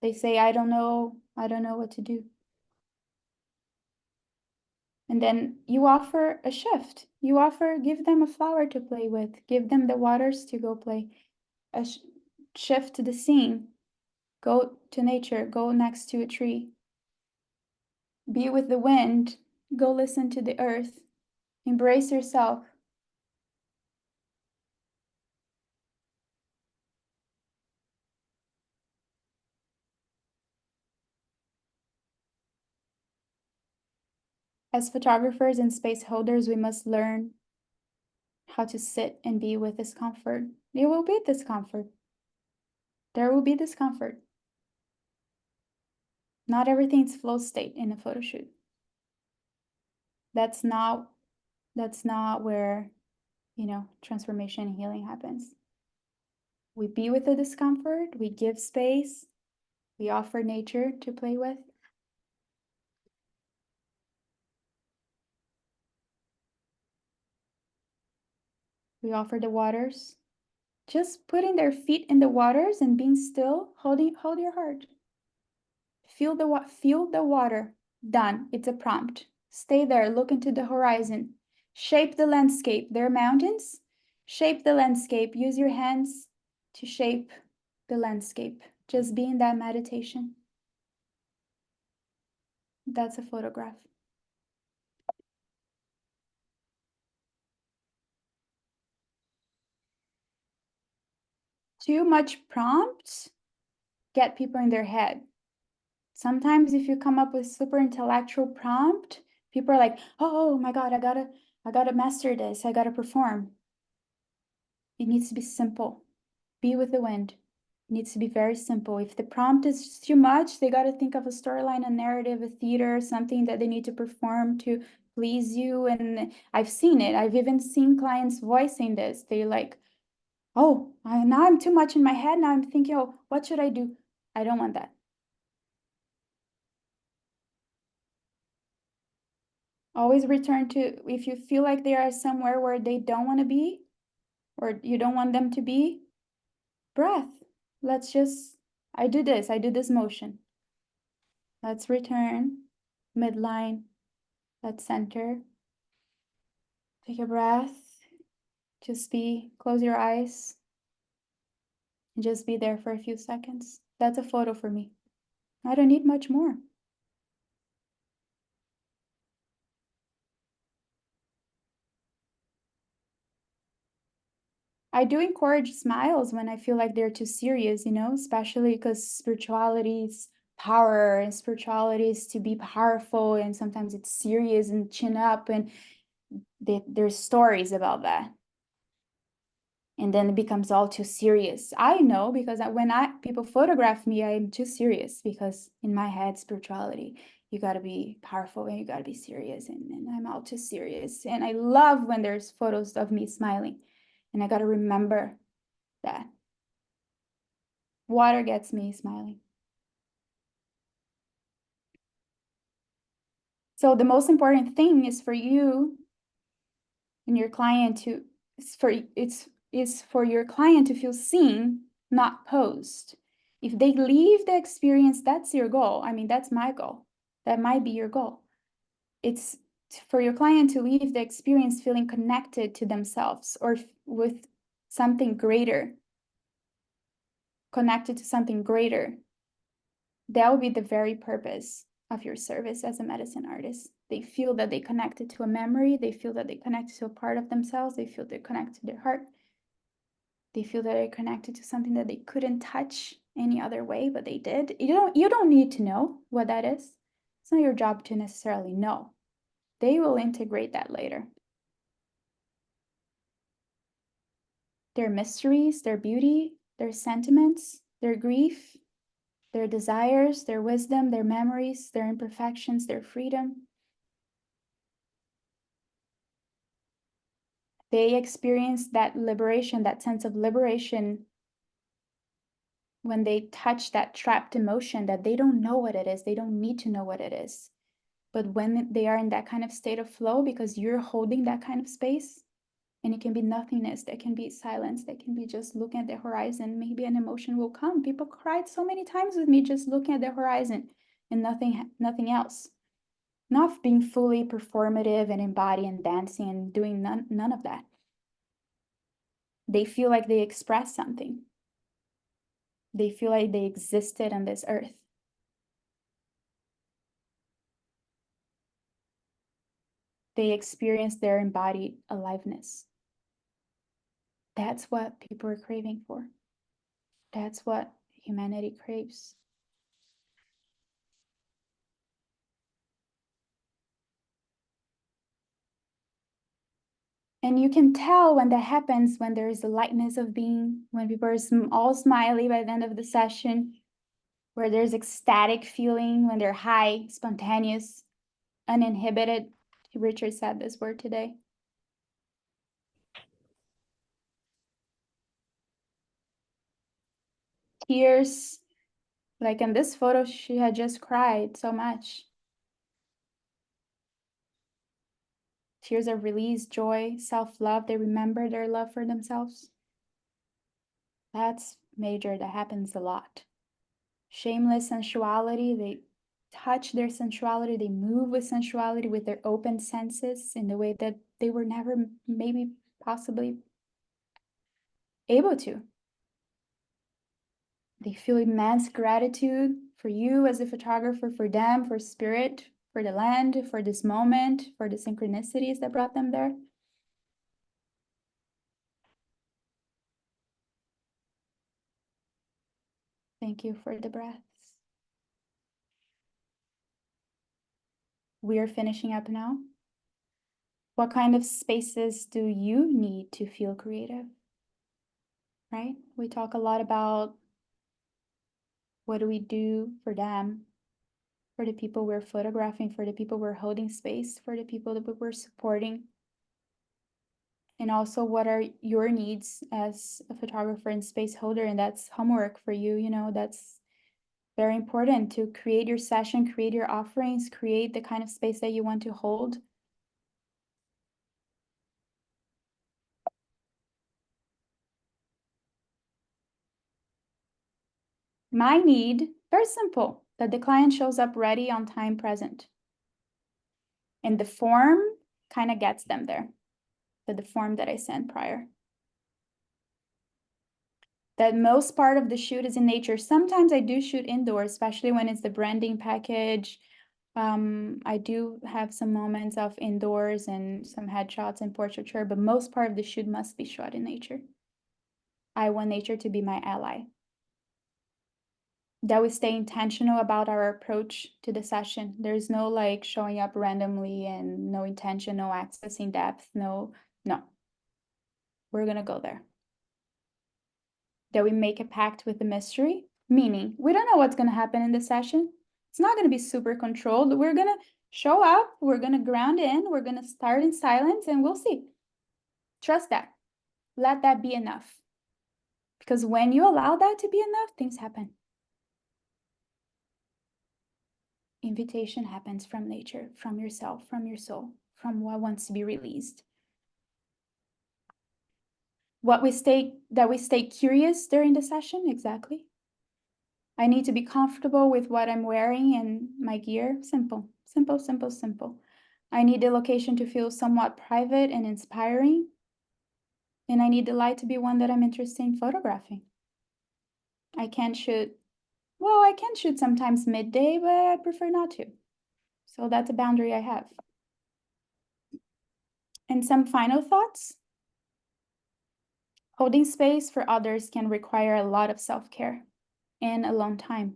S1: They say, I don't know what to do. And then you offer a shift. Give them a flower to play with. Give them the waters to go play. A shift to the scene. Go to nature. Go next to a tree. Be with the wind. Go listen to the earth. Embrace yourself. As photographers and space holders, we must learn how to sit and be with discomfort. There will be discomfort. There will be discomfort. Not everything's flow state in a photo shoot. That's not where, transformation and healing happens. We be with the discomfort, we give space, we offer nature to play with. We offer the waters. Just putting their feet in the waters and being still, hold your heart. Feel the water. Done. It's a prompt. Stay there, look into the horizon. Shape the landscape. There are mountains. Shape the landscape. Use your hands to shape the landscape. Just be in that meditation. That's a photograph. Too much prompts get people in their head. Sometimes if you come up with super intellectual prompt, people are like, oh my God, I gotta master this. I gotta perform. It needs to be simple. Be with the wind. It needs to be very simple. If the prompt is too much, they gotta think of a storyline, a narrative, a theater, something that they need to perform to please you. And I've seen it. I've even seen clients voicing this. They're like, oh, now I'm too much in my head. Now I'm thinking, oh, what should I do? I don't want that. Always return to, if you feel like they are somewhere where they don't want to be, or you don't want them to be, breath. I do this motion. Let's return, midline, let's center. Take a breath. Close your eyes. and just be there for a few seconds. That's a photo for me. I don't need much more. I do encourage smiles when I feel like they're too serious, especially because spirituality is power and spirituality is to be powerful, and sometimes it's serious and chin up, and there's stories about that. And then it becomes all too serious. I know because when people photograph me, I'm too serious because in my head, spirituality, you got to be powerful and you got to be serious, and I'm all too serious. And I love when there's photos of me smiling, and I got to remember that. Water gets me smiling. So the most important thing is for you and your client to is for your client to feel seen, not posed. If they leave the experience, that's your goal. I mean, that's my goal. That might be your goal. It's for your client to leave the experience feeling connected to themselves or with something greater, connected to something greater. That will be the very purpose of your service as a medicine artist. They feel that they connected to a memory. They feel that they connected to a part of themselves. They feel they're connected to their heart. They feel that they're connected to something that they couldn't touch any other way, but they did. You don't need to know what that is. It's not your job to necessarily know. They will integrate that later. Their mysteries, their beauty, their sentiments, their grief, their desires, their wisdom, their memories, their imperfections, their freedom. They experience that liberation, that sense of liberation when they touch that trapped emotion that they don't know what it is. They don't need to know what it is. But when they are in that kind of state of flow, because you're holding that kind of space, and it can be nothingness, that can be silence, that can be just looking at the horizon, maybe an emotion will come. People cried so many times with me just looking at the horizon and nothing else. Not being fully performative and embodied and dancing and doing none of that. They feel like they express something. They feel like they existed on this earth. They experience their embodied aliveness. That's what people are craving for. That's what humanity craves. And you can tell when that happens, when there is a lightness of being, when people are all smiley by the end of the session, where there's ecstatic feeling, when they're high, spontaneous, uninhibited. Richard said this word today. Tears, like in this photo, she had just cried so much. Tears of release, joy, self-love. They remember their love for themselves. That's major. That happens a lot. Shameless sensuality. They touch their sensuality. They move with sensuality, with their open senses in the way that they were never maybe possibly able to. They feel immense gratitude for you as a photographer, for them, for spirit, for the land, for this moment, for the synchronicities that brought them there. Thank you for the breaths. We are finishing up now. What kind of spaces do you need to feel creative? Right? We talk a lot about what do we do for them, for the people we're photographing, for the people we're holding space, for the people that we're supporting. And also, what are your needs as a photographer and space holder? And that's homework for you. That's very important to create your session, create your offerings, create the kind of space that you want to hold. My need, very simple, that the client shows up ready, on time, present. And the form kind of gets them there, the form that I sent prior. that most part of the shoot is in nature. Sometimes I do shoot indoors, especially when it's the branding package. I do have some moments of indoors and some headshots and portraiture, but most part of the shoot must be shot in nature. I want nature to be my ally. That we stay intentional about our approach to the session. There's no like showing up randomly and no intention, no accessing depth, no. We're gonna go there. That we make a pact with the mystery, meaning we don't know what's gonna happen in the session. It's not gonna be super controlled. We're gonna show up, we're gonna ground in, we're gonna start in silence, and we'll see. Trust that. Let that be enough. Because when you allow that to be enough, things happen. Invitation happens from nature, from yourself, from your soul, from what wants to be released. That we stay curious during the session, exactly. I need to be comfortable with what I'm wearing and my gear. Simple, simple, simple, simple. I need the location to feel somewhat private and inspiring. And I need the light to be one that I'm interested in photographing. I can shoot sometimes midday, but I prefer not to. So that's a boundary I have. And some final thoughts. Holding space for others can require a lot of self-care and alone time.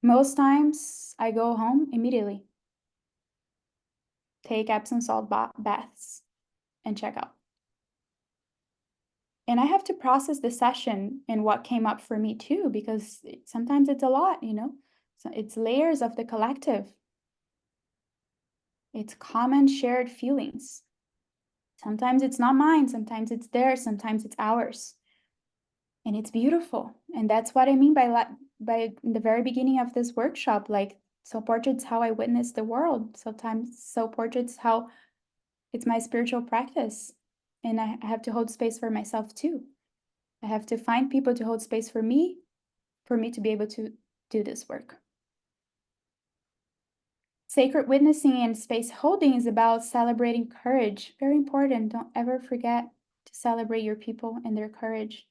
S1: Most times I go home immediately, take Epsom salt baths, and check out. And I have to process the session and what came up for me too, because sometimes it's a lot, So it's layers of the collective. It's common shared feelings. Sometimes it's not mine, sometimes it's theirs, sometimes it's ours. And it's beautiful. And that's what I mean by the very beginning of this workshop, like self-portrait's how I witness the world. Sometimes self-portrait's how it's my spiritual practice. And I have to hold space for myself too. I have to find people to hold space for me to be able to do this work. Sacred witnessing and space holding is about celebrating courage. Very important. Don't ever forget to celebrate your people and their courage.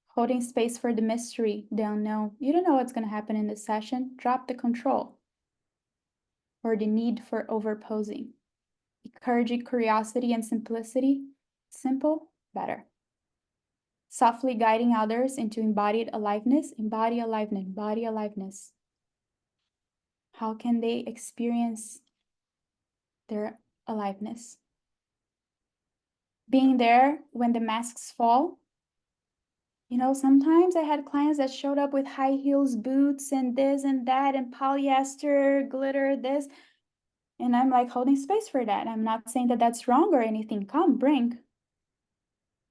S1: Holding space for the mystery, the unknown. You don't know what's going to happen in this session. Drop the control or the need for overposing. Encouraging curiosity and simplicity. Simple, better. Softly guiding others into embodied aliveness. Embody aliveness, body aliveness. How can they experience their aliveness? Being there when the masks fall. Sometimes I had clients that showed up with high heels, boots, and this and that, and polyester, glitter, this. And I'm like holding space for that. I'm not saying that that's wrong or anything. Come, bring.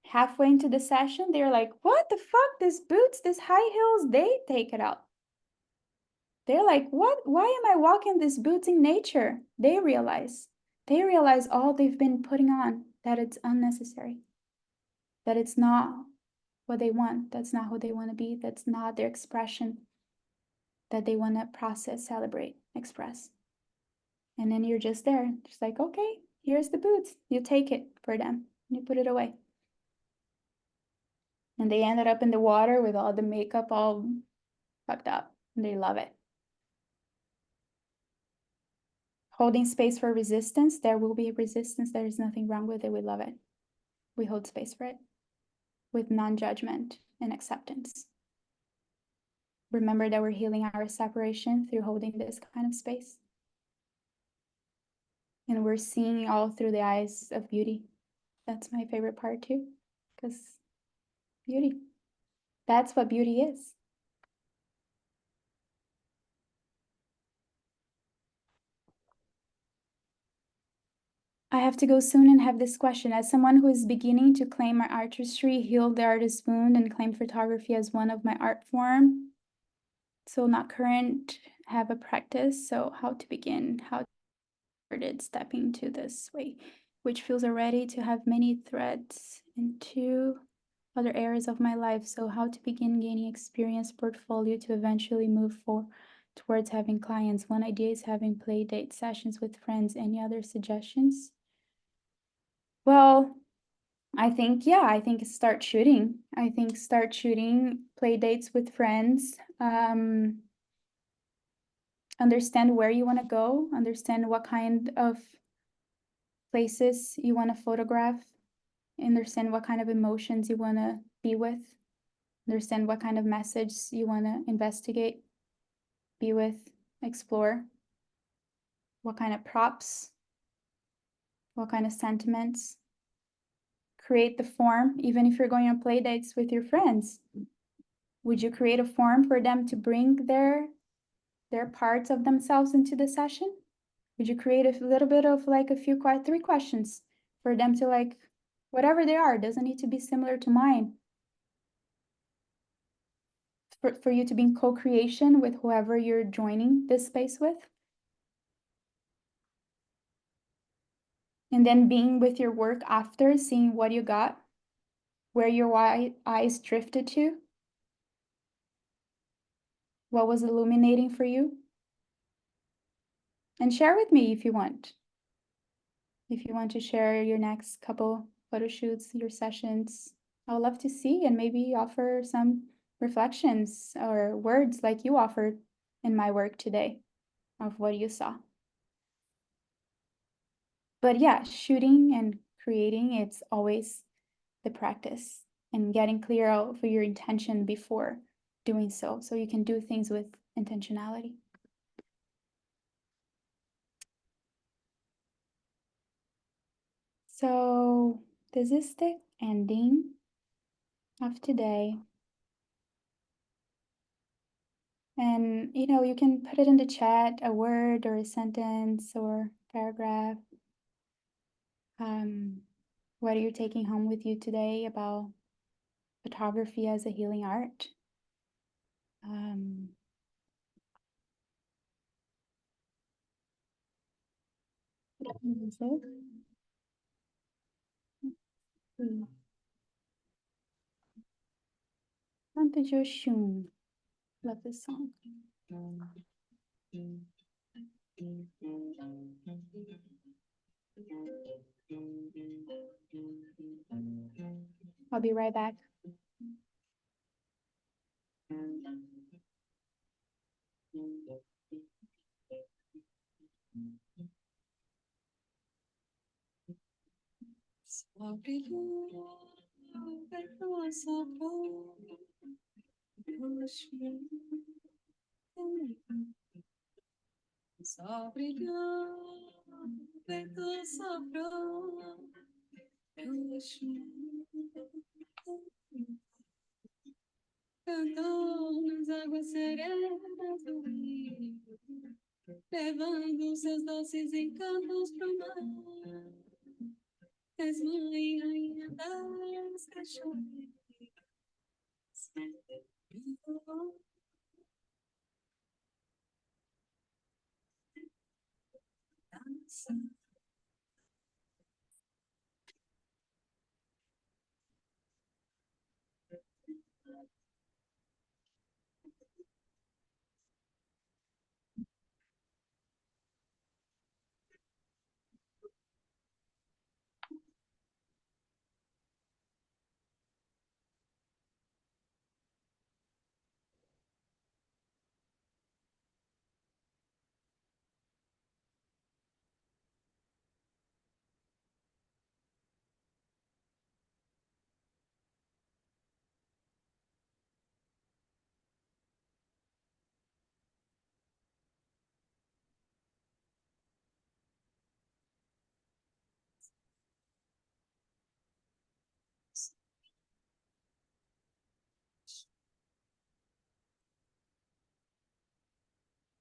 S1: Halfway into the session, they're like, what the fuck? These boots, these high heels, they take it out. They're like, what? Why am I walking these boots in nature? They realize all they've been putting on, that it's unnecessary, that it's not what they want. That's not who they want to be. That's not their expression that they want to process, celebrate, express. And then you're just there, just like, okay, here's the boots. You take it for them. You put it away. And they ended up in the water with all the makeup all fucked up. And they love it. Holding space for resistance. There will be resistance. There is nothing wrong with it. We love it. We hold space for it with non-judgment and acceptance. Remember that we're healing our separation through holding this kind of space. And we're seeing all through the eyes of beauty. That's my favorite part too, because beauty, that's what beauty is. I have to go soon and have this question. As someone who is beginning to claim my artistry, heal the artist's wound, and claim photography as one of my art form, so not current, have a practice, so how to begin, how started stepping to this way, which feels already to have many threads into other areas of my life. So how to begin gaining experience portfolio to eventually move towards having clients. One idea is having play date sessions with friends. Any other suggestions? Well, I think, yeah, I think start shooting. I think start shooting, play dates with friends. Understand where you want to go, understand what kind of places you want to photograph, understand what kind of emotions you want to be with, understand what kind of message you want to investigate, be with, explore, what kind of props, what kind of sentiments. Create the form, even if you're going on play dates with your friends. Would you create a form for them to bring their parts of themselves into the session? Would you create a little bit of like a few, 3 questions for them to like, whatever they are, doesn't need to be similar to mine. For you to be in co-creation with whoever you're joining this space with. And then being with your work after, seeing what you got, where your eyes drifted to, what was illuminating for you. And share with me if you want. If you want to share your next couple photo shoots, your sessions, I would love to see and maybe offer some reflections or words like you offered in my work today of what you saw. But yeah, shooting and creating, it's always the practice and getting clear out for your intention before doing so you can do things with intentionality. So this is the ending of today. And, you can put it in the chat, a word or a sentence or paragraph. What are you taking home with you today about photography as a healing art? Is it? Santo Joshun. Love this song. I'll be right back.
S8: Só brilhou, vento soprou, eu cantou nas águas serenas do rio, levando seus doces encantos pro mar. És mãe, rainha das cachoeiras.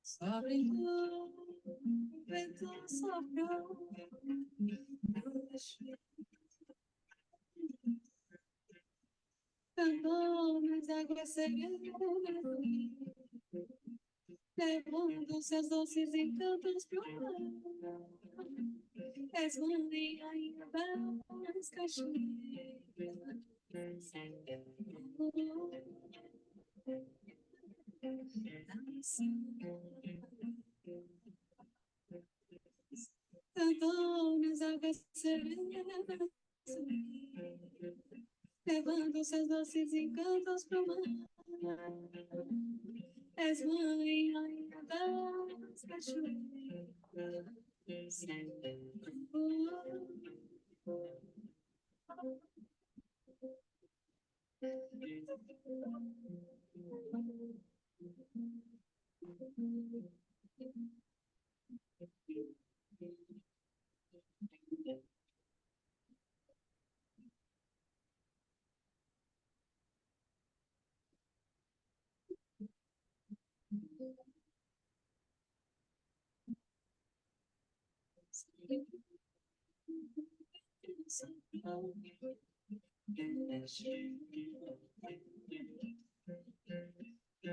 S8: Só brilhou, vento soprou, eu deixei. Cantou nas águas serenas do rio, levando seus doces encantos pro mar. És mãe, rainha das cachoeiras. Cantou nas águas serenas do rio, levando seus doces encantos pro mar. És mãe, rainha das cachoeiras.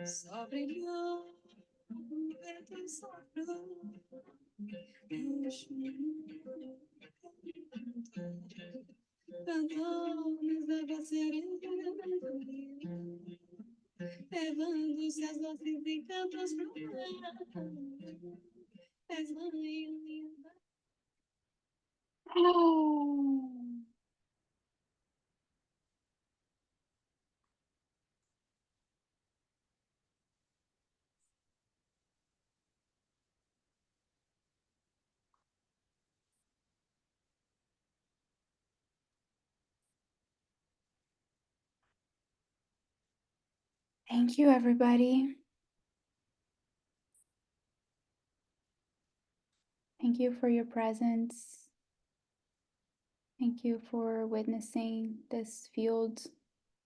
S8: Só brilhou, o vento soprou, cantou-nos da serena, levando seus doces encantos pro mar. És mãe, linda.
S1: Thank you, everybody. Thank you for your presence. Thank you for witnessing this field.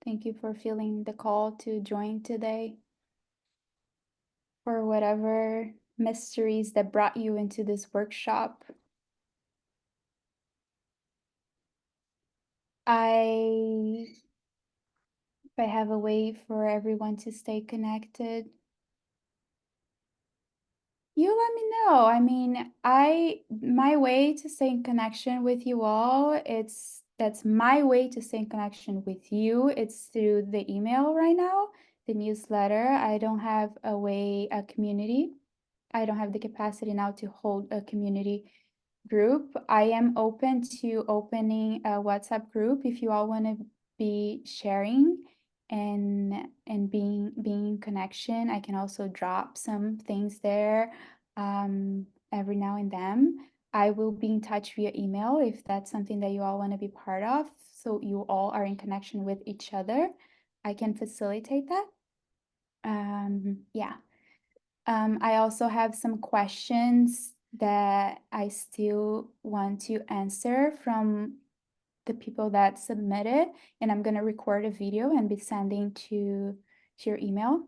S1: Thank you for feeling the call to join today. For whatever mysteries that brought you into this workshop. If I have a way for everyone to stay connected, you let me know. I mean, my way to stay in connection with you all, that's my way to stay in connection with you. It's through the email right now, the newsletter. I don't have a community. I don't have the capacity now to hold a community group. I am open to opening a WhatsApp group if you all want to be sharing and being in connection. I can also drop some things there every now and then. I will be in touch via email if that's something that you all want to be part of, so you all are in connection with each other. I can facilitate that. Yeah. I also have some questions that I still want to answer from the people that submitted, and I'm gonna record a video and be sending to your email.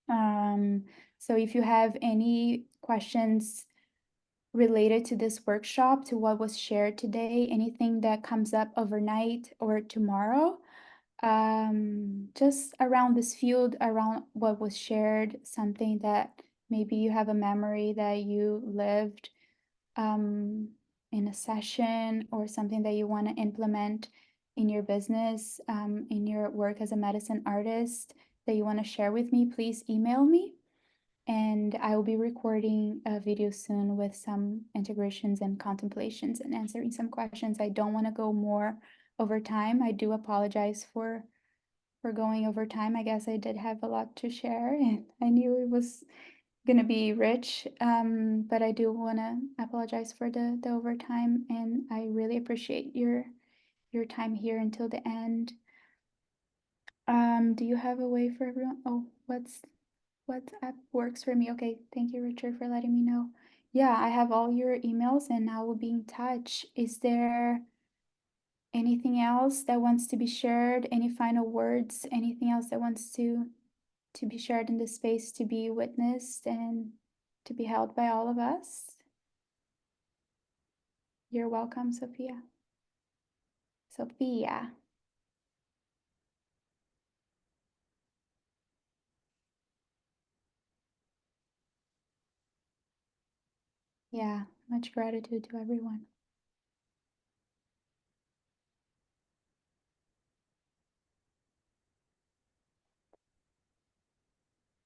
S1: So if you have any questions related to this workshop, to what was shared today, anything that comes up overnight or tomorrow, just around this field, around what was shared, something that maybe you have a memory that you lived in a session, or something that you want to implement in your business, in your work as a medicine artist that you want to share with me, please email me. And I will be recording a video soon with some integrations and contemplations and answering some questions. I don't want to go more over time. I do apologize for going over time. I guess I did have a lot to share, and I knew it was gonna be rich. But I do want to apologize for the overtime, and I really appreciate your time here until the end. Do you have a way for everyone? Oh, WhatsApp works for me. Okay, thank you, Richard, for letting me know. Yeah, I have all your emails, and I will be in touch. Is there anything else that wants to be shared? Any final words? Anything else that wants to be shared in this space, to be witnessed and to be held by all of us? You're welcome, Sophia. Sophia. Yeah, much gratitude to everyone.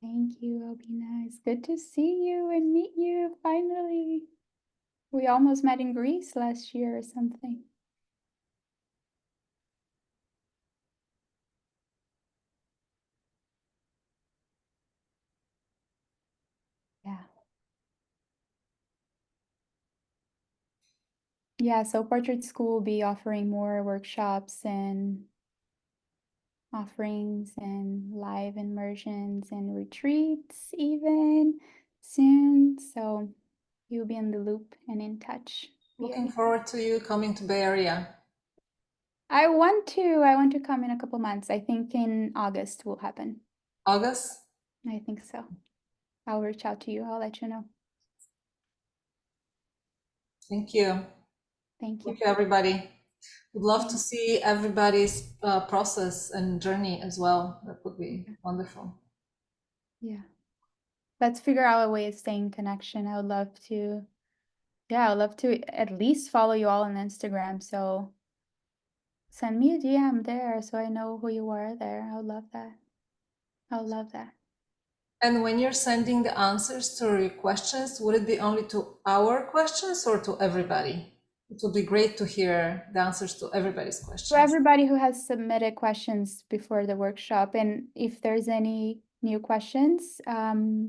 S1: Thank you, Albina. It's good to see you and meet you finally. We almost met in Greece last year or something. Yeah, so Portrait School will be offering more workshops and offerings and live immersions and retreats even soon. So you'll be in the loop and in touch.
S5: Looking forward to you coming to Bay Area.
S1: I want to come in a couple months. I think in August will happen.
S5: August?
S1: I think so. I'll reach out to you. I'll let you know.
S5: Thank you.
S1: Thank you.
S5: Thank you, everybody. Would love to see everybody's process and journey as well. That would be wonderful.
S1: Yeah. Let's figure out a way of staying in connection. I would love to, yeah, I'd love to at least follow you all on Instagram. So send me a DM there so I know who you are there. I would love that. I would love that.
S5: And when you're sending the answers to your questions, would it be only to our questions or to everybody? It would be great to hear the answers to everybody's questions.
S1: For everybody who has submitted questions before the workshop, and if there's any new questions,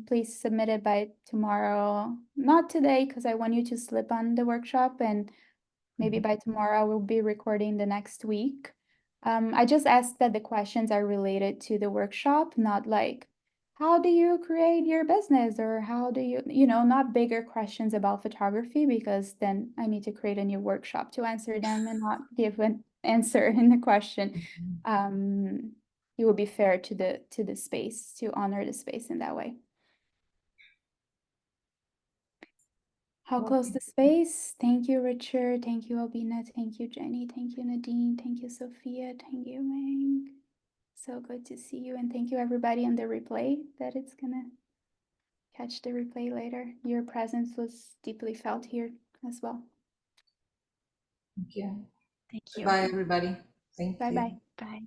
S1: please submit it by tomorrow. Not today, because I want you to slip on the workshop, and maybe by tomorrow we'll be recording the next week. I just ask that the questions are related to the workshop, not like, how do you create your business, or how do you know, not bigger questions about photography, because then I need to create a new workshop to answer them and not give an answer in the question. It will be fair to the space, to honor the space in that way. How close the space? Thank you, Richard. Thank you, Albina. Thank you, Jenny. Thank you, Nadine. Thank you, Sophia. Thank you, Meng. So good to see you. And thank you, everybody on the replay that it's gonna catch the replay later. Your presence was deeply felt here as well.
S5: Thank you.
S7: Thank you.
S5: Bye, everybody. Thank you.
S1: Bye-bye.
S7: Bye.